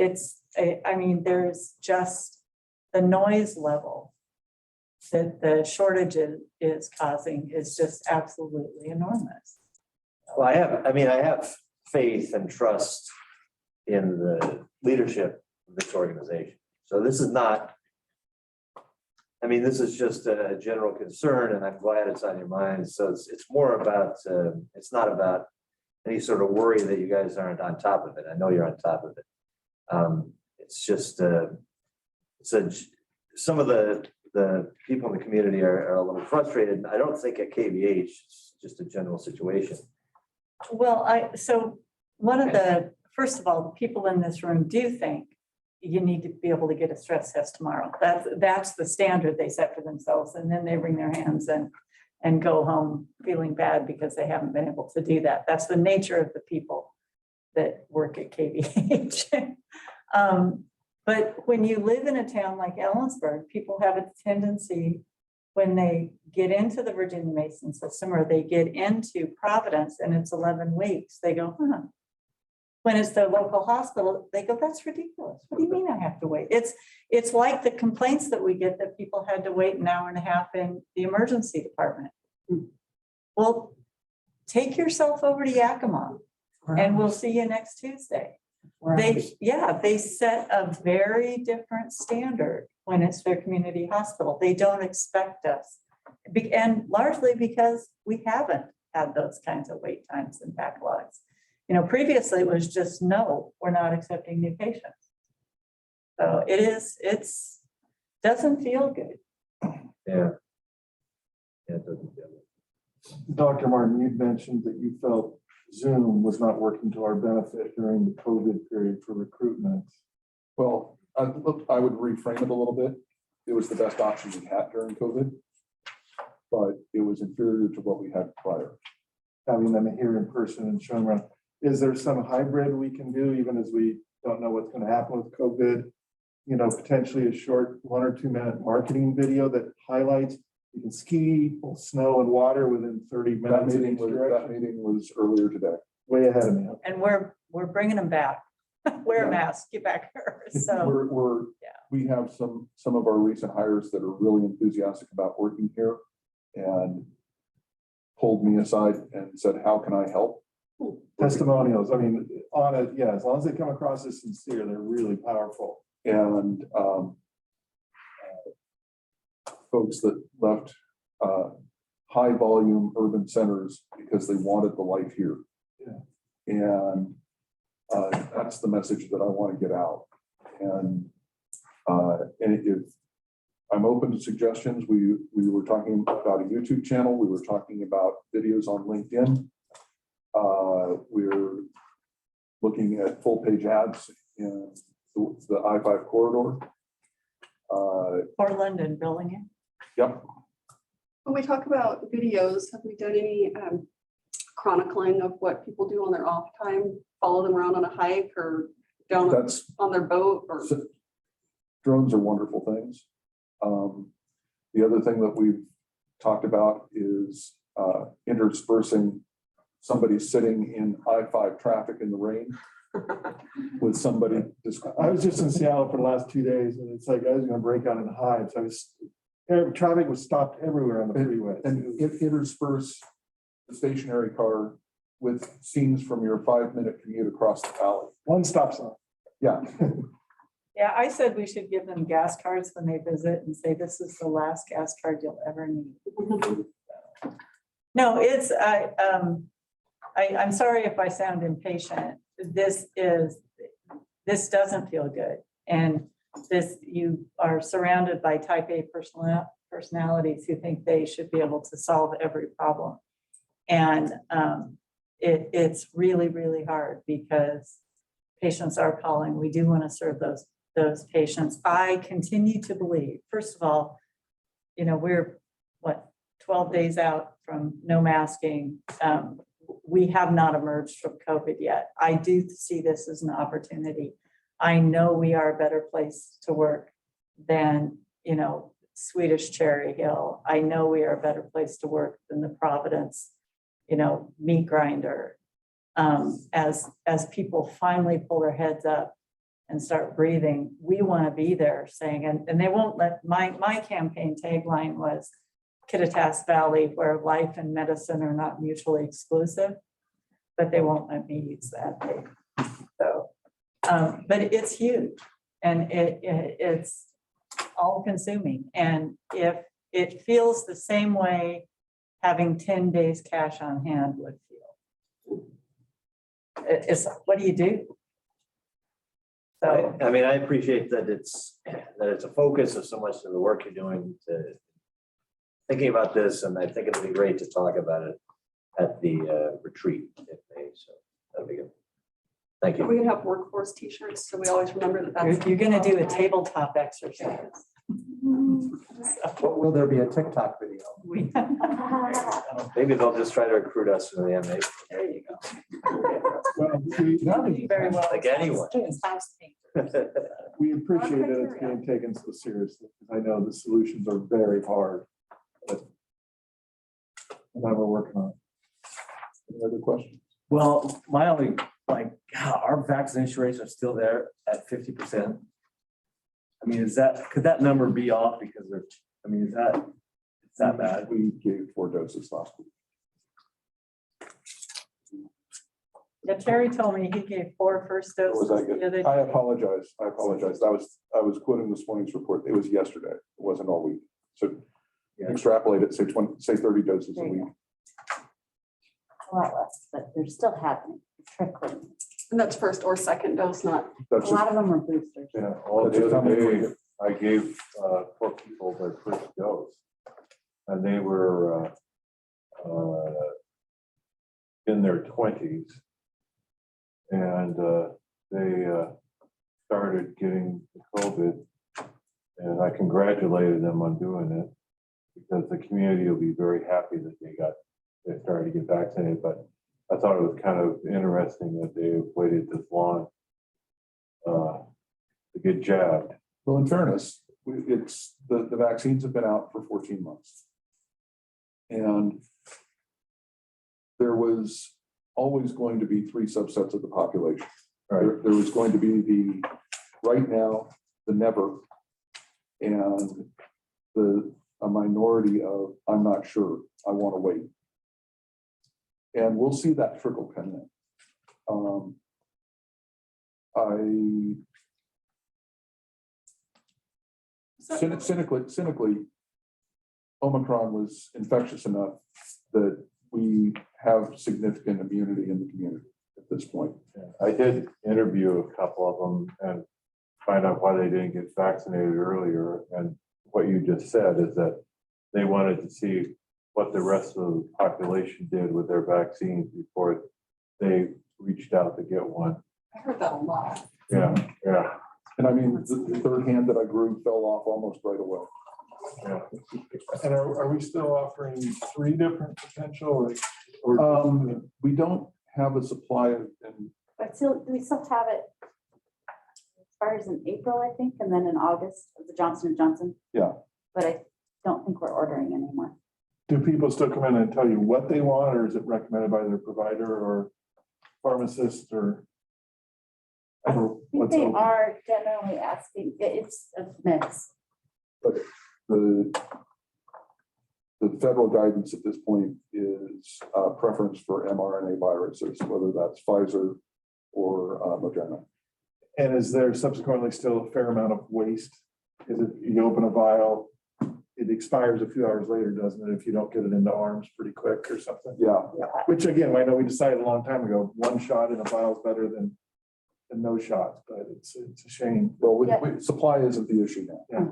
there's just the noise level that the shortage is causing is just absolutely enormous. Well, I have faith and trust in the leadership of this organization. So this is not, this is just a general concern, and I'm glad it's on your mind. So it's more about, it's not about any sort of worry that you guys aren't on top of it. I know you're on top of it. It's just, some of the people in the community are a little frustrated. I don't think at KVH, it's just a general situation. Well, first of all, the people in this room do think you need to be able to get a stress test tomorrow. That's the standard they set for themselves. And then they wring their hands and go home feeling bad because they haven't been able to do that. That's the nature of the people that work at KVH. But when you live in a town like Ellensburg, people have a tendency when they get into the Virginia Mason system or they get into Providence and it's 11 weeks, they go, huh. When it's their local hospital, they go, that's ridiculous. What do you mean I have to wait? It's like the complaints that we get that people had to wait an hour and a half in the emergency department. Well, take yourself over to Yakima and we'll see you next Tuesday. They set a very different standard when it's their community hospital. They don't expect us. And largely because we haven't had those kinds of wait times and backlogs. Previously it was just, no, we're not accepting new patients. So it's doesn't feel good. Yeah. Yeah, it doesn't feel good. Dr. Martin, you'd mentioned that you felt Zoom was not working to our benefit during the COVID period for recruitment. Well, I would reframe it a little bit. It was the best option we had during COVID, but it was inferior to what we had prior. Having them here in person and showing around. Is there some hybrid we can do, even as we don't know what's going to happen with COVID? Potentially a short 1 or 2 minute marketing video that highlights you can ski, snow and water within 30 minutes. That meeting was earlier today. Way ahead of me. And we're bringing them back. Wear a mask, get back here. So We have some of our recent hires that are really enthusiastic about working here and pulled me aside and said, how can I help? Testimonials. As long as they come across as sincere, they're really powerful. And folks that left high volume urban centers because they wanted the life here. Yeah. And that's the message that I want to get out. And if I'm open to suggestions, we were talking about a YouTube channel. We were talking about videos on LinkedIn. We're looking at full page ads in the I-5 corridor. Portland and Burlingame. Yep. When we talk about videos, have we done any chronicling of what people do on their off time? Follow them around on a hike or down on their boat? Or drones are wonderful things. The other thing that we've talked about is interspersing somebody sitting in I-5 traffic in the rain with somebody. I was just in Seattle for the last 2 days, and it's like I was going to break out in hives. Traffic was stopped everywhere on the freeway. And intersperse the stationary car with scenes from your 5-minute commute across the valley. One stop sign. Yeah. Yeah, I said we should give them gas cards when they visit and say, this is the last gas card you'll ever need. No, it's, I'm sorry if I sound impatient. This doesn't feel good. And you are surrounded by type A personalities who think they should be able to solve every problem. And it's really, really hard because patients are calling. We do want to serve those patients. I continue to believe, first of all, we're 12 days out from no masking. We have not emerged from COVID yet. I do see this as an opportunity. I know we are a better place to work than, Swedish Cherry Hill. I know we are a better place to work than the Providence, meat grinder. As people finally pull their heads up and start breathing, we want to be there saying, and they won't let, my campaign tagline was Kittitas Valley, where life and medicine are not mutually exclusive, but they won't let me use that. So, but it's huge and it's all consuming. And if it feels the same way having 10 days cash on hand would feel, it's what do you do? So, I mean, I appreciate that it's a focus of so much of the work you're doing to thinking about this, and I think it'd be great to talk about it at the retreat in May. So that'll be good. Thank you. We can have workforce t-shirts, so we always remember that that's. you're going to do a tabletop exercise. But will there be a TikTok video? Maybe they'll just try to recruit us from the MA. There you go. Well, Very well. Like anyone. we appreciate that it's being taken so seriously. I know the solutions are very hard. But now we're working on it. Any other questions? Well, my only, God, our vaccination rates are still there at 50%. I mean, could that number be off because is that bad? We gave 4 doses last week. Yeah, Terry told me he gave 4 first doses. Was I good? the other I day. apologize. I was quoting this morning's report. It was yesterday. It wasn't all week. So extrapolate it, say 30 doses a week. A lot less, but they're still happening, trickling. And that's first or second dose, not. A That's lot just, of them are boosters. Yeah, well, the other day, I gave 4 people their first dose. And they were in their 20s. And they started getting COVID. And I congratulated them on doing it because the community will be very happy that they started to get vaccinated. But I thought it was kind of interesting that they waited this long to get jabbed. well, in fairness, it's the vaccines have been out for 14 months. And there was always going to be 3 subsets of the population. Right. There was going to be the right now, the never, and a minority of I'm not sure, I want to wait. And we'll see that trickle come in. Cynically, Omicron was infectious enough that we have significant immunity in the community at this point. I did interview a couple of them and find out why they didn't get vaccinated earlier. And what you just said is that they wanted to see what the rest of the population did with their vaccines before they reached out to get one. I heard that a lot. Yeah, yeah, And I mean, the third hand that I grew fell off almost right away. yeah. And are we still offering 3 different potential or We don't have a supply and But still, we still have it. Expires in April, I think, and then in August of the Johnson & Johnson. Yeah. But I don't think we're ordering anymore. do people still come in and tell you what they want, or is it recommended by their provider or pharmacist or? I think what's they open? are generally asking, it's a mix. but the federal guidance at this point is preference for mRNA viruses, whether that's Pfizer or Moderna. And is there subsequently still a fair amount of waste? Is it, you open a vial, it expires a few hours later, doesn't it, if you don't get it into arms pretty quick or something? Yeah, Which again, I know we decided a long time ago, one shot in a vial is better than no shots, but it's a shame. well, supply isn't the issue now. Yeah.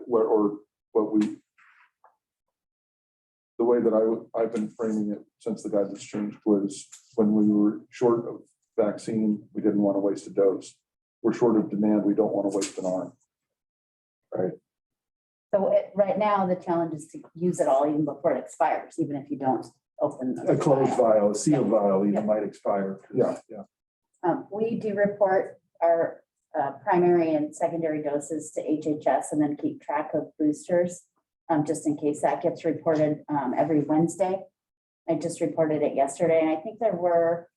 Or what we, the way that I've been framing it since the guidance changed was when we were short of vaccine, we didn't want to waste a dose. We're short of demand, we don't want to waste an arm. Right? So right now, the challenge is to use it all even before it expires, even if you don't open. A closed vial, a sealed vial even might expire. Yeah. We do report our primary and secondary doses to HHS and then keep track of boosters, just in case that gets reported every Wednesday. I just reported it yesterday, and I think there were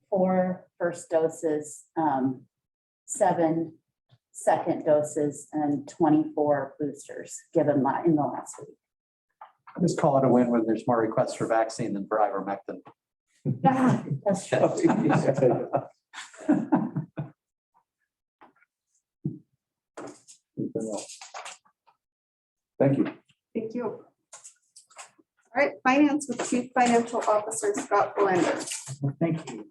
4 first doses, 7 second doses, and 24 boosters given in the last week. Just call it a win when there's more requests for vaccine than for ivermectin. That's true. Thank you. Thank you. All right, finance with Chief Financial Officer Scott Blender. Well, thank you.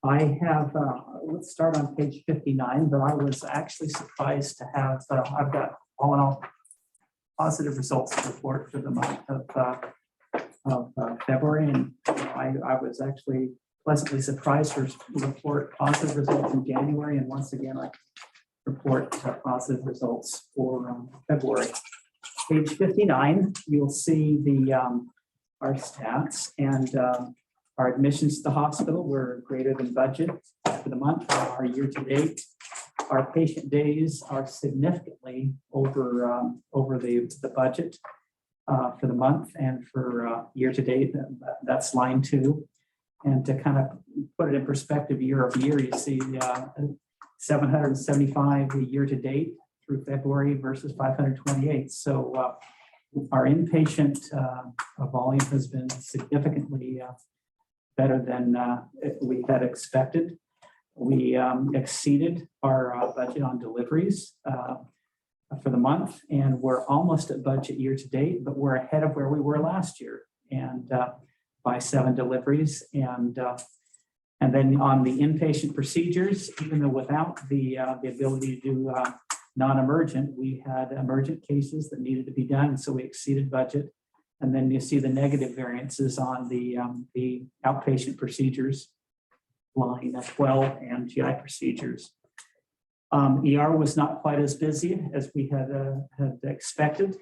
I have, let's start on page 59, but I was actually surprised to have, I've got all in all positive results to report for the month of February. And I was actually pleasantly surprised to report positive results in January. And once again, I report positive results for February. Page 59, you'll see the our stats, and our admissions to the hospital were greater than budget for the month. Our year-to-date, our patient days are significantly over the budget for the month, and for year-to-date, that's line 2. And to kind of put it in perspective, year-over-year, you see 775 year-to-date through February versus 528. So our inpatient volume has been significantly better than we had expected. We exceeded our budget on deliveries for the month, and we're almost at budget year-to-date, but we're ahead of where we were last year, and by 7 deliveries. And then on the inpatient procedures, even though without the ability to do non-emergent, we had emergent cases that needed to be done, so we exceeded budget. And then you see the negative variances on the outpatient procedures line as well, and GI procedures. ER was not quite as busy as we had expected.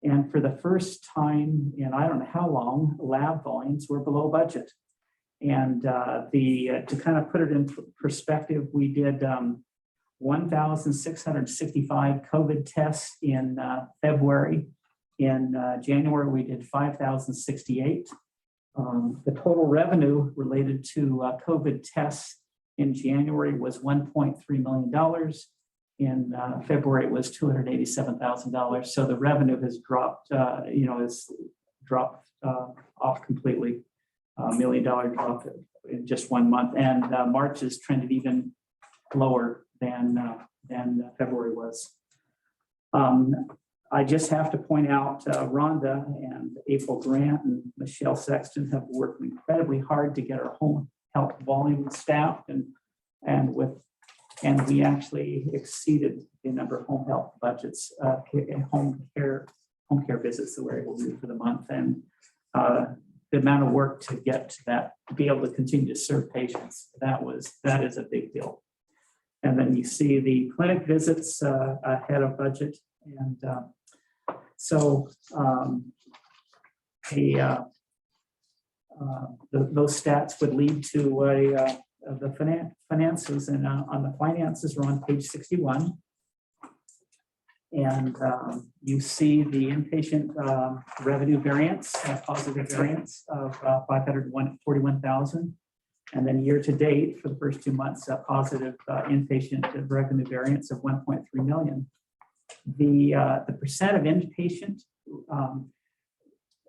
And for the first time in I don't know how long, lab volumes were below budget. And to kind of put it in perspective, we did 1,665 COVID tests in February. In January, we did 5,068. The total revenue related to COVID tests in January was $1.3 million. In February, it was $287,000. So the revenue has dropped, off completely. $1 million drop in just 1 month. And March has trended even lower than February was. I just have to point out Rhonda and April Grant and Michelle Sexton have worked incredibly hard to get our home health volume staffed, and we actually exceeded the number of home health budgets, home care visits that we're able to do for the month, and the amount of work to get to that, to be able to continue to serve patients, that is a big deal. And then you see the clinic visits ahead of budget. And those stats would lead to the finances. And on the finances, we're on page 61. And you see the inpatient revenue variance, positive variance of 541,000. And then year to date for the first 2 months, a positive inpatient revenue variance of 1.3 million. The percent of inpatient,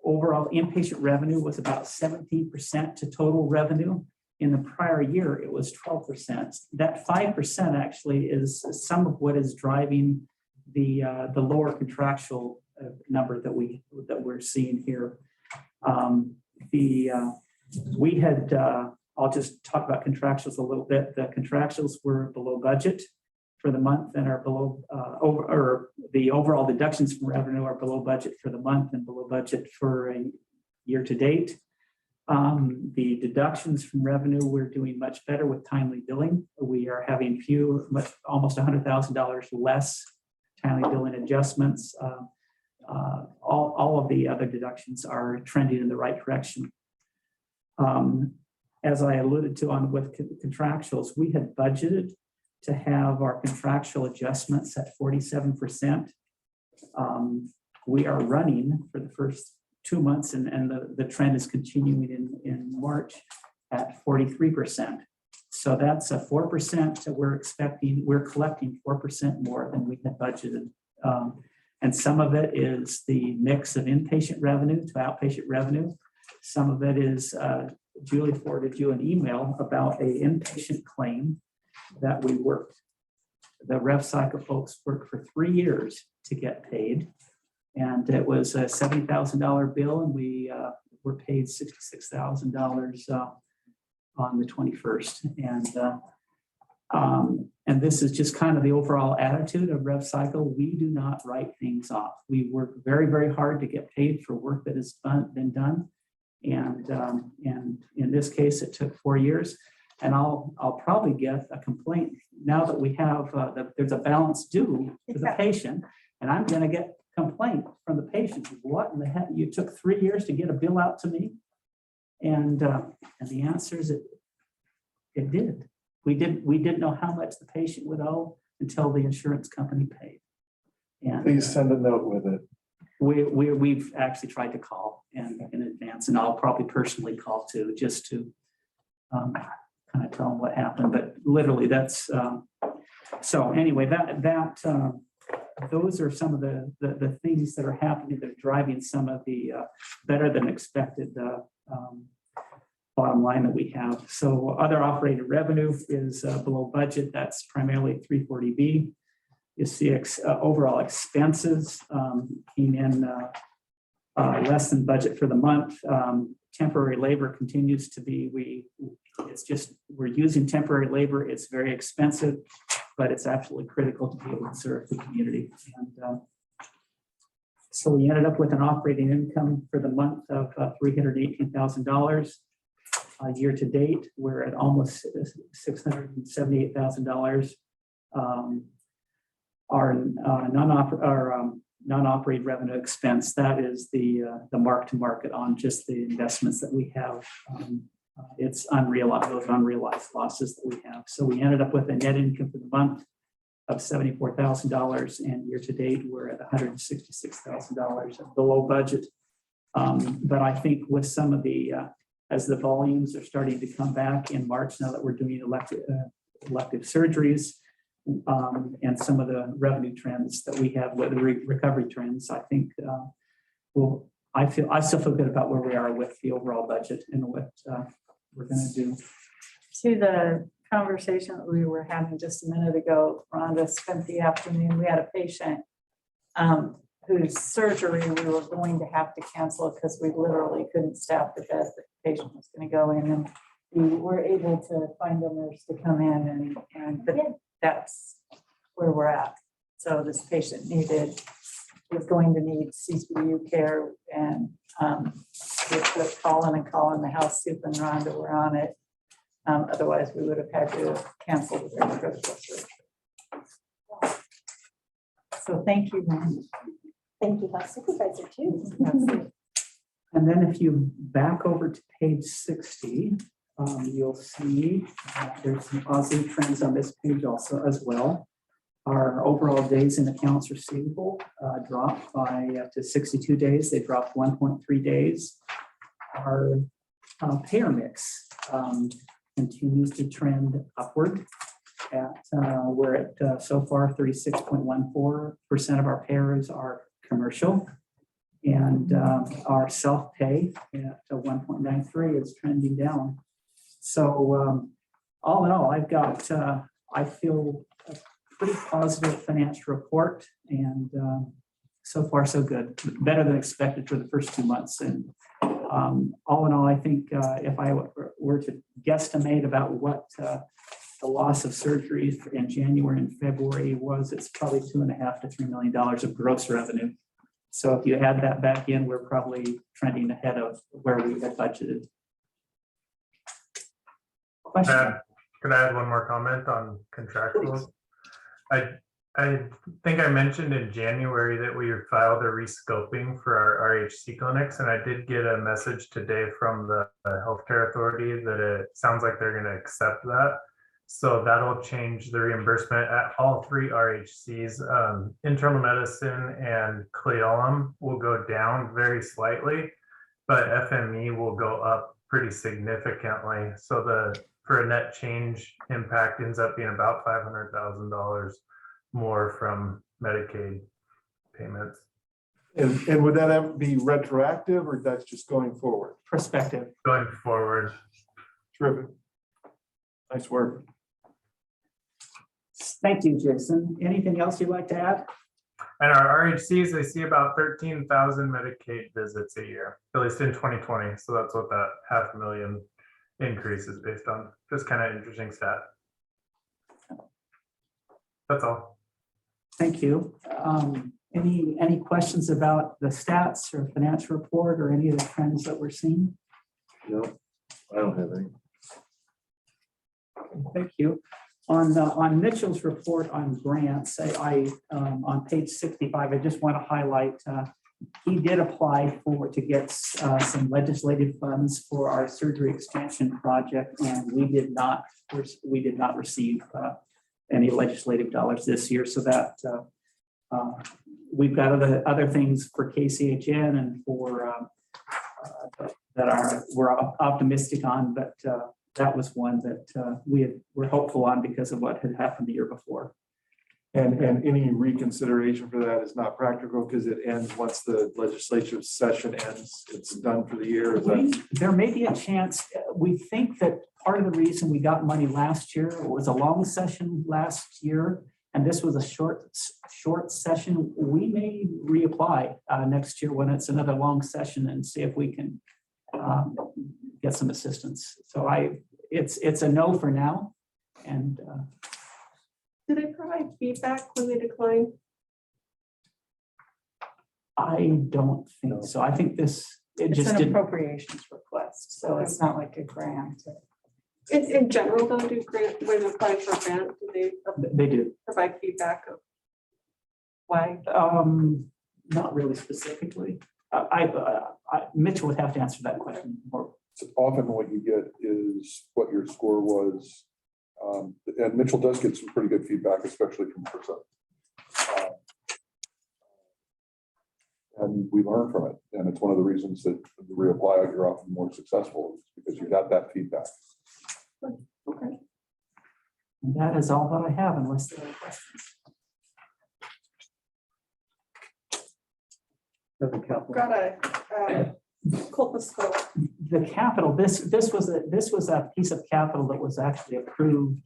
overall inpatient revenue was about 17% to total revenue. In the prior year, it was 12%. That 5% actually is some of what is driving the lower contractual number that we're seeing here. We had, I'll just talk about contractuals a little bit. The contractuals were below budget for the month and are below, or the overall deductions from revenue are below budget for the month and below budget for a year to date. The deductions from revenue, we're doing much better with timely billing. We are having almost $100,000 less timely billing adjustments. All of the other deductions are trending in the right direction. As I alluded to with contractuals, we had budgeted to have our contractual adjustments at 47%. We are running for the first 2 months, and the trend is continuing in March at 43%. So that's a 4% we're collecting 4% more than we had budgeted. And some of it is the mix of inpatient revenue to outpatient revenue. Some of it is Julie forwarded you an email about an inpatient claim that we worked. The rev cycle folks worked for 3 years to get paid. And it was a $70,000 bill, and we were paid $66,000 on the 21st. And this is just kind of the overall attitude of rev cycle. We do not write things off. We work very, very hard to get paid for work that has been done. And in this case, it took 4 years. And I'll probably get a complaint now that we have there's a balance due to the patient, and I'm going to get complaint from the patient. What in the heck? You took 3 years to get a bill out to me, and the answer is it did. We didn't know how much the patient would owe until the insurance company paid. And Please send a note with it. we've actually tried to call in advance, and I'll probably personally call too, just to kind of tell them what happened. But literally, that's so. Anyway, those are some of the things that are happening that are driving some of the better than expected bottom line that we have. So other operating revenue is below budget. That's primarily 340B. You see overall expenses came in less than budget for the month. Temporary labor continues to be, we're using temporary labor. It's very expensive, but it's absolutely critical to be able to serve the community. And so we ended up with an operating income for the month of $318,000. Year to date, we're at almost $678,000. Our non-operating revenue expense, that is the mark to market on just the investments that we have. It's unrealized, those unrealized losses that we have. So we ended up with a net income for the month of $74,000, and year to date we're at $166,000 below budget. But I think with some of the as the volumes are starting to come back in March, now that we're doing elective surgeries, and some of the revenue trends that we have, with the recovery trends, I think I still feel good about where we are with the overall budget and what we're going to do. To the conversation that we were having just a minute ago, Rhonda spent the afternoon. We had a patient whose surgery we were going to have to cancel because we literally couldn't staff the bed that the patient was going to go in, and we were able to find a nurse to come in, but that's where we're at. So this patient was going to need CCU care, and we put calling the house soup and Rhonda were on it. Otherwise, we would have had to cancel the very critical surgery. So thank you, Rhonda. Thank you, Health Supervisor, too. And then if you back over to page 60, you'll see there's some positive trends on this page also as well. Our overall days in accounts receivable dropped to 62 days. They dropped 1.3 days. Our payer mix continues to trend upward. We're at so far 36.14% of our payers are commercial, and our self-pay at 1.93 is trending down. So all in all, I've got, I feel a pretty positive financial report, and so far so good, better than expected for the first 2 months. And all in all, I think if I were to guesstimate about what the loss of surgeries in January and February was, it's probably $2.5 to $3 million of gross revenue. So if you add that back in, we're probably trending ahead of where we had budgeted. Question? Could I add one more comment on contractuals? I think I mentioned in January that we filed a rescoping for our RHC clinics, and I did get a message today from the healthcare authority that it sounds like they're going to accept that. So that'll change the reimbursement at all 3 RHCs. Internal medicine and Cleolum will go down very slightly, but FME will go up pretty significantly. So for a net change impact ends up being about $500,000 more from Medicaid payments. And would that ever be retroactive, or that's just going forward? Perspective. Going forward. Terrific. Nice work. Thank you, Jason. Anything else you'd like to add? And our RHCs, they see about 13,000 Medicaid visits a year, at least in 2020. So that's what that 500,000 increase is based on. Just kind of interesting stat. That's all. Thank you. Any questions about the stats or financial report or any of the trends that we're seeing? No, I don't have any. Thank you. On Mitchell's report on grants, on page 65, I just want to highlight, he did apply to get some legislative funds for our surgery expansion project, and we did not receive any legislative dollars this year. So that we've got other things for KCHN and for we're optimistic on, but that was one that we're hopeful on because of what had happened the year before. And any reconsideration for that is not practical because it ends once the legislative session ends. It's done for the year. There may be a chance. We think that part of the reason we got money last year was a long session last year, and this was a short session. We may reapply next year when it's another long session and see if we can get some assistance. So it's a no for now. And do they provide feedback when they decline? I don't think so. I think it It's just an didn't. appropriations request, so it's not like a grant. In general, though, when applying for a grant, do They do. provide feedback of why? Not really specifically. Mitchell would have to answer that question more. So often what you get is what your score was. And Mitchell does get some pretty good feedback, especially from Prism. And we learn from it. And it's one of the reasons that you reapply, you're often more successful because you got that feedback. Okay. And that is all that I have unless there are questions. Got a Colpus scope. The capital, this was a piece of capital that was actually approved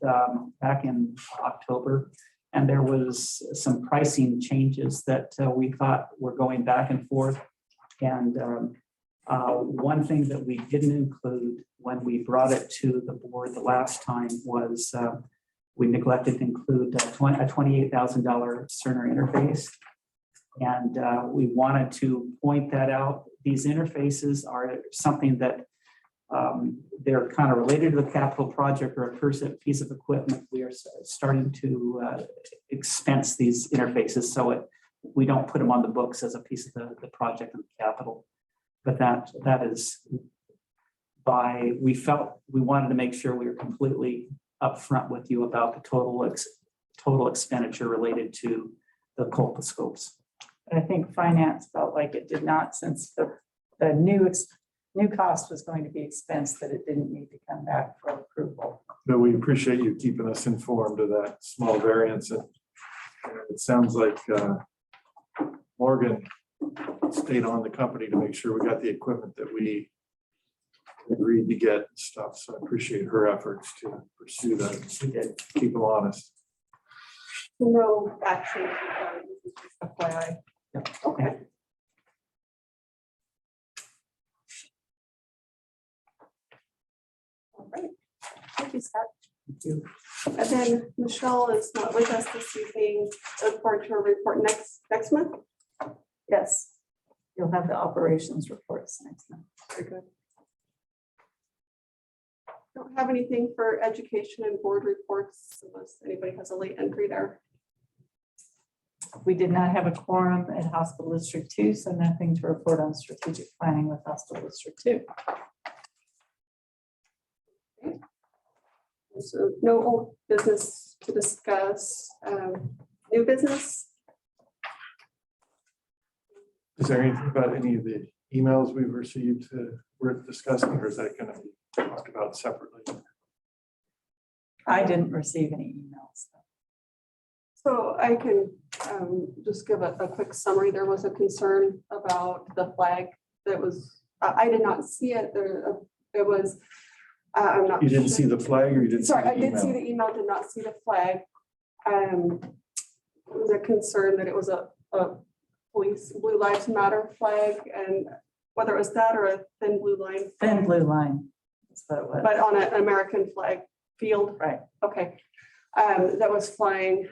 back in October. And there was some pricing changes that we thought were going back and forth. And one thing that we didn't include when we brought it to the board the last time was we neglected to include a $28,000 Cerner interface. And we wanted to point that out. These interfaces are something that they're kind of related to the capital project or a piece of equipment. We are starting to expense these interfaces so we don't put them on the books as a piece of the project and the capital. But that is we felt we wanted to make sure we were completely upfront with you about the total expenditure related to the colposcopes. I think finance felt like it did not, since the new cost was going to be expensed, that it didn't need to come back for approval. But we appreciate you keeping us informed of that small variance. And it sounds like Morgan stayed on the company to make sure we got the equipment that we agreed to get stuff. So I appreciate her efforts to pursue that. We did. Keep them honest. No action. This is just FYI. Okay. All right. Thank you, Scott. Thank you. And then Michelle is not with us this evening. Look forward to her report next month. Yes, you'll have the operations reports next month. Very good. Don't have anything for education and board reports unless anybody has a late entry there. We did not have a quorum at Hospital District 2, so nothing to report on strategic planning with Hospital District 2. So no old business to discuss. New business. Is there anything about any of the emails we've received worth discussing, or is that going to be talked about separately? I didn't receive any emails. So I can just give a quick summary. There was a concern about the flag that was, I did not see it. It was, I'm not. You didn't sure. see the flag, or you didn't? Sorry, see I the did see email? the email, did not see the flag. It was a concern that it was a police Blue Lives Matter flag, and whether it was that or a thin blue line. Thin blue line. That's what it was. But on an American flag field. Right. Okay. That was flying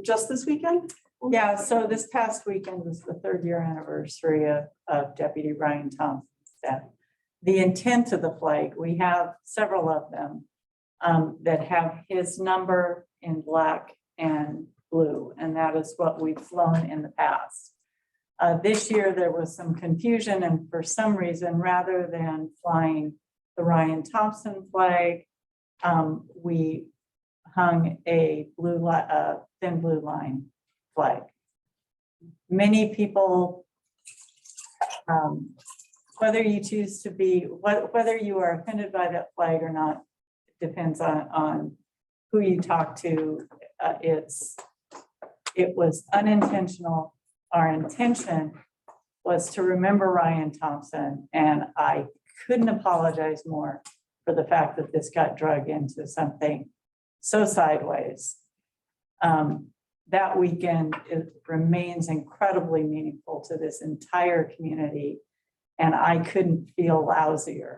just this weekend. Yeah, so this past weekend was the 3rd year anniversary of Deputy Ryan Thompson's death. The intent of the flag, we have several of them that have his number in black and blue, and that is what we've flown in the past. This year, there was some confusion, and for some reason, rather than flying the Ryan Thompson flag, we hung a thin blue line flag. Many people, whether you choose to be, whether you are offended by that flag or not, depends on who you talk to. It was unintentional. Our intention was to remember Ryan Thompson, and I couldn't apologize more for the fact that this got drug into something so sideways. That weekend, it remains incredibly meaningful to this entire community, and I couldn't feel lousier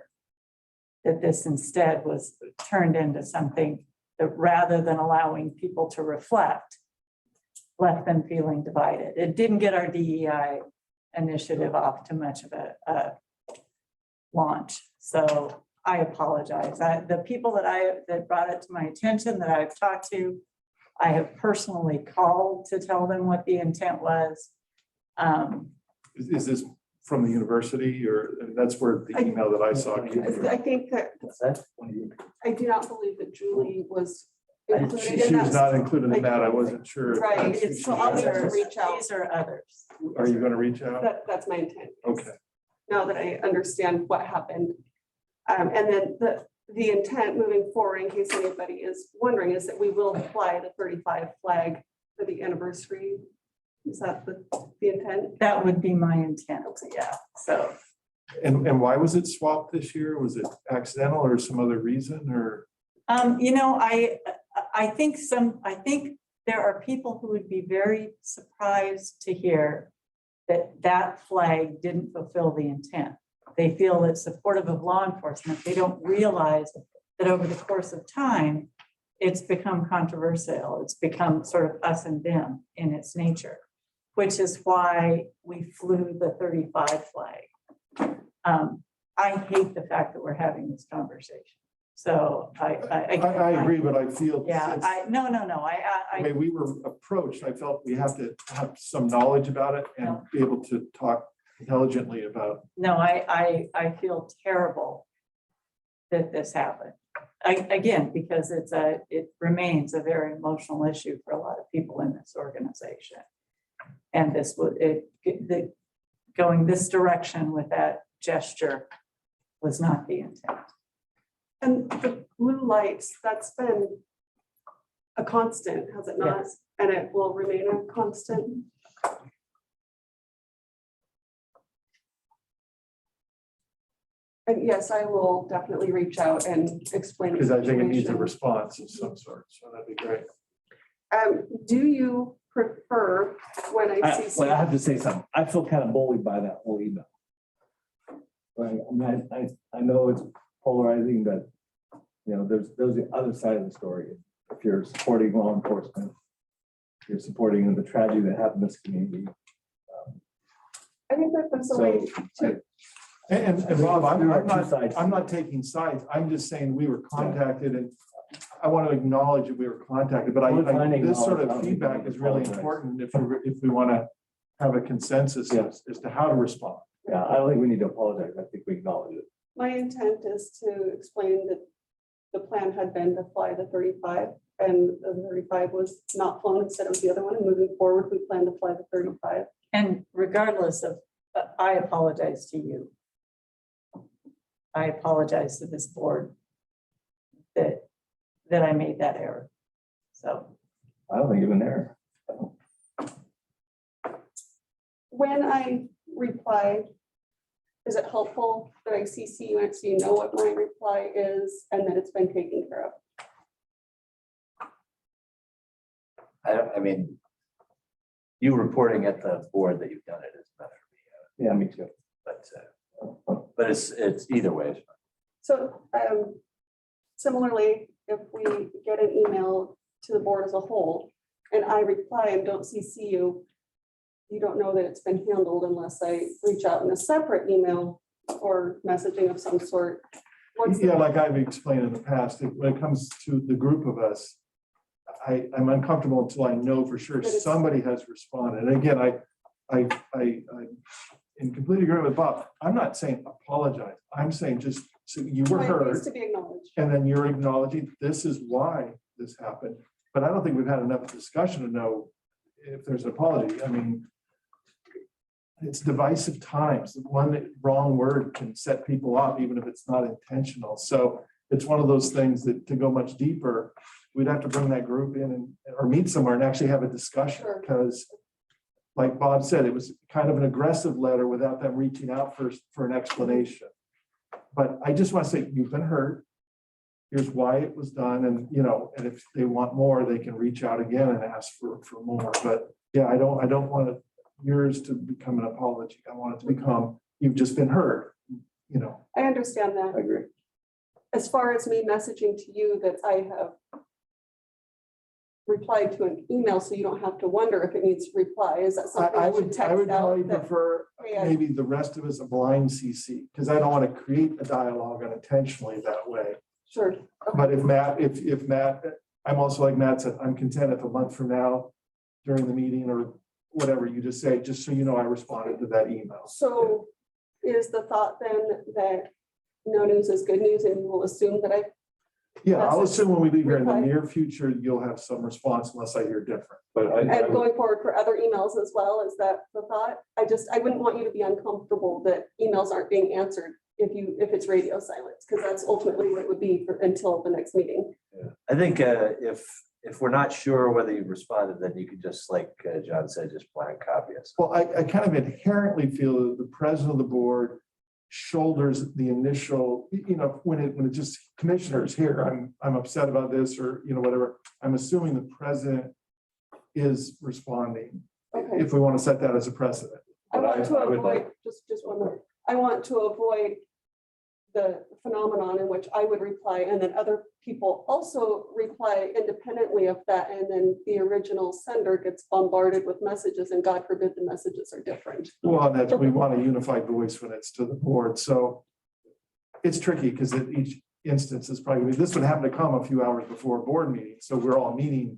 that this instead was turned into something that, rather than allowing people to reflect, left them feeling divided. It didn't get our DEI initiative off to much of a launch. So I apologize. The people that brought it to my attention that I've talked to, I have personally called to tell them what the intent was. Is this from the university, or that's where the email that I saw came from? I think that, I do not believe that Julie was included She in was that. not included in that. I wasn't sure. if Right, that's who it's she so I'll was. need to reach out. These are others. Are you going to reach out? That's my intent. Okay. Now that I understand what happened. And then the intent moving forward, in case anybody is wondering, is that we will fly the 35 flag for the anniversary. Is that the intent? That would be my intent, yeah. So And why was it swapped this year? Was it accidental or some other reason, or? you know, I think there are people who would be very surprised to hear that flag didn't fulfill the intent. They feel it's supportive of law enforcement. They don't realize that over the course of time, it's become controversial. It's become sort of us and them in its nature, which is why we flew the 35 flag. I hate the fact that we're having this conversation. So I agree, but I feel. Yeah, no. The way we were approached, I felt we have to have some knowledge about it and be able to talk intelligently about. No, I feel terrible that this happened. Again, because it remains a very emotional issue for a lot of people in this organization. And going this direction with that gesture was not the intent. And the blue lights, that's been a constant, has it not? Yes. And it will remain a constant. And yes, I will definitely reach out and explain. the Because I think it needs a situation. response of some sort, so that'd be great. Do you prefer when I Well, I CC? have to say something. I feel kind of bullied by that whole email. Right, I mean, I know it's polarizing, but, you know, there's the other side of the story. If you're supporting law enforcement, you're supporting the tragedy that happened in this community. I think that that's a So, way to, And Rob, There are two sides. I'm not taking sides. I'm just saying we were contacted and I want to acknowledge that we were contacted, but We're finding this sort out of how we feedback can is really apologize. important if we want to have a consensus Yes. as to how to respond. Yeah, I don't think we need to apologize. I think we acknowledge it. my intent is to explain that the plan had been to fly the 35 and the 35 was not flown instead of the other one. And moving forward, we plan to fly the 35. And regardless of, I apologize to you. I apologize to this board that I made that error. So, I don't think even there. When I reply, is it helpful that I CC you and so you know what my reply is and that it's been taken care of? I mean, you reporting at the board that you've done it is better for me, Yeah, me too. but it's either way. So similarly, if we get an email to the board as a whole and I reply and don't CC you, you don't know that it's been handled unless I reach out in a separate email or messaging of some sort. What's the- Yeah, like I've explained in the past, when it comes to the group of us, I'm uncomfortable until I know for sure That it's- somebody has responded. And again, I'm in complete agreement with Bob. I'm not saying apologize. I'm saying just, so you were It heard. needs to be acknowledged. And then you're acknowledging this is why this happened. But I don't think we've had enough discussion to know if there's an apology. I mean, it's divisive times. One wrong word can set people off, even if it's not intentional. So it's one of those things that to go much deeper, we'd have to bring that group in or meet somewhere and actually have a discussion. Sure. Because like Bob said, it was kind of an aggressive letter without them reaching out first for an explanation. But I just want to say, you've been heard. Here's why it was done. And, you know, and if they want more, they can reach out again and ask for more. But yeah, I don't want yours to become an apology. I want it to become, you've just been heard, you know. I understand that. I agree. As far as me messaging to you that I have replied to an email, so you don't have to wonder if it needs reply, is that something I I should would text probably out? that- prefer Hey, I- maybe the rest of us a blind CC, because I don't want to create a dialogue unintentionally that way. Sure. But if Matt, I'm also like Matt said, I'm content if a month from now during the meeting or whatever you just say, just so you know, I responded to that email. So is the thought then that no news is good news and you will assume that I, Yeah, I'll assume when we leave here in the Reply. near future, you'll have some response unless I hear different. But and I, going forward for other emails as well, is that the thought? I wouldn't want you to be uncomfortable that emails aren't being answered if it's radio silence, because that's ultimately what it would be for until the next meeting. I think if we're not sure whether you responded, then you could just, like John said, just blank copy us. Well, I kind of inherently feel that the president of the board shoulders the initial, you know, when it's just commissioners here, I'm upset about this or, you know, whatever. I'm assuming the president is responding, Okay. if we want to set that as a precedent. I But want to I would avoid, just one more. I want to avoid the phenomenon in which I would reply and then other people also reply independently of that. And then the original sender gets bombarded with messages and God forbid the messages are different. Well, that's, we want a unified voice when it's to the board. So it's tricky because at each instance is probably, this would happen to come a few hours before a board meeting. So we're all meeting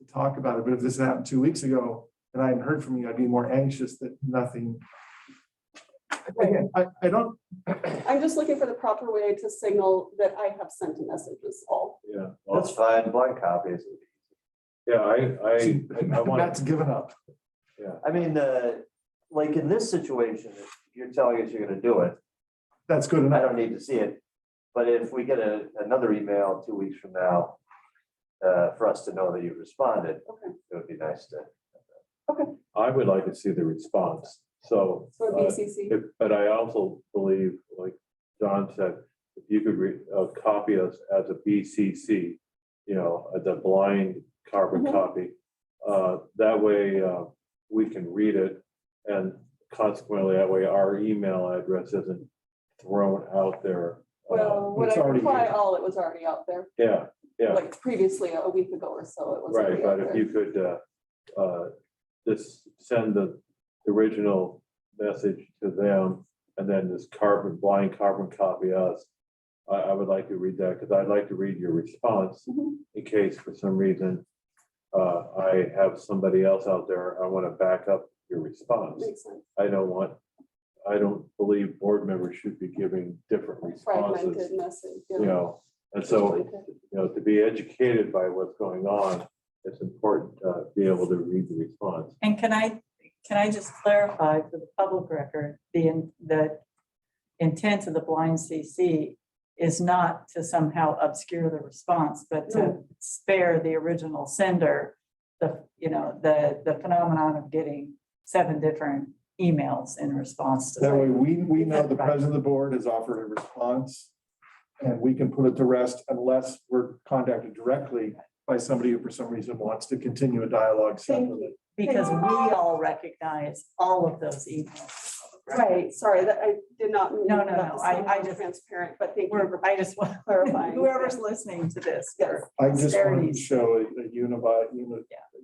to talk about it. But if this happened 2 weeks ago and I hadn't heard from you, I'd be more anxious that nothing. Again, I don't, I'm just looking for the proper way to signal that I have sent a message is all. yeah, That's fine, blank copies. yeah, I want, Matt's given up. I mean, like in this situation, if you're telling us you're gonna do it, That's good I enough. don't need to see it. But if we get another email 2 weeks from now, for us to know that you responded, Okay. it would be nice to. I would like to see the response, so. So BCC. But I also believe, like Don said, if you could copy us as a BCC, the blind carbon copy. That way we can read it, and consequently, that way our email address isn't thrown out there. Well, when it's I already reply here. all, it was already out there, Yeah, like previously a week ago or so, it was right, already but out if there. you could just send the original message to them, and then this blind carbon copy us. I would like to read that, because I'd like to read your response in case for some reason I have somebody else out there, I want to back up your response. Makes sense. I don't believe board members should be giving different responses, Fragmented message. and so, to be educated by what's going on, it's important to be able to read the response. And can I just clarify for the public record, the intent of the blind CC is not to somehow obscure the response, but to spare the original sender the phenomenon of getting 7 different emails in response to That way, that. we know the president of the board has offered a response, and we can put it to rest unless we're contacted directly by somebody who for some reason wants to continue a dialogue separately. Because we all recognize all of those emails. Right, sorry, that I did not. mean No, that no, to I sound just- transparent, but thank you for I just want clarifying. whoever's listening to this. Yes. I just wanted to Posterity's- show a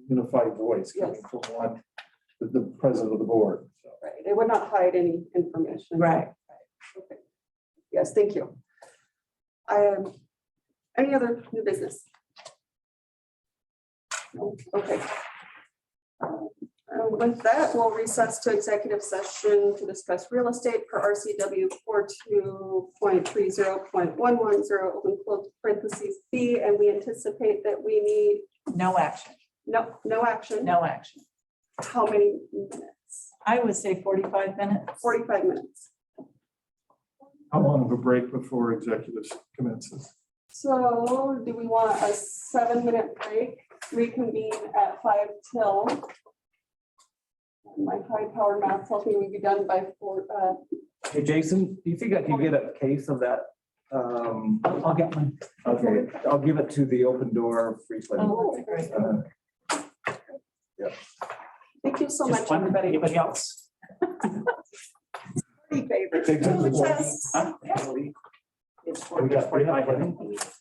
unified voice coming from one, the president of the board. So. Right, it would not hide any information. Right. Okay. Yes, thank you. Any other new business? No? Okay. With that, we'll recess to executive session to discuss real estate per RCW 42.30.110, open close parentheses B, and we anticipate that we need No action, no action. no action. How many minutes? I would say 45 minutes. 45 minutes. How long of a break before executive commences? So do we want a 7-minute break, reconvene at 5 till? My high-powered math tells me we'd be done by 4. Hey, Jason, do you think I can get a case of that? I'll get one. Okay, I'll give it to the open door free play. Oh, that's great. Thank you so Just much, one, everybody. anybody else? Favorite. Take Oh, this. yes. Huh? We got 45 minutes.